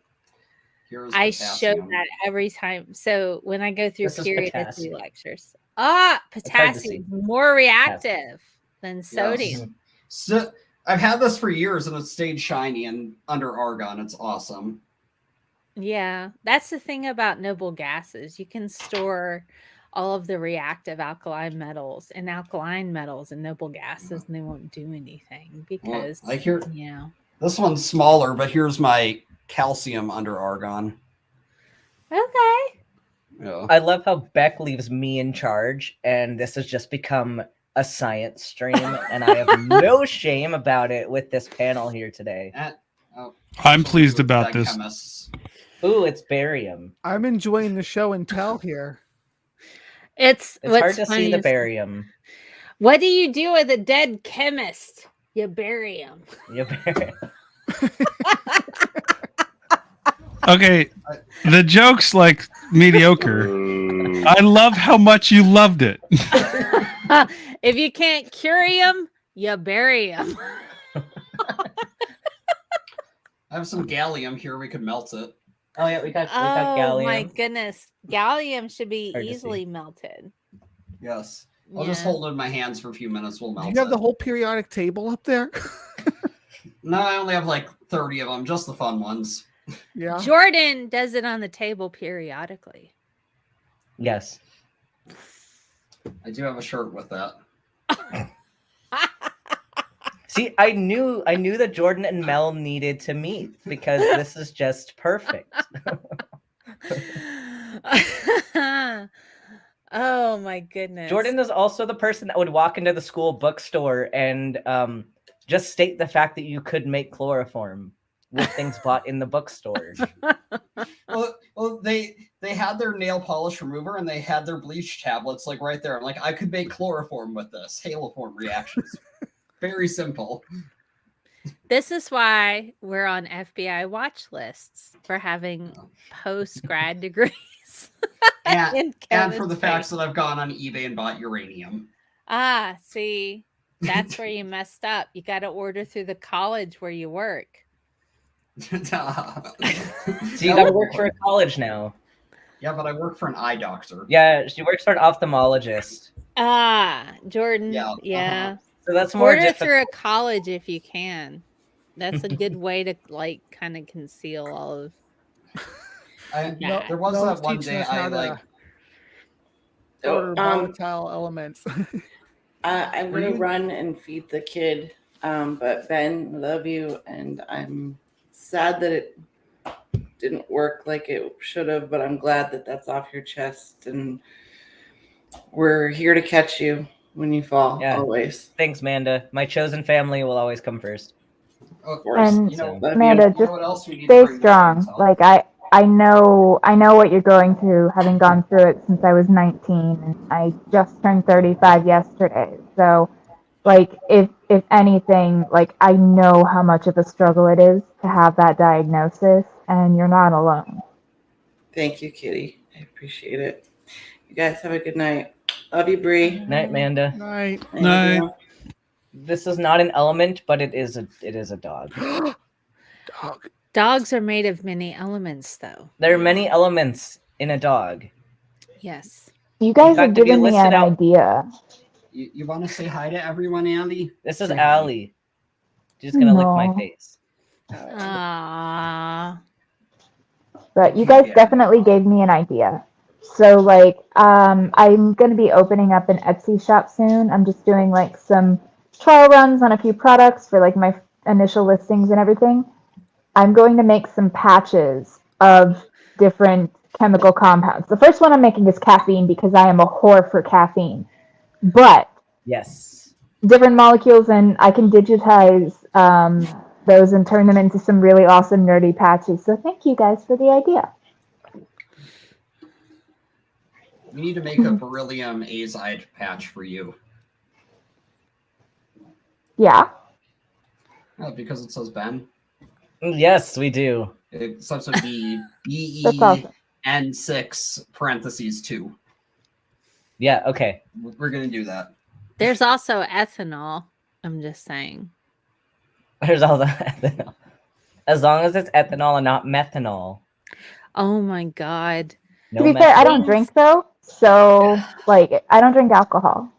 Here's I show potassium. that every time. So when I go through This is periodicity potassium. lectures. hard to Potassium see. more reactive than sodium. Yes. So I've had this for years, and it stayed shiny and under argon. It's awesome. Yeah, that's the thing about noble gases. You can store all of the reactive alkaline metals and noble gases, and they won't do anything because like here, yeah. this one's smaller, but here's my calcium under argon. Okay. Yeah. I love how Beck leaves me in charge, and this has just become a science stream, and I have no shame about it with this panel here today. I'm pleased about this. Chemists. Ooh, it's barium. I'm enjoying the show and tell here. It's It's hard what's to see funny the is- barium. What do you do with a dead chemist? You bury him. Okay, the joke's like mediocre. I love how much you loved it. If you can't cure him, you bury him. I have some gallium here. We could melt it. Oh yeah, we got Oh gallium. my goodness. Gallium should be Hard to easily see. melted. Yes. I'll just Yeah. hold it in my hands for a few minutes. We'll melt You have it. the whole periodic table up there. No, I only have like 30 of them, just the fun ones. Yeah. Jordan does it on the table periodically. Yes. I do have a shirt with that. See, I knew that Jordan and Mel needed to meet because this is just perfect. Oh my goodness. Jordan is also the person that would walk into the school bookstore and just state the fact that you could make chloroform with things bought in the bookstore. Well, they had their nail polish remover and they had their bleach tablets like right there. I'm like, I could make chloroform with this. Haloform reactions. Very simple. This is why we're on FBI watch lists for having post grad degrees. And, and for the chemistry. facts that I've gone on eBay and bought uranium. See, that's where you messed up. You got to order through the college where you work. So you gotta work for a college now. Yeah, but I work for an eye doctor. Yeah, she works for an ophthalmologist. Jordan. Yeah, Yeah. So that's more Order difficult. through a college if you can. That's a good way to like kind of conceal all of. There was that one teaching day us how I to like. order volatile elements. I'm gonna run and feed the kid. But Ben, love you, and I'm sad that it didn't work like it should have. But I'm glad that that's off your chest, and we're here to catch you when you fall. Yeah. Always. Thanks, Manda. My chosen family will always come first. Of And you know, Amanda, you know what else we need to stay bring back strong. intel? Like I know what you're going through, having gone through it since I was 19, and I just turned 35 yesterday. So, like, if anything, like, I know how much of a struggle it is to have that diagnosis, and you're not alone. Thank you, Kitty. I appreciate it. You guys have a good night. Love you, Bree. Night, Manda. Night. Night. This is not an element, but it is a dog. Dogs are made of many elements, though. There are many elements in a dog. Yes. You guys got have to be given me listed an out. idea. You want to say hi to everyone, Andy? This is Allie. She's gonna lick my No. face. Ah. But you guys definitely gave me an idea. So like I'm gonna be opening up an Etsy shop soon. I'm just doing like some trial runs on a few products for like my initial listings and everything. I'm going to make some patches of different chemical compounds. The first one I'm making is caffeine because I am a whore for caffeine. But Yes. different molecules, and I can digitize those and turn them into some really awesome nerdy patches. So thank you guys for the idea. We need to make a beryllium azide patch for you. Yeah. Because it says Ben. Yes, we do. It's supposed to be That's awesome. BEN6 parentheses 2. Yeah, okay. We're going to do that. There's also ethanol. I'm just saying. There's all the ethanol. As long as it's ethanol and not methanol. Oh my god. No To be fair, I don't methanol. drink though, so like I don't drink alcohol.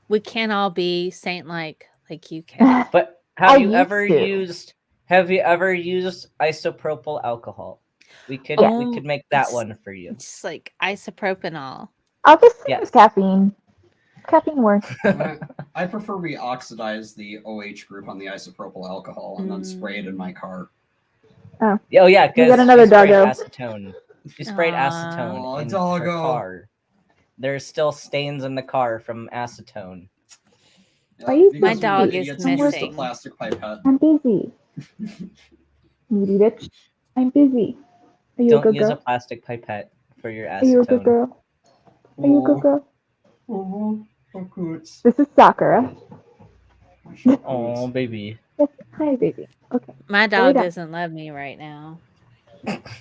We can't all be saint-like like you can. But I have you used ever to. used isopropyl alcohol? We could make that one for you. Just like isopropanol. I'll just Yes. use caffeine. Caffeine works. I prefer we oxidize the OH group on the isopropyl alcohol and then spray it in my car. Oh, Oh yeah, you because got another doggo. acetone. She sprayed acetone Aw, in her doggo. car. There's still stains in the car from acetone. Are you My Because we dog were is idiots and used a missing. plastic pipette. I'm busy. Needy bitch. I'm busy. Are you a Don't good use a girl? plastic pipette for your Are you a good acetone. girl? Are you a good girl? Oh, good. This is Sakura. Oh, baby. Yes. Hi, baby. Okay. My Go lay dog down. doesn't love me right now.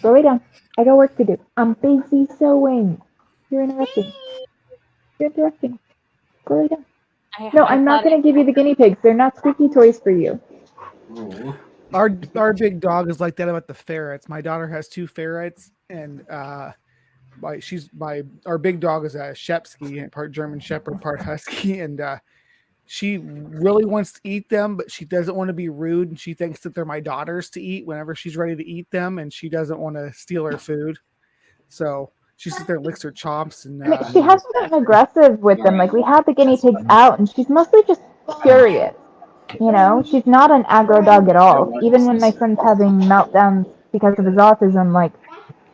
Go lay down. I got work to do. I'm busy sewing. You're interrupting. You're interrupting. Go lay down. No, I'm not going to give you the guinea pigs. They're not squeaky toys for you. Our big dog is like that about the ferrets. My daughter has 2 ferrets, and our big dog is a Shepsky, part German Shepherd, part Husky, and she really wants to eat them, but she doesn't want to be rude, and she thinks that they're my daughter's to eat whenever she's ready to eat them, and she doesn't want to steal her food. So she sits there and licks her chops, and She hasn't gotten aggressive with them. Like, we had the guinea pigs out, and she's mostly just curious. You know, she's not an aggro dog at all. Even when my son's having meltdowns because of his autism, like,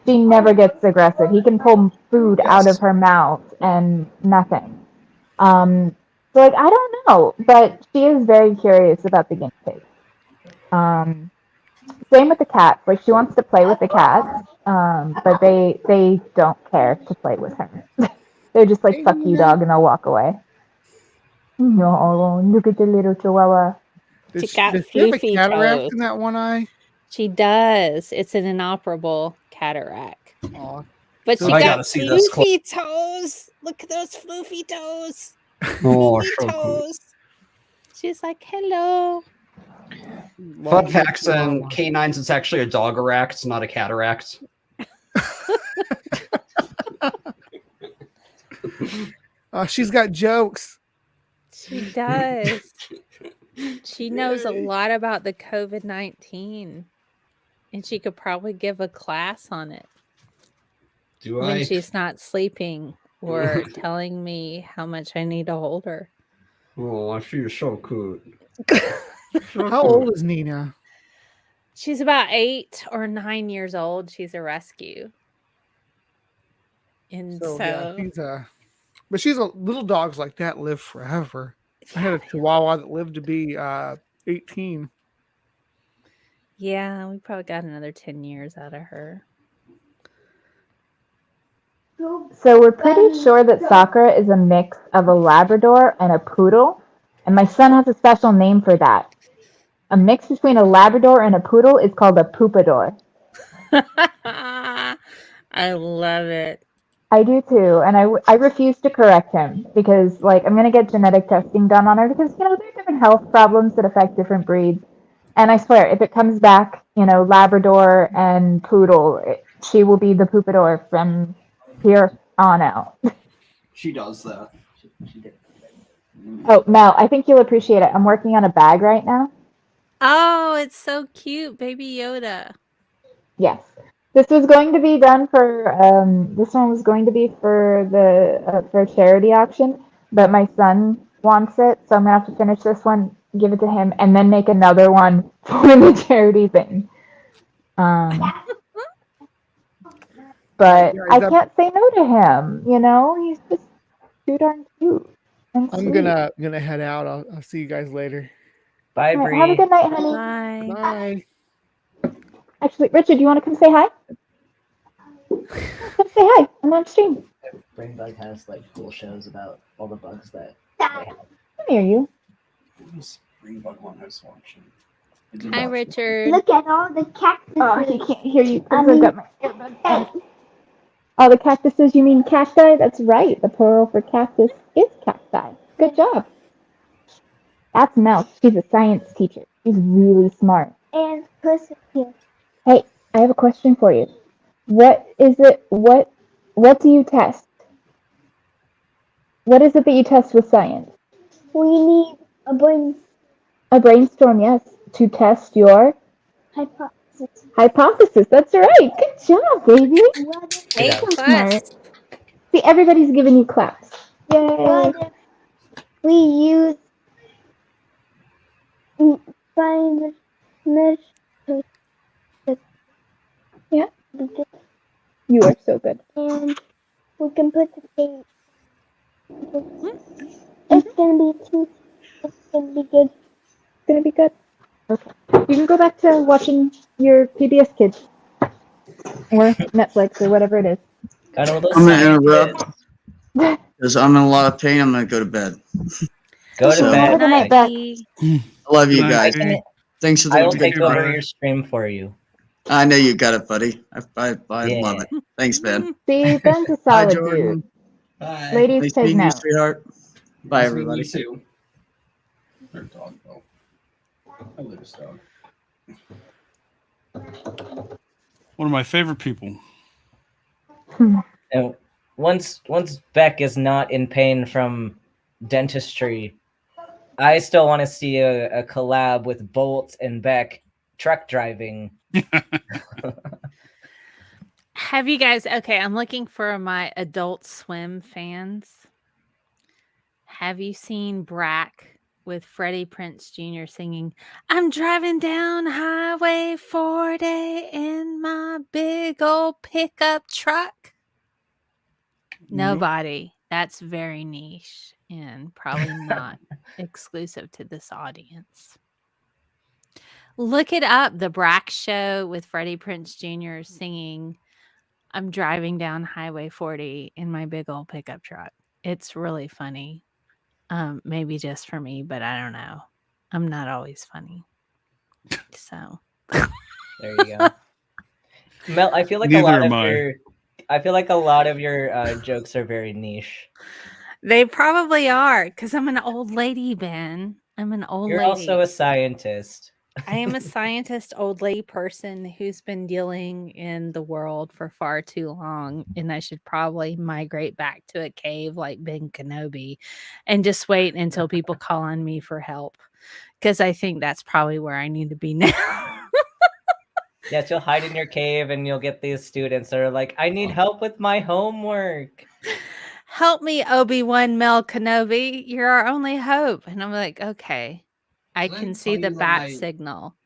she never gets aggressive. He can pull food out of her mouth and nothing. So, like, I don't know, but she is very curious about the guinea pig. Same with the cats. Like, she wants to play with the cats, but they don't care to play with her. They're just like, fuck you, dog, and they'll walk away. No, look at the little chihuahua. Does She got does she have a floofy cataract toes. in that one eye? She does. It's an inoperable cataract. Aw. But So she I got gotta see this clip. floofy toes. Look at those floofy toes. Oh, Floofy so cool. toes. She's like, hello. Fun facts and canines, it's actually a dogaract, it's not a cataract. She's got jokes. She does. She knows a lot about the COVID-19. And she could probably give a class on it Do when I? she's not sleeping or telling me how much I need to hold her. Oh, I feel so good. How old is Nina? She's about 8 or 9 years old. She's a rescue. And so, Yeah, she's a little dogs like that live forever. I had a Chihuahua that lived to be 18. yeah, we probably got another 10 years out of her. So we're pretty sure that Sakura is a mix of a Labrador and a Poodle, and my son has a special name for that. A mix between a Labrador and a Poodle is called a Poopador. I love it. I do too, and I refuse to correct him because, like, I'm going to get genetic testing done on her because, you know, there are different health problems that affect different breeds. And I swear, if it comes back, you know, Labrador and Poodle, she will be the Poopador from here on out. She does that. Oh, Mel, I think you'll appreciate it. I'm working on a bag right now. Oh, it's so cute, Baby Yoda. Yes. This was going to be done for, this one was going to be for the, for a charity auction, but my son wants it, so I'm gonna have to finish this one, give it to him, and then make another one for the charity thing. But Yeah, I that- can't say no to him. You know, he's just too darn cute. And I'm sweet. gonna head out. I'll see you guys later. Bye, All right, have a good night, honey. Bye. Bye. Actually, Richard, do you want to come say hi? Come say hi. I'm on stream. Brainbug has like cool shows about all the bugs that Come here, you. Brainbug one I was watching. Hi, Richard. Look at all the cactuses. Oh, he can't hear you I because I've mean, got my earbuds in. Oh, the cactuses, you mean cacti? That's right. The plural for cactus is cacti. Good job. That's Mel. She's a science teacher. She's really smart. and pussy here. Hey, I have a question for you. What is it? What do you test? What is it that you test with science? We need a brain A brainstorm, yes, to test your hypothesis. hypothesis. That's right. Good job, baby. What if, A+. So smart. See, everybody's giving you claps. Yay. what if we use find mesh? Yeah. Because, You are so good. and we can put the tape. It's gonna be too. It's gonna be good. It's gonna be good. Okay. You can go back to watching your PBS Kids or Netflix or whatever it is. Got all those I'm gonna science interrupt kids. because I'm in a lot of pain. I'm gonna go to bed. Go to So- bed. Good night, Beck. I love you Good night, guys. Jay. Thanks for I will the take good over call. your stream for you. I know you got it, buddy. I Yeah. love it. Thanks, man. See, Ben's a Bye, solid Jordan. dude. Bye. Ladies, Nice take meeting you, note. sweetheart. Bye, Nice everybody. meeting you too. Or dog, though. I love this dog. One of my favorite people. And once Beck is not in pain from dentistry, I still want to see a collab with Bolt and Beck truck driving. Have you guys? Okay, I'm looking for my Adult Swim fans. Have you seen Brack with Freddie Prinze Jr. singing, "I'm driving down Highway 40 in my big old pickup truck"? Nobody. That's very niche and probably not exclusive to this audience. Look it up. The Brack Show with Freddie Prinze Jr. singing, "I'm driving down Highway 40 in my big old pickup truck." It's really funny. Maybe just for me, but I don't know. I'm not always funny. So There you go. Mel, I feel like Neither a lot am of I. your jokes are very niche. they probably are because I'm an old lady, Ben. I'm an old You're lady. also a scientist. I am a scientist, old lady person who's been dealing in the world for far too long, and I should probably migrate back to a cave like Ben Kenobi and just wait until people call on me for help because I think that's probably where I need to be now. Yes, you'll hide in your cave and you'll get these students that are like, I need help with my homework. Help me, Obi-Wan Mel Kenobi. You're our only hope. And I'm like, okay. I Did I can see tell the you that bat my- signal.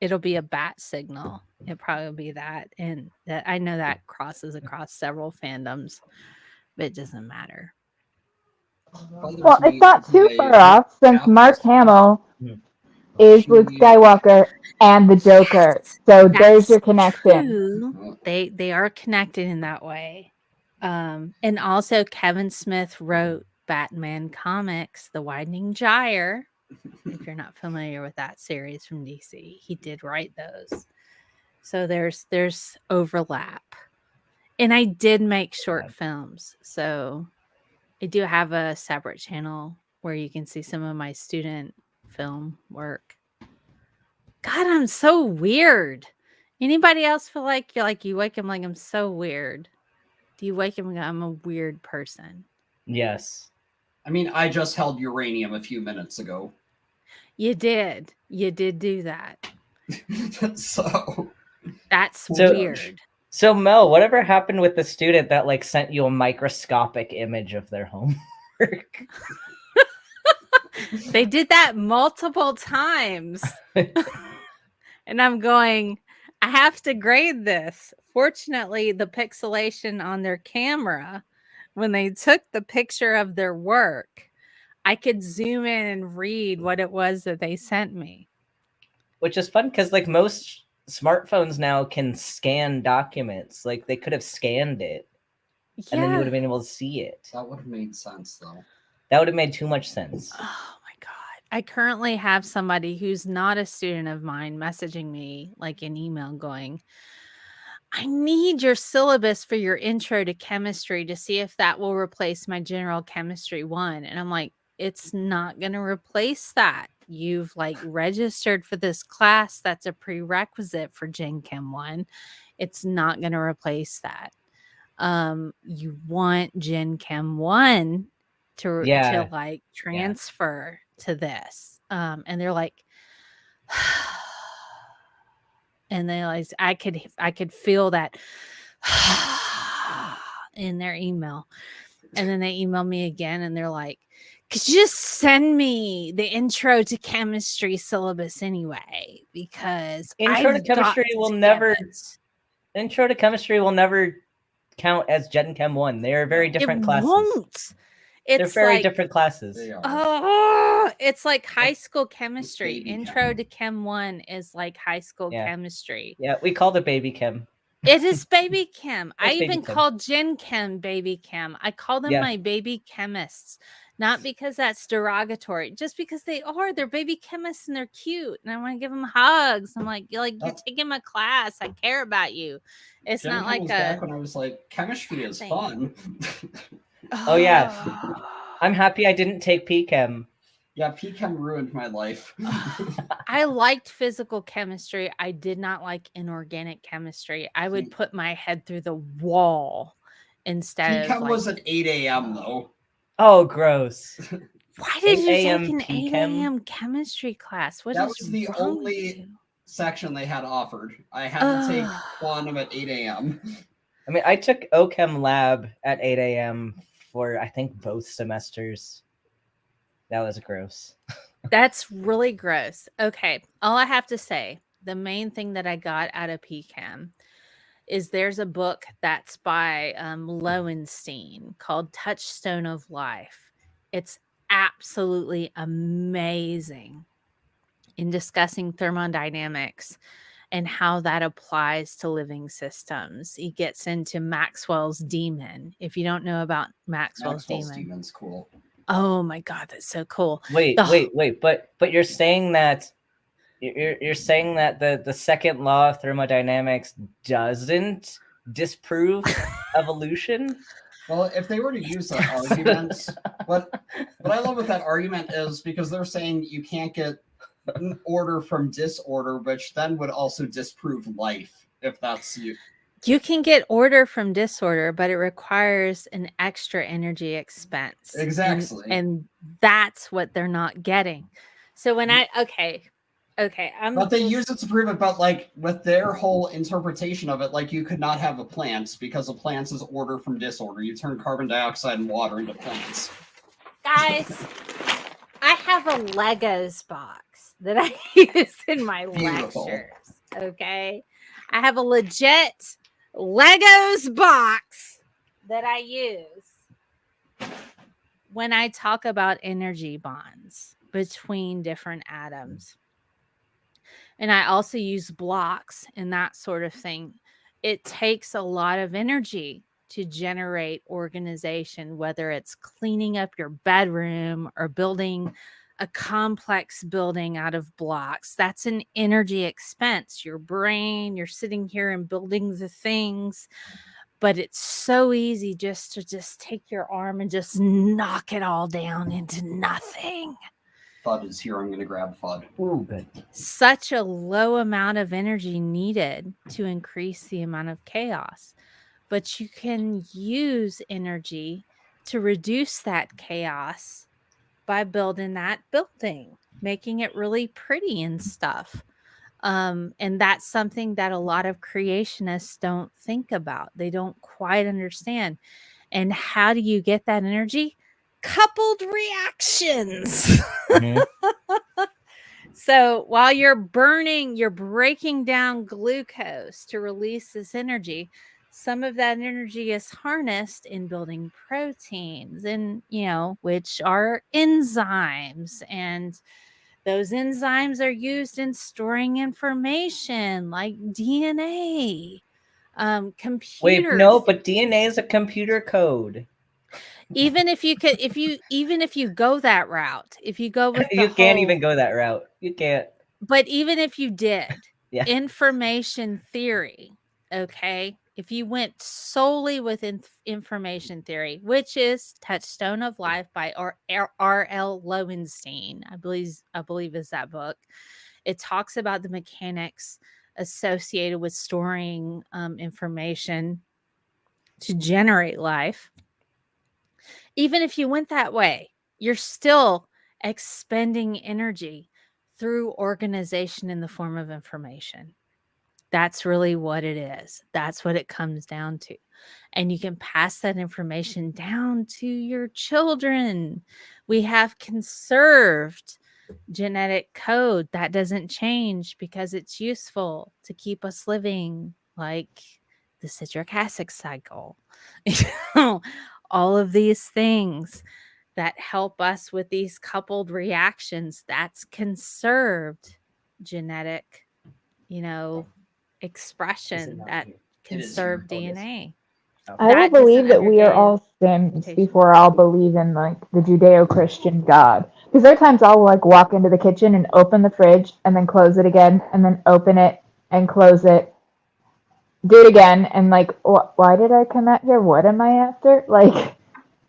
It'll be a bat signal. It'll probably be that. And that I know that crosses across several fandoms, but it doesn't matter. Well, it's not too far off since Mark Hamill is Luke Skywalker and the Joker. So there's your connection. True. They are connected in that way. And also Kevin Smith wrote Batman comics, The Widening Gyre. If you're not familiar with that series from DC, he did write those. So there's overlap. And I did make short films. So I do have a separate channel where you can see some of my student film work. God, I'm so weird. Anybody else feel like you wake up like I'm so weird? Do you wake up and go, I'm a weird person? Yes. I mean, I just held uranium a few minutes ago. You did. You did do that. So That's So- weird. So Mel, whatever happened with the student that like sent you a microscopic image of their homework? They did that multiple times. And I'm going, I have to grade this. Fortunately, the pixelation on their camera, when they took the picture of their work, I could zoom in and read what it was that they sent me. Which is fun because like most smartphones now can scan documents. Like they could have scanned it, and then you would have been able to see it. That would have made sense, though. That would have made too much sense. Oh my God. I currently have somebody who's not a student of mine messaging me like an email going, I need your syllabus for your intro to chemistry to see if that will replace my general chemistry 1. And I'm like, it's not going to replace that. You've like registered for this class. That's a prerequisite for Gen Chem 1. It's not going to replace that. You want Gen Chem 1 to like transfer to this. And they're like, and they like, I could feel that in their email. And then they email me again and they're like, could you just send me the intro to chemistry syllabus anyway? Because intro to chemistry will never count as Gen Chem 1. They are very different classes. Won't. They're very different classes. Oh, it's like high school chemistry. Intro to Chem 1 is like high school chemistry. Yeah, we called it baby chem. It is baby chem. I It's even baby chem. called Gen Chem baby chem. I call them my baby chemists. Not because that's derogatory, just because they are. They're baby chemists and they're cute. And I want to give them hugs. I'm like, you're taking my class. I care about you. It's Gen not Chem like was a back when I was like, chemistry is fun. Oh yeah. I'm happy I didn't take PChem. Yeah, PChem ruined my life. I liked physical chemistry. I did not like inorganic chemistry. I would put my head through the wall instead PChem of like, was at 8 a.m. though. Oh, gross. why did you 8 take a.m. an 8 PChem? a.m. chemistry class? What That is was the wrong with only you? section they had offered. I had to take quantum at 8 a.m. I mean, I took OChem lab at 8 a.m. for I think both semesters. That was gross. That's really gross. Okay. All I have to say, the main thing that I got out of PChem is there's a book that's by Lowenstein called Touchstone of Life. It's absolutely amazing in discussing thermodynamics and how that applies to living systems. He gets into Maxwell's demon. If you don't know about Maxwell's demon. Demon's cool. Oh my God, that's so cool. Wait, but you're saying that you're saying that the second law of thermodynamics doesn't disprove evolution? Well, if they were to use that argument, what I love with that argument is because they're saying you can't get order from disorder, which then would also disprove life if that's you. You can get order from disorder, but it requires an extra energy expense. Exactly. And that's what they're not getting. So when But they use it to prove it, but like with their whole interpretation of it, like you could not have a plant because a plant is order from disorder. You turn carbon dioxide and water into plants. Guys, I have a Legos box that I use in my Beautiful. lectures. Okay. I have a legit Legos box that I use when I talk about energy bonds between different atoms. And I also use blocks and that sort of thing. It takes a lot of energy to generate organization, whether it's cleaning up your bedroom or building a complex building out of blocks. That's an energy expense. Your brain, you're sitting here and building the things, but it's so easy just to take your arm and just knock it all down into nothing. FUD is here. I'm going to grab FUD. Ooh, good. Such a low amount of energy needed to increase the amount of chaos. But you can use energy to reduce that chaos by building that building, making it really pretty and stuff. And that's something that a lot of creationists don't think about. They don't quite understand. And how do you get that energy? coupled reactions. So while you're breaking down glucose to release this energy. Some of that energy is harnessed in building proteins, and which are enzymes, and those enzymes are used in storing information like DNA. Computers. Wait, no, but DNA is a computer code. Even if you go that route, if you go with You can't even go that route. You can't. But even if you did, Yeah. information theory, okay? If you went solely with information theory, which is Touchstone of Life by R.L. Lowenstein, I believe is that book. It talks about the mechanics associated with storing information to generate life. Even if you went that way, you're still expending energy through organization in the form of information. That's really what it is. That's what it comes down to. And you can pass that information down to your children. We have conserved genetic code that doesn't change because it's useful to keep us living, like the citric acid cycle. All of these things that help us with these coupled reactions, that's conserved genetic, expression, that conserved DNA. I will believe that we are all Sims before I'll believe in like the Judeo-Christian God. Because there are times I'll like walk into the kitchen and open the fridge and then close it again and then open it and close it, do it again, and like, why did I come out here? What am I after? Like,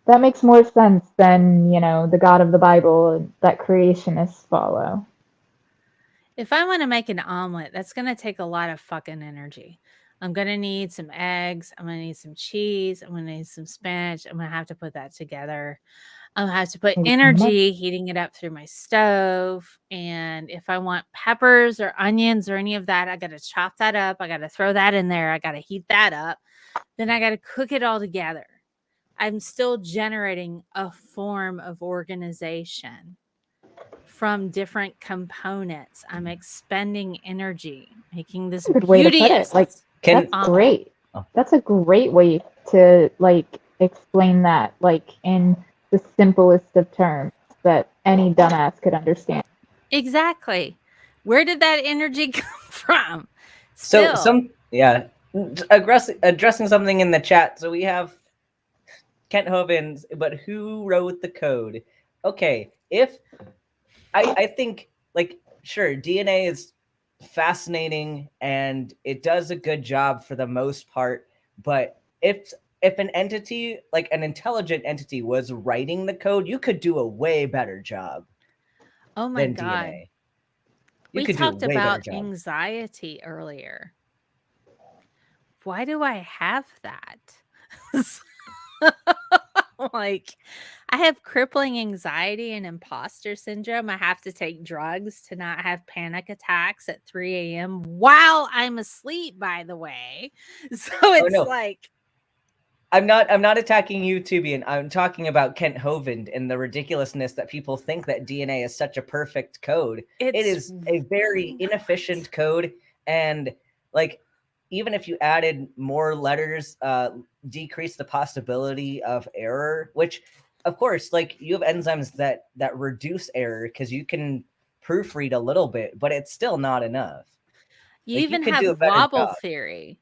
that makes more sense than the God of the Bible that creationists follow. If I want to make an omelet, that's going to take a lot of fucking energy. I'm going to need some eggs. I'm going to need some cheese. I'm going to need some spinach. I'm going to have to put that together. I'm going to have to put energy heating it up through my stove. And if I want peppers or onions or any of that, I got to chop that up. I got to throw that in there. I got to heat that up. Then I got to cook it all together. I'm still generating a form of organization from different components. I'm expending energy, making this Good way to put it. Like, that's great. That's a great way to like explain that, like in the simplest of terms that any dumbass could understand. Exactly. Where did that energy come from? Addressing something in the chat. So we have Kent Hovins, but who wrote the code? Okay, if I think, like, sure, DNA is fascinating and it does a good job for the most part, but if an entity, like an intelligent entity, was writing the code, you could do a way better job. Oh my God. DNA. We talked about anxiety earlier. Why do I have that? Like, I have crippling anxiety and imposter syndrome. I have to take drugs to not have panic attacks at 3 a.m. while I'm asleep, by the way. So it's like, I'm not attacking you, Tubian. I'm talking about Kent Hovind and the ridiculousness that people think that DNA is such a perfect code. It is a very inefficient code, and like, even if you added more letters, decrease the possibility of error, which of course, like, you have enzymes that reduce error because you can proofread a little bit, but it's still not enough. You even have wobble theory.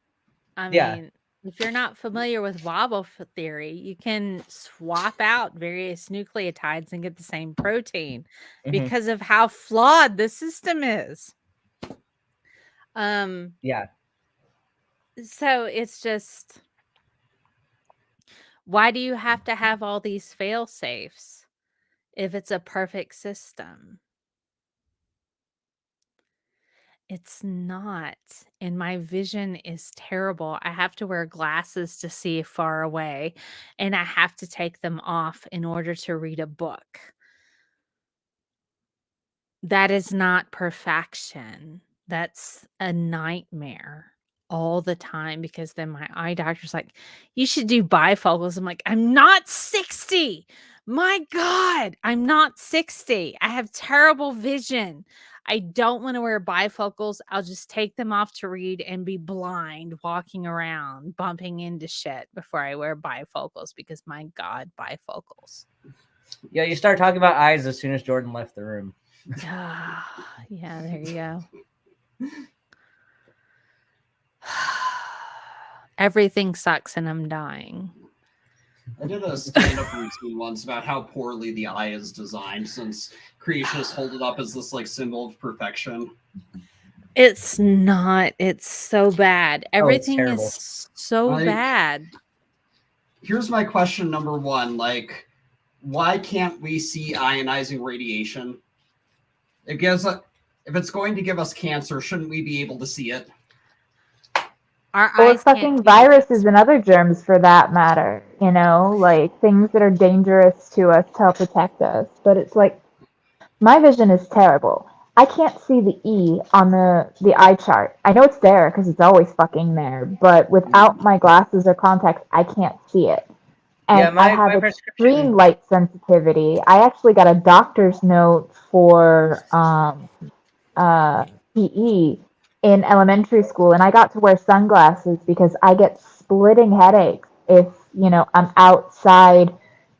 I mean, if you're not familiar with wobble theory, you can swap out various nucleotides and get the same protein because of how flawed the system is. So it's just, why do you have to have all these fail safes if it's a perfect system? It's not. And my vision is terrible. I have to wear glasses to see far away, and I have to take them off in order to read a book. That is not perfection. That's a nightmare all the time, because then my eye doctor's like, you should do bifocals. I'm like, I'm not 60. My God, I'm not 60. I have terrible vision. I don't want to wear bifocals. I'll just take them off to read and be blind walking around, bumping into shit before I wear bifocals because my God, bifocals. Yeah, you start talking about eyes as soon as Jordan left the room. Yeah, there you go. Everything sucks and I'm dying. I did a stand-up routine once about how poorly the eye is designed, since creationists hold it up as this like symbol of perfection. It's not. It's so bad. Everything terrible. is so Like, bad. Here's my question number one: like, why can't we see ionizing radiation? It gives if it's going to give us cancer, shouldn't we be able to see it? Our Or eyes can't fucking do viruses and other germs for that matter, you know, like things that are dangerous to us to help protect us. But it's like, my vision is terrible. I can't see the E on the eye chart. I know it's there because it's always fucking there, but without my glasses or contacts, I can't see it. And Yeah, my I have prescription. extreme light sensitivity. I actually got a doctor's note for PE in elementary school, and I got to wear sunglasses because I get splitting headaches if, you know, I'm outside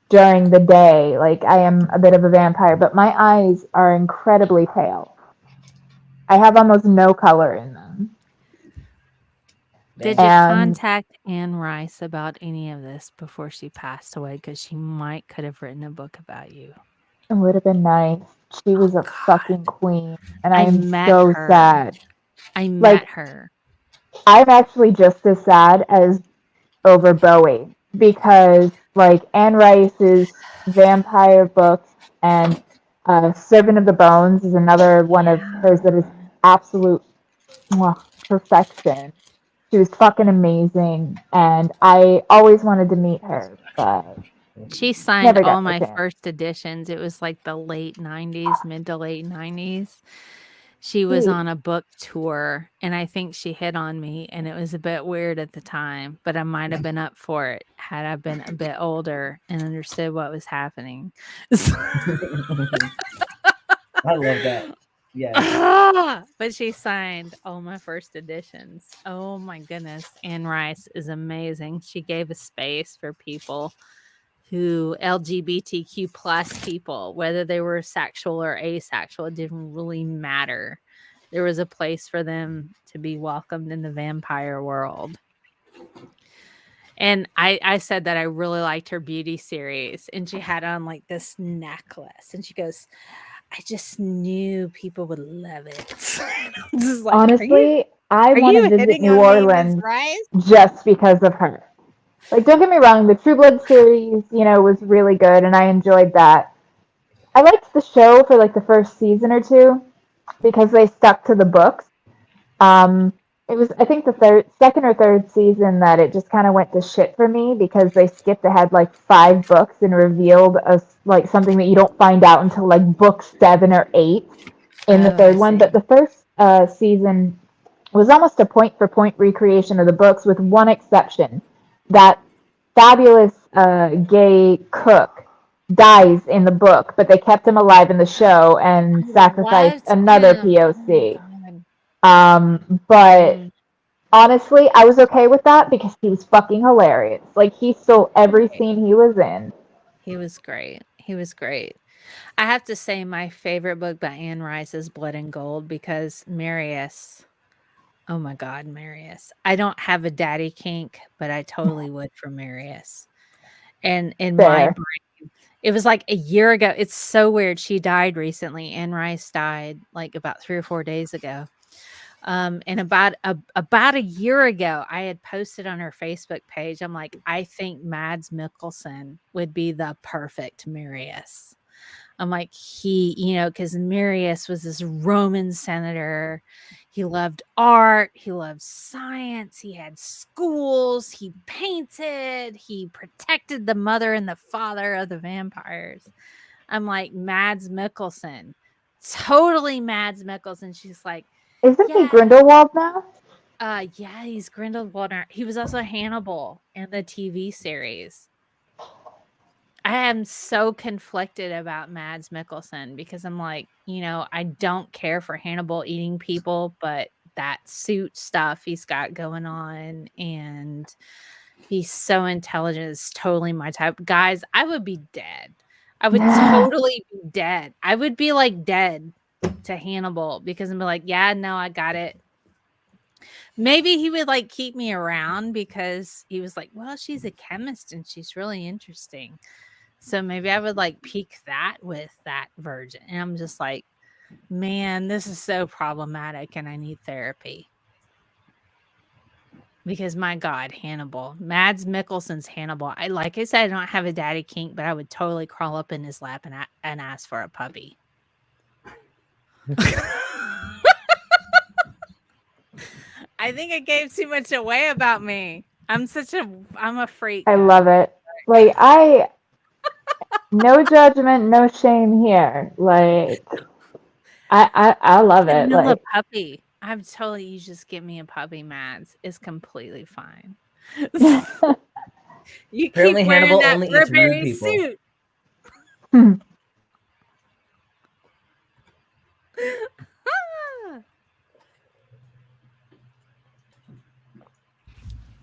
during the day. Like, I am a bit of a vampire, but my eyes are incredibly pale. I have almost no color in them. Did you And contact Anne Rice about any of this before she passed away? Because she could have written a book about you. it would have been nice. She was a fucking queen, and I am met so her. sad. I met Like, her. I'm actually just as sad as over Bowie because, like, Anne Rice's vampire books and Servant of the Bones is another one of hers that is absolute perfection. She was fucking amazing, and I always wanted to meet her, but She signed never got all the my chance. first editions. It was like the late 90s, mid to late 90s. She was Sweet. on a book tour, and I think she hit on me, and it was a bit weird at the time, but I might have been up for it had I been a bit older and understood what was happening. I love that. Yeah. But she signed all my first editions. Oh my goodness. Anne Rice is amazing. She gave a space for people who LGBTQ plus people, whether they were sexual or asexual, it didn't really matter. There was a place for them to be welcomed in the vampire world. And I said that I really liked her beauty series, and she had on like this necklace, and she goes, I just knew people would love it. Just like, Honestly, I want to visit New Orleans just because of her. Like, don't get me wrong, the True Blood series, you know, was really good, and I enjoyed that. I liked the show for like the first season or two because they stuck to the books. It was, I think, the second or third season that it just kind of went to shit for me because they skipped ahead like 5 books and revealed like something that you don't find out until like book 7 or 8 in the third one. But the first season was almost a point-for-point recreation of the books, with one exception: that fabulous gay cook dies in the book, but they kept him alive in the show and sacrificed another POC. But honestly, I was okay with that because he was fucking hilarious. Like, he stole every scene he was in. He was great. He was great. I have to say my favorite book by Anne Rice is Blood and Gold because Marius. Oh my God, Marius. I don't have a daddy kink, but I totally would for Marius. And in my brain, it was like a year ago. It's so weird. She died recently. Anne Rice died like about 3 or 4 days ago. And about a year ago, I had posted on her Facebook page, I'm like, I think Mads Mikkelsen would be the perfect Marius. I'm like, because Marius was this Roman senator. He loved art. He loved science. He had schools. He painted. He protected the mother and the father of the vampires. I'm like, Mads Mikkelsen. Totally Mads Mikkelsen. She's like, Isn't he Grindelwald now? yeah, he's Grindelwald. He was also Hannibal in the TV series. I am so conflicted about Mads Mikkelsen because I'm like, I don't care for Hannibal eating people, but that suit stuff he's got going on, and he's so intelligent. It's totally my type. Guys, I would be dead. I would totally be dead. I would be like dead to Hannibal because I'm like, yeah, no, I got it. Maybe he would like keep me around because he was like, well, she's a chemist and she's really interesting. So maybe I would like pique that with that virgin. And I'm just like, man, this is so problematic and I need therapy. Because my God, Hannibal. Mads Mikkelsen's Hannibal. Like I said, I don't have a daddy kink, but I would totally crawl up in his lap and ask for a puppy. I think I gave too much away about me. I'm a freak. I love it. Like no judgment, no shame here. Like I love it. Vanilla Like puppy. I'm totally, you just give me a puppy, Mads. It's completely fine. You Apparently keep wearing Hannibal that only eats rude Burberry people. suit.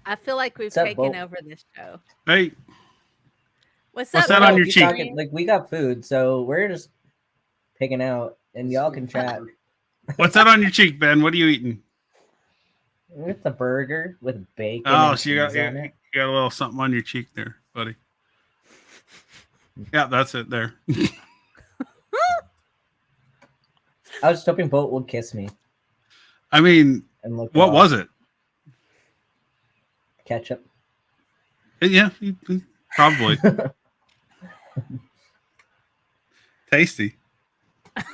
I feel like we've What's up, taken Bo? over this show. Hey, What's What's up, that on Bo? your Keep cheek? talking, like we got food, so we're just picking out, and y'all can chat. what's that on your cheek, Ben? What are you eating? It's a burger with bacon. Oh, and so you got cheese on it. a little something on your cheek there, buddy. Yeah, that's it there. I was just hoping Boat would kiss me I mean, and look. what off. was it? Ketchup. Yeah, probably. Tasty.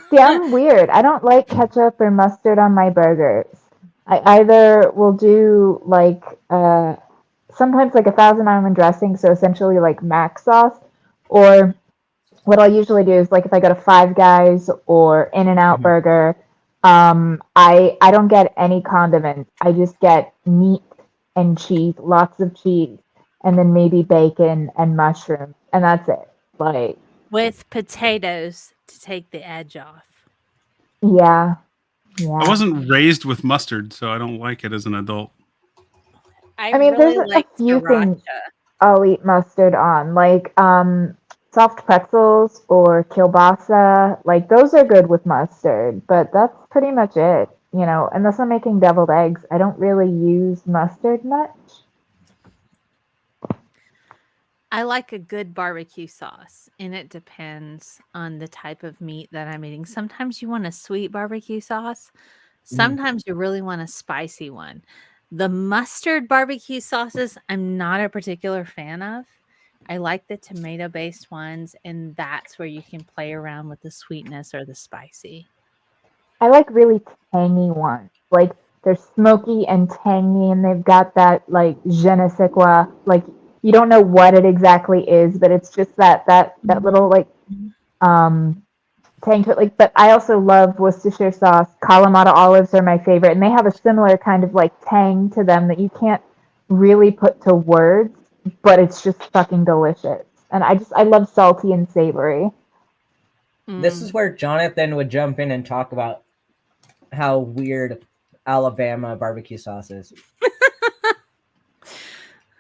See, I'm weird. I don't like ketchup or mustard on my burgers. I either will do like sometimes like a Thousand Island dressing, so essentially like mac sauce, or what I'll usually do is like if I go to Five Guys or In-N-Out Burger, I don't get any condiments. I just get meat and cheese, lots of cheese, and then maybe bacon and mushrooms, and that's it. Like, With potatoes to take the edge off. yeah. I wasn't raised with mustard, so I don't like it as an adult. I mean, really there's like a few sriracha. things I'll eat mustard on, like soft pretzels or kielbasa. Like those are good with mustard, but that's pretty much it. Unless I'm making deviled eggs, I don't really use mustard much. I like a good barbecue sauce, and it depends on the type of meat that I'm eating. Sometimes you want a sweet barbecue sauce. Sometimes you really want a spicy one. The mustard barbecue sauces, I'm not a particular fan of. I like the tomato-based ones, and that's where you can play around with the sweetness or the spicy. I like really tangy ones. Like they're smoky and tangy, and they've got that like je ne sais quoi. Like you don't know what it exactly is, but it's just that little like tang to it. Like, but I also love Worcestershire sauce. Kalamata olives are my favorite, and they have a similar kind of like tang to them that you can't really put to words, but it's just fucking delicious. And I love salty and savory. This is where Jonathan would jump in and talk about how weird Alabama barbecue sauce is.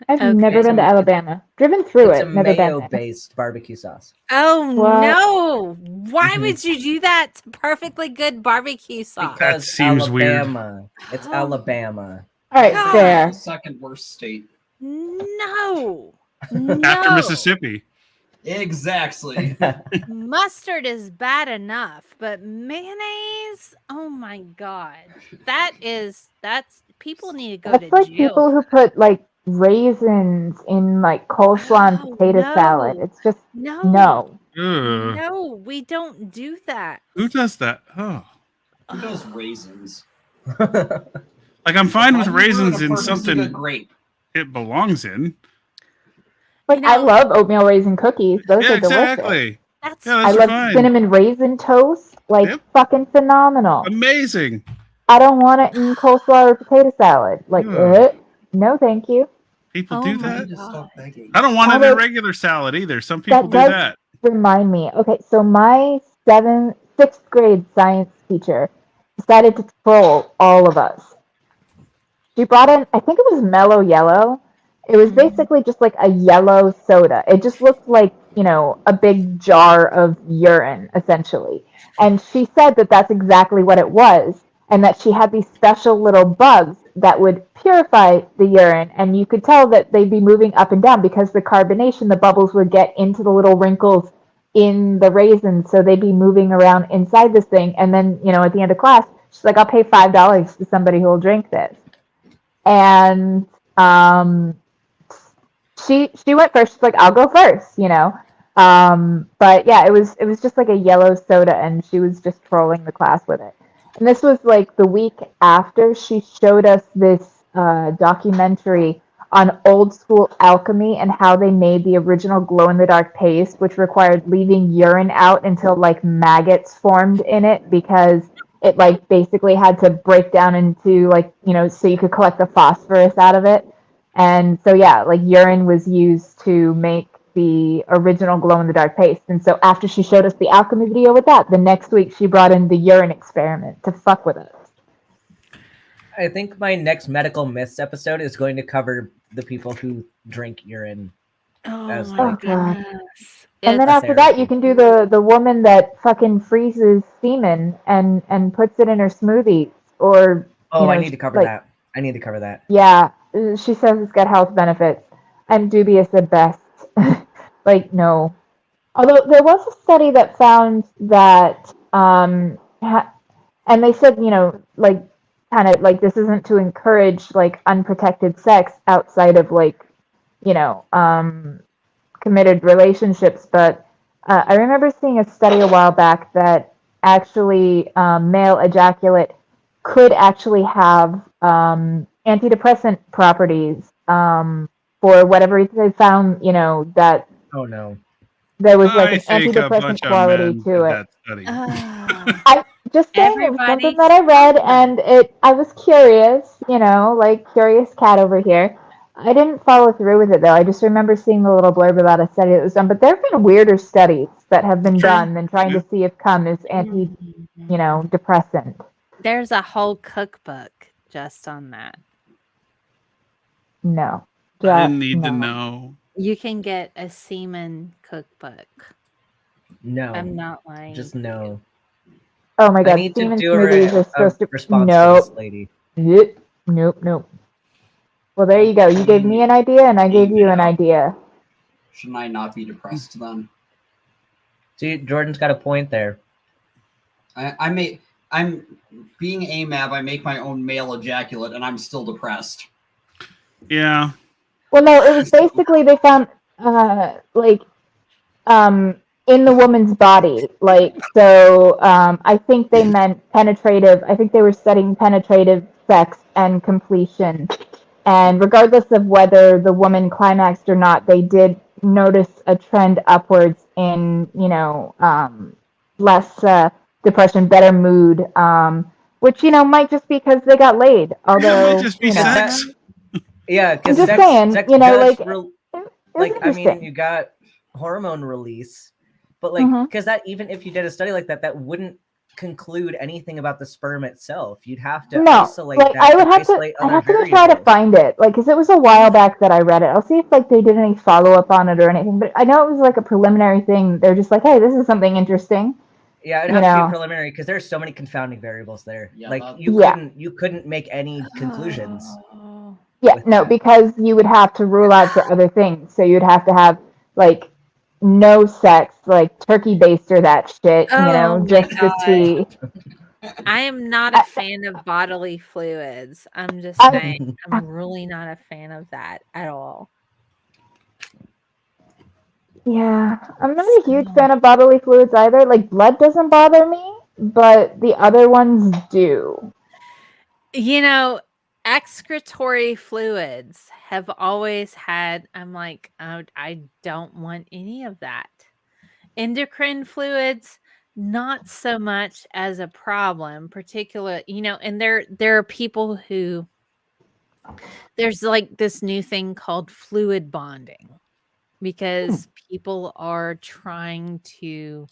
I've Okay. never been to Alabama. Driven through It's it, a never been there. mayo-based barbecue sauce. Oh What? no! Why would you do that to perfectly good barbecue sauce? That seems weird. Alabama. It's Alabama. All right, God. fair. Second worst state. No. After No. Mississippi. Exactly. Mustard is bad enough, but mayonnaise? Oh my god. That's people need to go That's to like jail. people who put like raisins in like coleslaw and Oh, potato no. salad. It's just No. no. Ugh. No, we don't do that. Who does that? Oh. Who does raisins? Like I'm fine with Why do you ruin raisins a in perfect something good grape? it belongs in. Like I love oatmeal raisin cookies. Those Yeah, are delicious. exactly. That's Yeah, I those are love fine. cinnamon raisin toast. Like Yep. fucking phenomenal. Amazing. I don't want it in coleslaw or potato salad. Like, Ugh. no, thank you. People Oh do my that. God. I don't want it in Alex, regular salad either. Some people that do does that. remind me. Okay, so my sixth grade science teacher decided to troll all of us. She brought in, I think it was Mellow Yellow. It was basically just like a yellow soda. It just looked like, a big jar of urine, essentially. And she said that that's exactly what it was, and that she had these special little bugs that would purify the urine, and you could tell that they'd be moving up and down because the carbonation, the bubbles would get into the little wrinkles in the raisins, so they'd be moving around inside this thing. And then, at the end of class, she's like, I'll pay $5 to somebody who will drink this. And she went first. She's like, I'll go first, but yeah, it was just like a yellow soda, and she was just trolling the class with it. And this was like the week after she showed us this documentary on old school alchemy and how they made the original glow in the dark paste, which required leaving urine out until like maggots formed in it, because it like basically had to break down into like, so you could collect the phosphorus out of it. And so yeah, like urine was used to make the original glow in the dark paste. And so after she showed us the alchemy video with that, the next week she brought in the urine experiment to fuck with us. I think my next medical myths episode is going to cover the people who drink urine. As my like God. goodness. And then a after that, therapy. you can do the woman that fucking freezes semen and puts it in her smoothie, or Oh, I need to cover like, that. I need to cover that. Yeah, she says it's got health benefits. I'm dubious at best. Like, no. Although there was a study that found that, and they said, like, kind of like this isn't to encourage like unprotected sex outside of like, committed relationships. But I remember seeing a study a while back that actually male ejaculate could actually have antidepressant properties for whatever reason. They found, that Oh no. there was like I an think a antidepressant bunch of quality men to did it. that study. I just saying it was something Everybody that I read, and I was curious, like curious cat over here. I didn't follow through with it though. I just remember seeing the little blurb about a study that was done. But there have been weirder studies that have been True. done than trying Yeah. to see if cum is depressant. There's a whole cookbook just on that. No. I Just need to no. know. You can get a semen cookbook. No. I'm not lying. Just no. Oh my I god, need to semen do smoothies are a supposed to response nope. to this lady. Nope. Well, there you go. You gave me an idea, and I gave you an idea. Shouldn't I not be depressed then? See, Jordan's got a point there. I'm being AMAB. I make my own male ejaculate, and I'm still depressed. Yeah. Well, no, it was basically they found in the woman's body. Like, so I think they meant penetrative. I think they were studying penetrative sex and completion. And regardless of whether the woman climaxed or not, they did notice a trend upwards in, less depression, better mood, which, might just be because they got laid. Although, It might just be sex. Yeah, I'm because just sex, saying, sex like, does it was I mean, interesting. you got hormone release, but like, because that even if you did a study like that, that wouldn't conclude anything about the sperm itself. You'd have to No, isolate like that. I would have to, isolate I'd other have to go try to variables. find it, like, because it was a while back that I read it. I'll see if like they did any follow up on it or anything. But I know it was like a preliminary thing. They're just like, hey, this is something interesting. Yeah, it'd you have to know. be preliminary because there's so many confounding variables there. Yeah, like that- you couldn't make any conclusions. Yeah, with no, that. because you would have to rule out for other things. So you'd have to have like no sex, like turkey baster that shit, Oh my just to God. see. I am not a fan of bodily fluids. I'm just saying, I'm really not a fan of that at all. Yeah, I'm not a huge fan of bodily fluids either. Like blood doesn't bother me, but the other ones do. Excretory fluids have always had, I'm like, I don't want any of that. Endocrine fluids, not so much as a problem, particular, and there are people who There's like this new thing called fluid bonding because people are trying to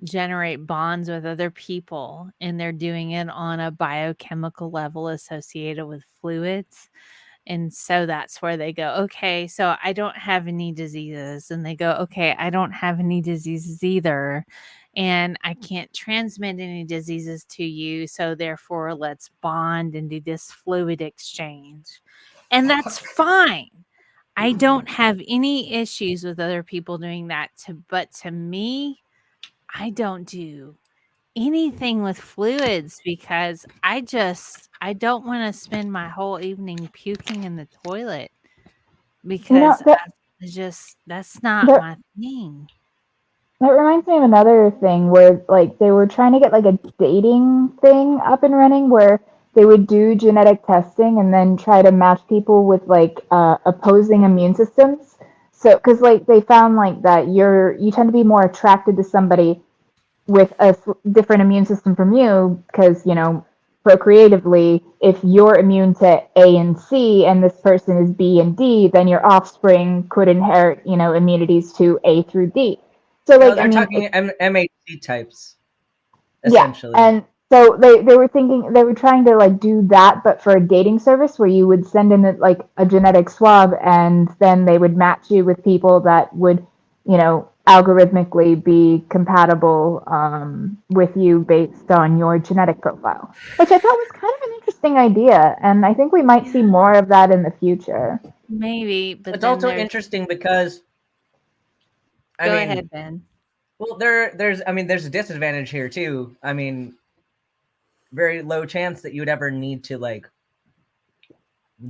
generate bonds with other people and they're doing it on a biochemical level associated with fluids. And so that's where they go, okay, so I don't have any diseases. And they go, okay, I don't have any diseases either. And I can't transmit any diseases to you. So therefore, let's bond and do this fluid exchange. And that's fine. I don't have any issues with other people doing that. But to me, I don't do anything with fluids because I don't want to spend my whole evening puking in the toilet because that's not my thing. That reminds me of another thing where like they were trying to get like a dating thing up and running where they would do genetic testing and then try to match people with like opposing immune systems. So, because like they found like that you tend to be more attracted to somebody with a different immune system from you because procreatively, if you're immune to A and C and this person is B and D, then your offspring could inherit immunities to A through D. So like they're talking MHC types, yeah, essentially. and so they were trying to like do that, but for a dating service where you would send in like a genetic swab, and then they would match you with people that would, algorithmically be compatible with you based on your genetic profile, which I thought was kind of an interesting idea, and I think we might see more of that in the future. Maybe, but it's also interesting because Go ahead, Ben. Well, there's a disadvantage here too. I mean, very low chance that you would ever need to like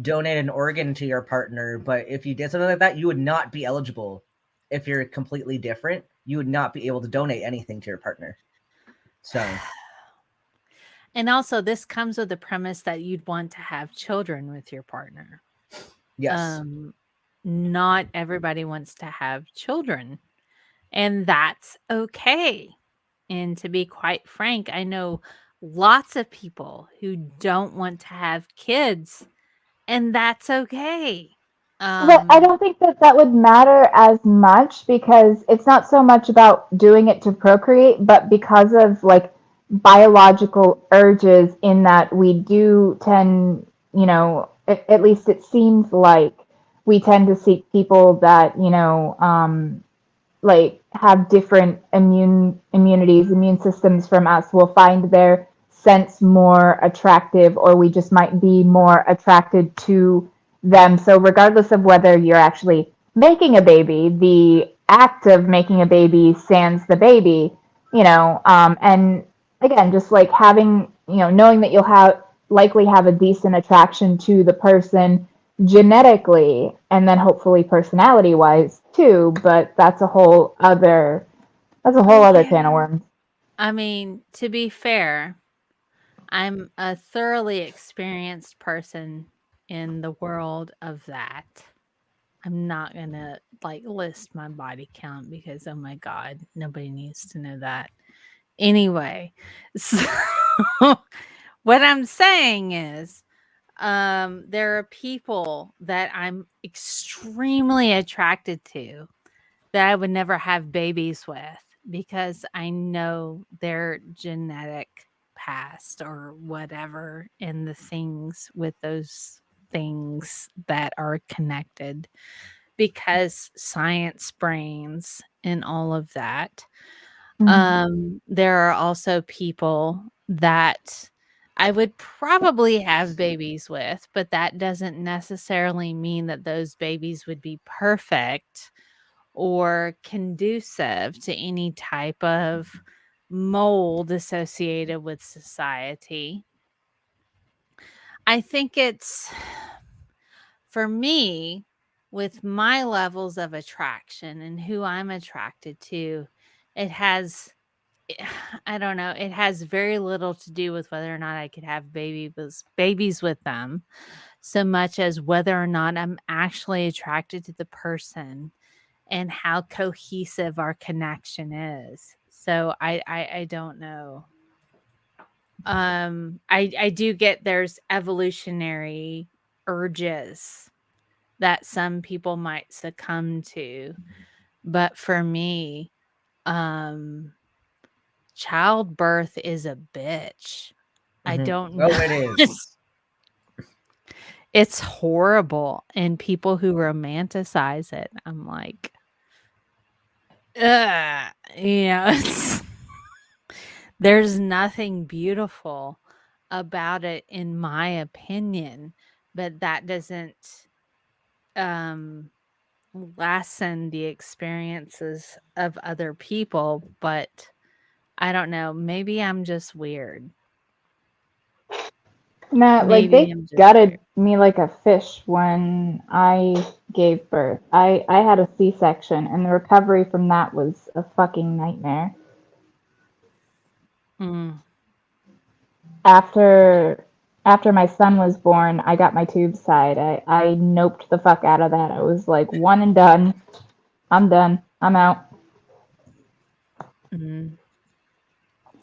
donate an organ to your partner, but if you did something like that, you would not be eligible. If you're completely different, you would not be able to donate anything to your partner. So, and also this comes with the premise that you'd want to have children with your partner. Yes. Not everybody wants to have children. And that's okay. And to be quite frank, I know lots of people who don't want to have kids, and that's okay. But I don't think that would matter as much because it's not so much about doing it to procreate, but because of like biological urges in that we do tend, at least it seems like we tend to seek people that, like have different immune systems from us. We'll find their sense more attractive, or we just might be more attracted to them. So regardless of whether you're actually making a baby, the act of making a baby sans the baby, and again, just like having, knowing that you'll likely have a decent attraction to the person genetically and then hopefully personality wise too, but that's a whole other can of worms. I mean, to be fair, I'm a thoroughly experienced person in the world of that. I'm not gonna like list my body count because oh my god, nobody needs to know that. Anyway, so what I'm saying is there are people that I'm extremely attracted to that I would never have babies with because I know their genetic past or whatever and the things with those things that are connected because science brains and all of that. There are also people that I would probably have babies with, but that doesn't necessarily mean that those babies would be perfect or conducive to any type of mold associated with society. I think it's, for me, with my levels of attraction and who I'm attracted to, it has, I don't know, it has very little to do with whether or not I could have babies with them, so much as whether or not I'm actually attracted to the person and how cohesive our connection is. So I don't know. I do get there's evolutionary urges that some people might succumb to. But for me, childbirth is a bitch. I don't know. Oh, it is. It's horrible. And people who romanticize it, I'm like, it's there's nothing beautiful about it in my opinion, but that doesn't lessen the experiences of other people. But I don't know, maybe I'm just weird. Matt, like Maybe they I'm just gutted me like a fish when I gave birth. I had a C-section, and the recovery from that was a fucking nightmare. After my son was born, I got my tubes tied. I noped the fuck out of that. I was like, one and done. I'm done. I'm out. I'm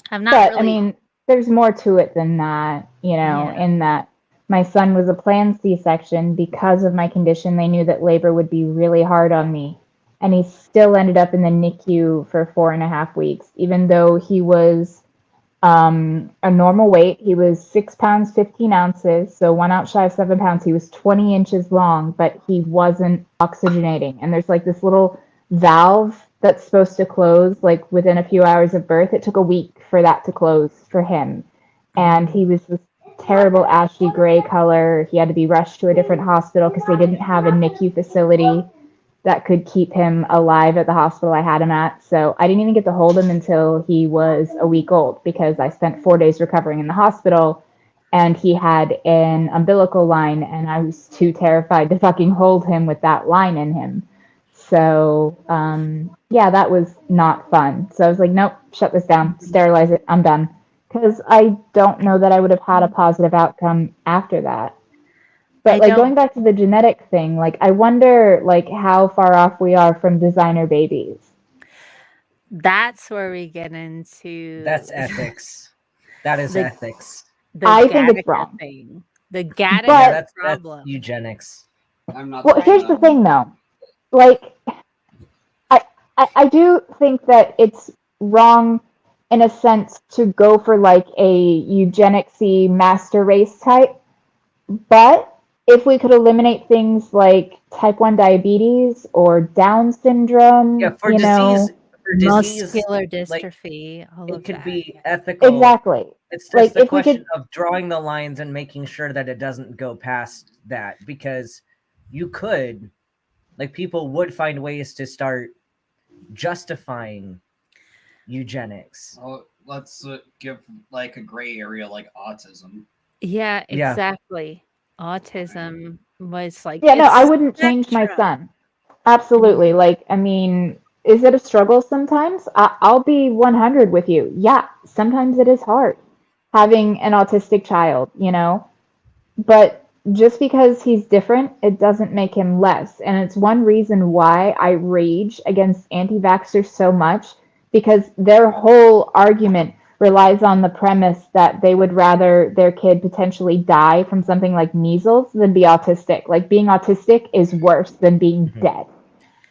not But really. I mean, there's more to it than that, in that my son was a planned C-section because of my condition. They knew that labor would be really hard on me. And he still ended up in the NICU for 4.5 weeks, even though he was a normal weight. He was 6 pounds, 15 ounces, so 1 ounce shy of 7 pounds. He was 20 inches long, but he wasn't oxygenating. And there's like this little valve that's supposed to close like within a few hours of birth. It took a week for that to close for him. And he was this terrible ashy gray color. He had to be rushed to a different hospital because they didn't have a NICU facility that could keep him alive at the hospital I had him at. So I didn't even get to hold him until he was a week old because I spent 4 days recovering in the hospital, and he had an umbilical line, and I was too terrified to fucking hold him with that line in him. So, yeah, that was not fun. So I was like, nope, shut this down, sterilize it, I'm done. Because I don't know that I would have had a positive outcome after that. But like going back to the genetic thing, like I wonder like how far off we are from designer babies. That's where we get into. That's ethics. That is ethics. I think it's wrong. Thing. The Gattaca That's problem. eugenics. I'm not. Well, here's the thing though. Like, I do think that it's wrong in a sense to go for like a eugenics-y master race type. But if we could eliminate things like type 1 diabetes or Down syndrome, For disease, muscular dystrophy, all of it could that. be ethical. Exactly. It's Like, the if we question could- of drawing the lines and making sure that it doesn't go past that, because you could, like, people would find ways to start justifying eugenics. Oh, let's give like a gray area like autism. Yeah, Yeah. exactly. Autism was like. Yeah, no, it's I a wouldn't change my spectrum. son. Absolutely. Like, I mean, is it a struggle sometimes? I'll be 100 with you. Yeah, sometimes it is hard having an autistic child, But just because he's different, it doesn't make him less. And it's one reason why I rage against anti-vaxxers so much, because their whole argument relies on the premise that they would rather their kid potentially die from something like measles than be autistic. Like, being autistic is worse than being dead.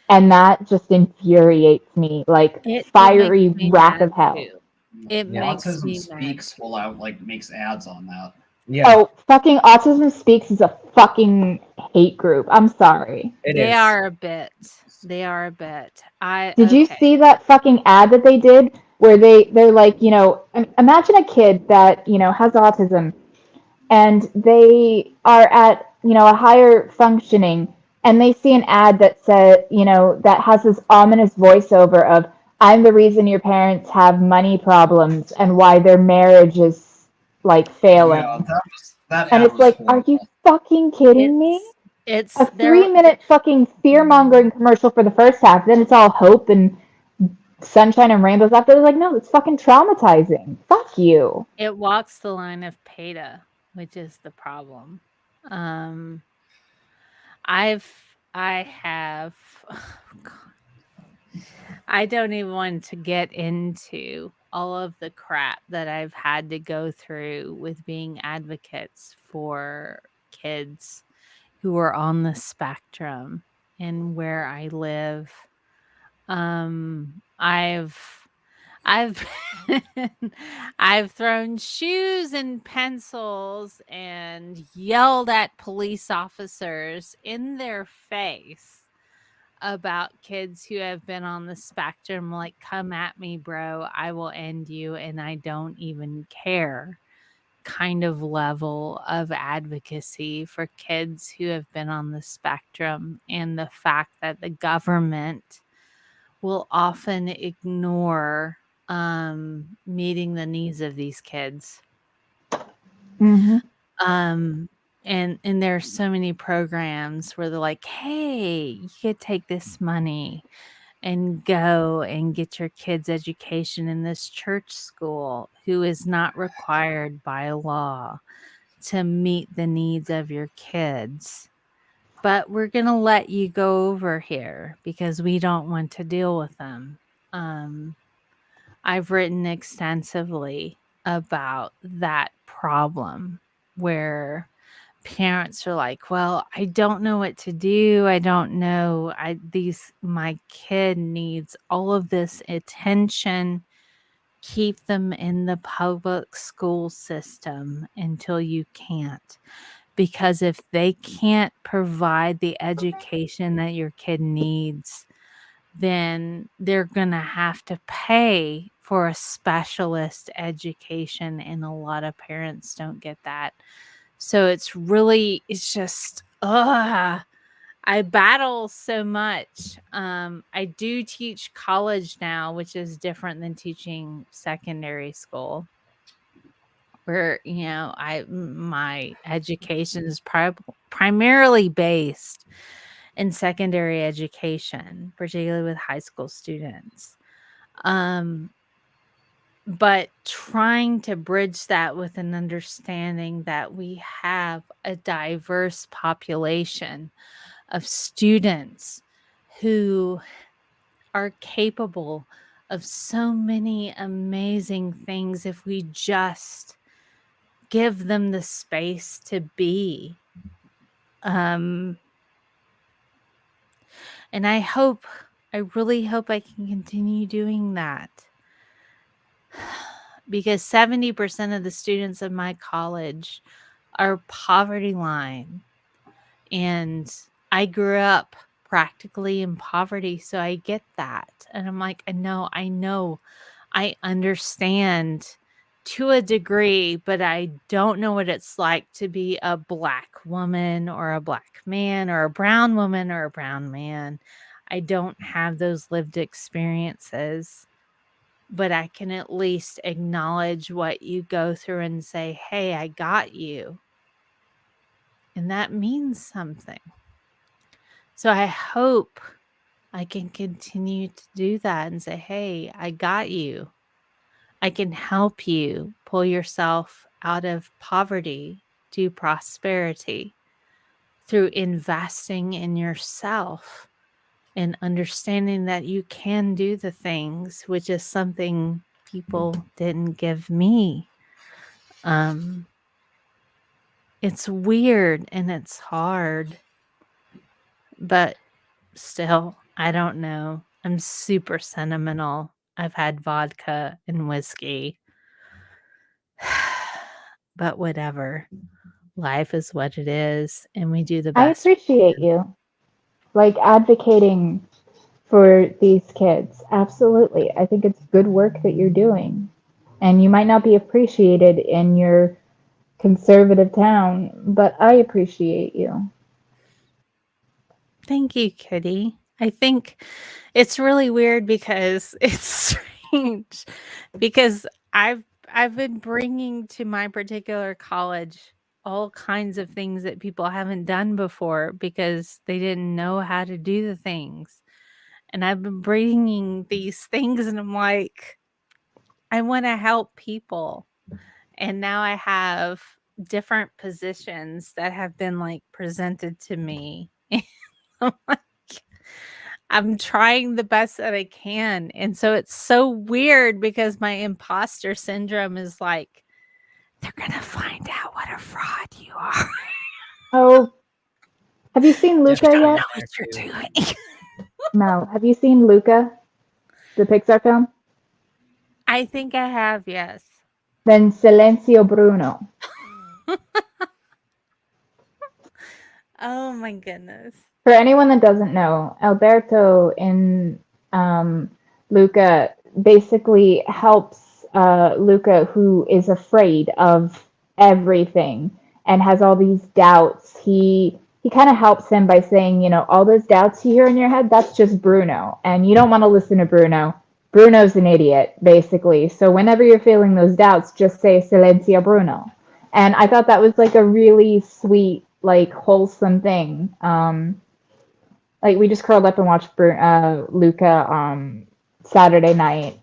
And that just infuriates me, like fiery makes me wrath mad of hell. too. It makes Autism me Speaks will out like makes ads on that. Oh, fucking Autism Speaks is a fucking hate group. I'm sorry. They are a bit. They are a bit. Did you see that fucking ad that they did where they're like, imagine a kid that, has autism and they are at, a higher functioning, and they see an ad that said, that has this ominous voiceover of, I'm the reason your parents have money problems and why their marriage is like failing. Yeah, that And ad it's was like, horrible. are you fucking kidding me? It's a 3-minute fucking fear-mongering commercial for the first half, then it's all hope and sunshine and rainbows after. They're like, no, it's fucking traumatizing. Fuck you. It walks the line of PETA, which is the problem. I don't even want to get into all of the crap that I've had to go through with being advocates for kids who are on the spectrum and where I live. I've I've thrown shoes and pencils and yelled at police officers in their face about kids who have been on the spectrum, like, come at me, bro, I will end you, and I don't even care kind of level of advocacy for kids who have been on the spectrum, and the fact that the government will often ignore meeting the needs of these kids. Mm-hmm. And there are so many programs where they're like, hey, you could take this money and go and get your kids education in this church school who is not required by law to meet the needs of your kids. But we're going to let you go over here because we don't want to deal with them. I've written extensively about that problem where parents are like, well, I don't know what to do. I don't know. My kid needs all of this attention. Keep them in the public school system until you can't. Because if they can't provide the education that your kid needs, then they're going to have to pay for a specialist education. And a lot of parents don't get that. So it's just, I battle so much. I do teach college now, which is different than teaching secondary school, where, my education is primarily based in secondary education, particularly with high school students. But trying to bridge that with an understanding that we have a diverse population of students who are capable of so many amazing things if we just give them the space to be. And I really hope I can continue doing that. Because 70% of the students of my college are poverty line. And I grew up practically in poverty, so I get that. And I'm like, I know, I understand to a degree, but I don't know what it's like to be a Black woman or a Black man or a brown woman or a brown man. I don't have those lived experiences. But I can at least acknowledge what you go through and say, hey, I got you. And that means something. So I hope I can continue to do that and say, hey, I got you. I can help you pull yourself out of poverty to prosperity through investing in yourself. And understanding that you can do the things, which is something people didn't give me. It's weird and it's hard. But still, I don't know. I'm super sentimental. I've had vodka and whiskey. But whatever. Life is what it is. And we do the I best. appreciate you, like, advocating for these kids. Absolutely. I think it's good work that you're doing. And you might not be appreciated in your conservative town, but I appreciate you. Thank you, Kitty. I think it's really weird because it's strange because I've been bringing to my particular college all kinds of things that people haven't done before because they didn't know how to do the things. And I've been bringing these things and I'm like, I want to help people. And now I have different positions that have been like presented to me. I'm like, I'm trying the best that I can. And so it's so weird because my imposter syndrome is like, they're going to find out what a fraud you are. Oh, Have you seen Just Luca don't yet? know what you're doing. No. Have you seen Luca, the Pixar film? I think I have, yes. Then Silencio Bruno. Oh my goodness. For anyone that doesn't know, Alberto in Luca basically helps Luca, who is afraid of everything and has all these doubts. He kind of helps him by saying, you know, all those doubts you hear in your head, that's just Bruno, and you don't want to listen to Bruno. Bruno's an idiot, basically. So whenever you're feeling those doubts, just say Silencio Bruno. And I thought that was like a really sweet, like wholesome thing. Like we just curled up and watched Luca Saturday night.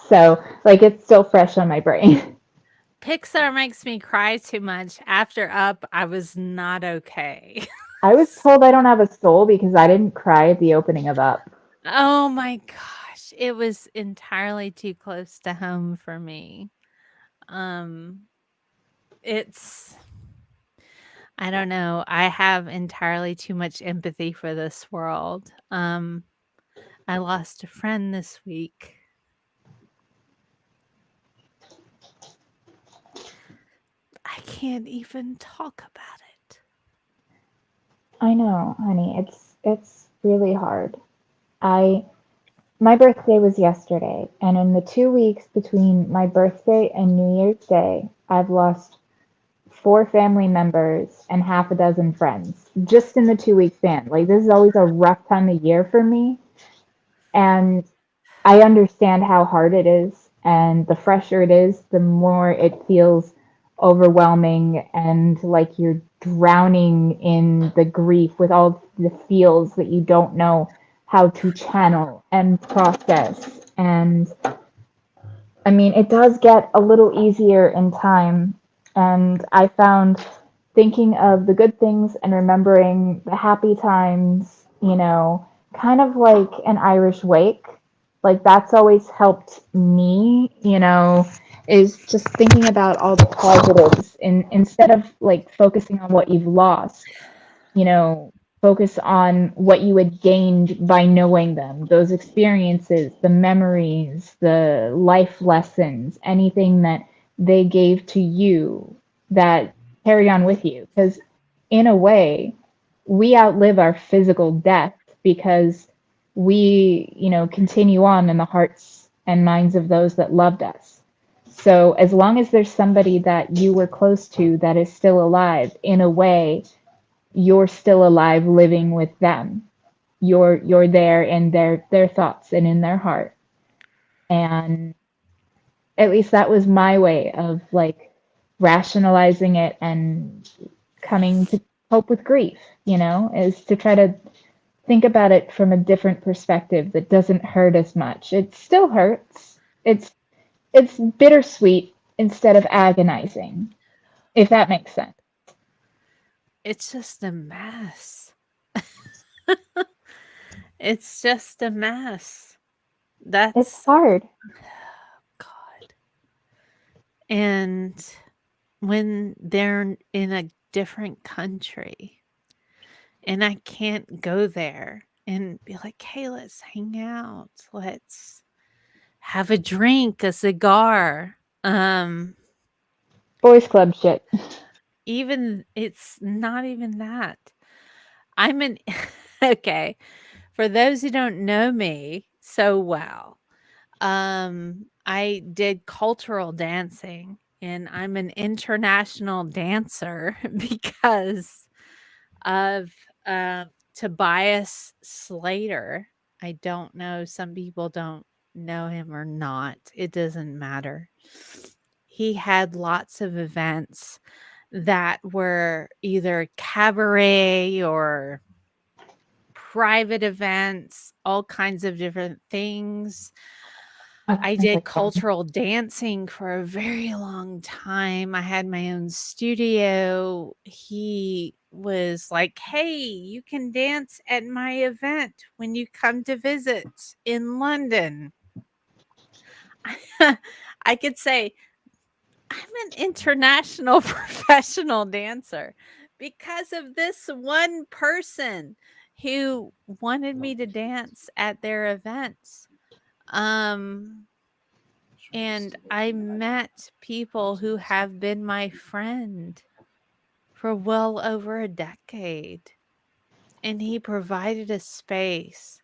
So like it's still fresh on my brain. Pixar makes me cry too much. After Up, I was not okay. I was told I don't have a soul because I didn't cry at the opening of Up. Oh my gosh. It was entirely too close to home for me. It's I don't know. I have entirely too much empathy for this world. I lost a friend this week. I can't even talk about it. I know, honey. It's really hard. My birthday was yesterday, and in the 2 weeks between my birthday and New Year's Day, I've lost 4 family members and half a dozen friends just in the 2 week span. Like this is always a rough time of year for me, and I understand how hard it is, and the fresher it is, the more it feels overwhelming and like you're drowning in the grief with all the feels that you don't know how to channel and process. And I mean, it does get a little easier in time. And I found thinking of the good things and remembering the happy times, you know, kind of like an Irish wake. Like that's always helped me, you know, is just thinking about all the positives instead of like focusing on what you've lost, you know, focus on what you had gained by knowing them, those experiences, the memories, the life lessons, anything that they gave to you that carry on with you. Because in a way, we outlive our physical death because we, you know, continue on in the hearts and minds of those that loved us. So as long as there's somebody that you were close to that is still alive, in a way, you're still alive living with them. You're there in their thoughts and in their heart. And at least that was my way of like rationalizing it and coming to cope with grief, you know, is to try to think about it from a different perspective that doesn't hurt as much. It still hurts. It's bittersweet instead of agonizing, if that makes sense. It's just a mess. It's just a mess. It's hard. God. And when they're in a different country and I can't go there and be like, hey, let's hang out. Let's have a drink, a cigar. Boys club shit. Even it's not even that. I'm an okay. For those who don't know me so well, I did cultural dancing and I'm an international dancer because of Tobias Slater. I don't know. Some people don't know him or not. It doesn't matter. He had lots of events that were either cabaret or private events, all kinds of different things. I did cultural dancing for a very long time. I had my own studio. He was like, hey, you can dance at my event when you come to visit in London. I could say, I'm an international professional dancer because of this one person who wanted me to dance at their events. And I met people who have been my friend for well over a decade. And he provided a space,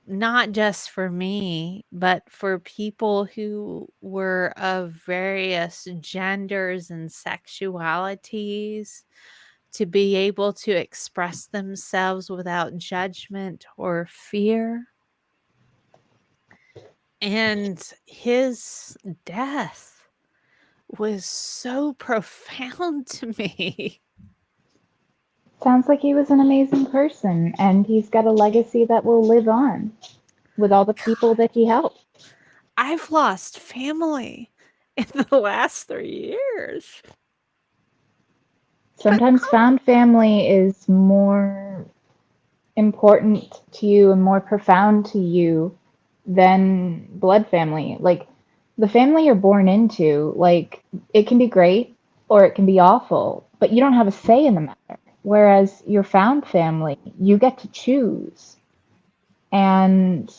not just for me, but for people who were of various genders and sexualities to be able to express themselves without judgment or fear. And his death was so profound to me. Sounds like he was an amazing person, and he's got a legacy that will live on with all the people that he helped. I've lost family in the last 3 years. Sometimes found family is more important to you and more profound to you than blood family. Like, the family you're born into, like, it can be great or it can be awful, but you don't have a say in the matter. Whereas your found family, you get to choose. And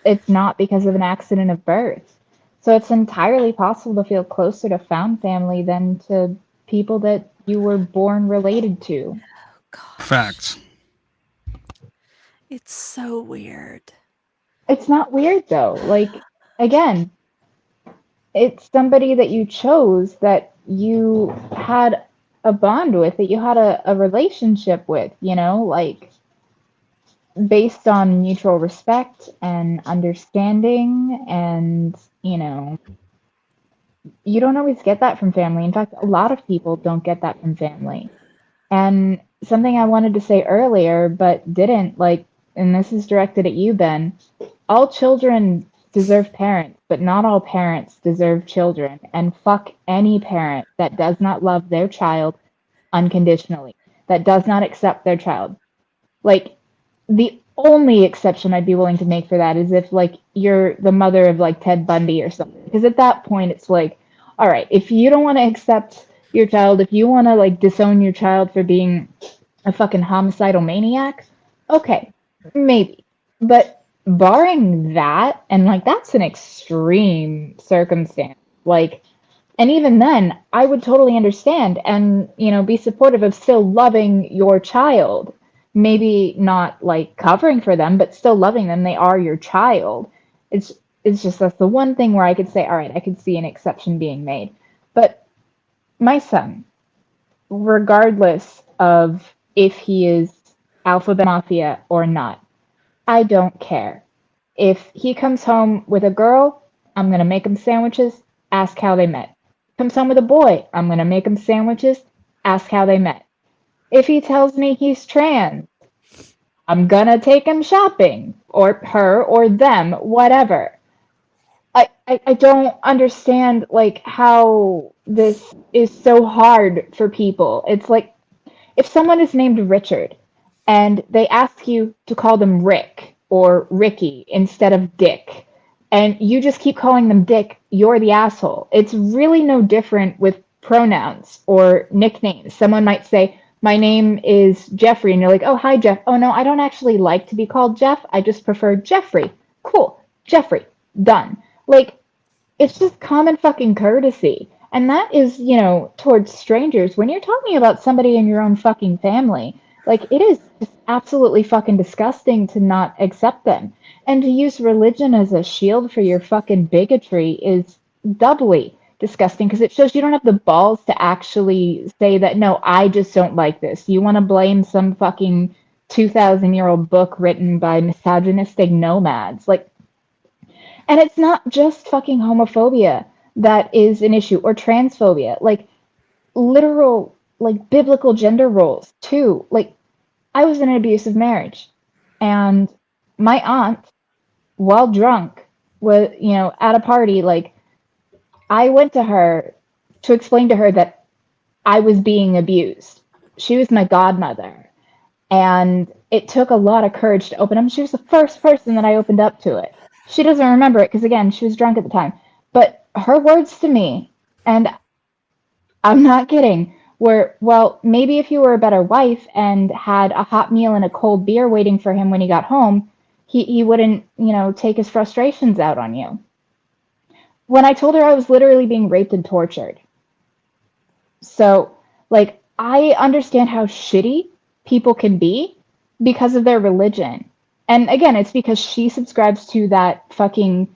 it's not because of an accident of birth. So it's entirely possible to feel closer to found family than to people that you were born related to. Facts. It's so weird. It's not weird though. Like, again, it's somebody that you chose, that you had a bond with, that you had a relationship with, you know, like, based on mutual respect and understanding. And, you know, you don't always get that from family. In fact, a lot of people don't get that from family. And something I wanted to say earlier but didn't, like, and this is directed at you, Ben, all children deserve parents, but not all parents deserve children. And fuck any parent that does not love their child unconditionally, that does not accept their child. Like, the only exception I'd be willing to make for that is if, like, you're the mother of, like, Ted Bundy or something. Because at that point, it's like, all right, if you don't want to accept your child, if you want to, like, disown your child for being a fucking homicidal maniac, okay, maybe. But barring that, and, like, that's an extreme circumstance. Like, and even then, I would totally understand and, you know, be supportive of still loving your child. Maybe not, like, covering for them, but still loving them. They are your child. It's just, that's the one thing where I could say, all right, I could see an exception being made. But my son, regardless of if he is Alphabet Mafia or not, I don't care. If he comes home with a girl, I'm going to make him sandwiches, ask how they met. Comes home with a boy, I'm going to make him sandwiches, ask how they met. If he tells me he's trans, I'm going to take him shopping, or her or them, whatever. I don't understand, like, how this is so hard for people. It's like, if someone is named Richard and they ask you to call them Rick or Ricky instead of Dick, and you just keep calling them Dick, you're the asshole. It's really no different with pronouns or nicknames. Someone might say, my name is Jeffrey, and you're like, oh, hi, Jeff. Oh, no, I don't actually like to be called Jeff. I just prefer Jeffrey. Cool. Jeffrey. Done. Like, it's just common fucking courtesy. And that is, you know, towards strangers. When you're talking about somebody in your own fucking family, like, it is just absolutely fucking disgusting to not accept them. And to use religion as a shield for your fucking bigotry is doubly disgusting, because it shows you don't have the balls to actually say that, no, I just don't like this. You want to blame some fucking 2,000-year-old book written by misogynistic nomads. Like, and it's not just fucking homophobia that is an issue, or transphobia. Like, literal, like, biblical gender roles too. Like, I was in an abusive marriage, and my aunt, while drunk, was, you know, at a party, like, I went to her to explain to her that I was being abused. She was my godmother, and it took a lot of courage to open up. She was the first person that I opened up to it. She doesn't remember it because, again, she was drunk at the time. But her words to me, and I'm not kidding, Where, well, maybe if you were a better wife and had a hot meal and a cold beer waiting for him when he got home, he wouldn't, take his frustrations out on you. When I told her I was literally being raped and tortured. So, like, I understand how shitty people can be because of their religion. And again, it's because she subscribes to that fucking,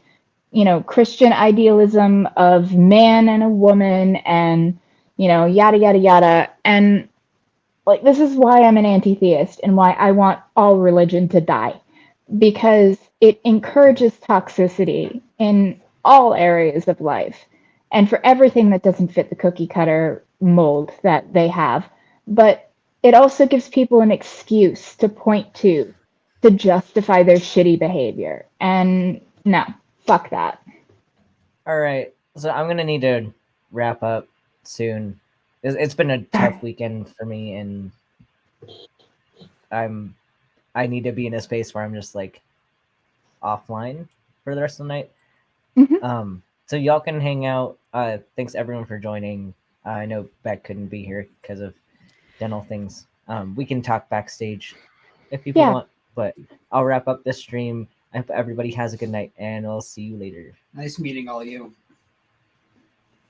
Christian idealism of man and a woman and, yada, yada, yada. And, like, this is why I'm an anti-theist and why I want all religion to die. Because it encourages toxicity in all areas of life and for everything that doesn't fit the cookie cutter mold that they have. But it also gives people an excuse to point to justify their shitty behavior. And no, fuck that. All right. So I'm going to need to wrap up soon. It's been a tough weekend for me, and I need to be in a space where I'm just like offline for the rest of the night. Mm-hmm. So y'all can hang out. Thanks everyone for joining. I know Beck couldn't be here because of dental things. We can talk backstage if people want, but I'll wrap up this stream. I hope everybody has a good night, and I'll see you later. Nice meeting all of you.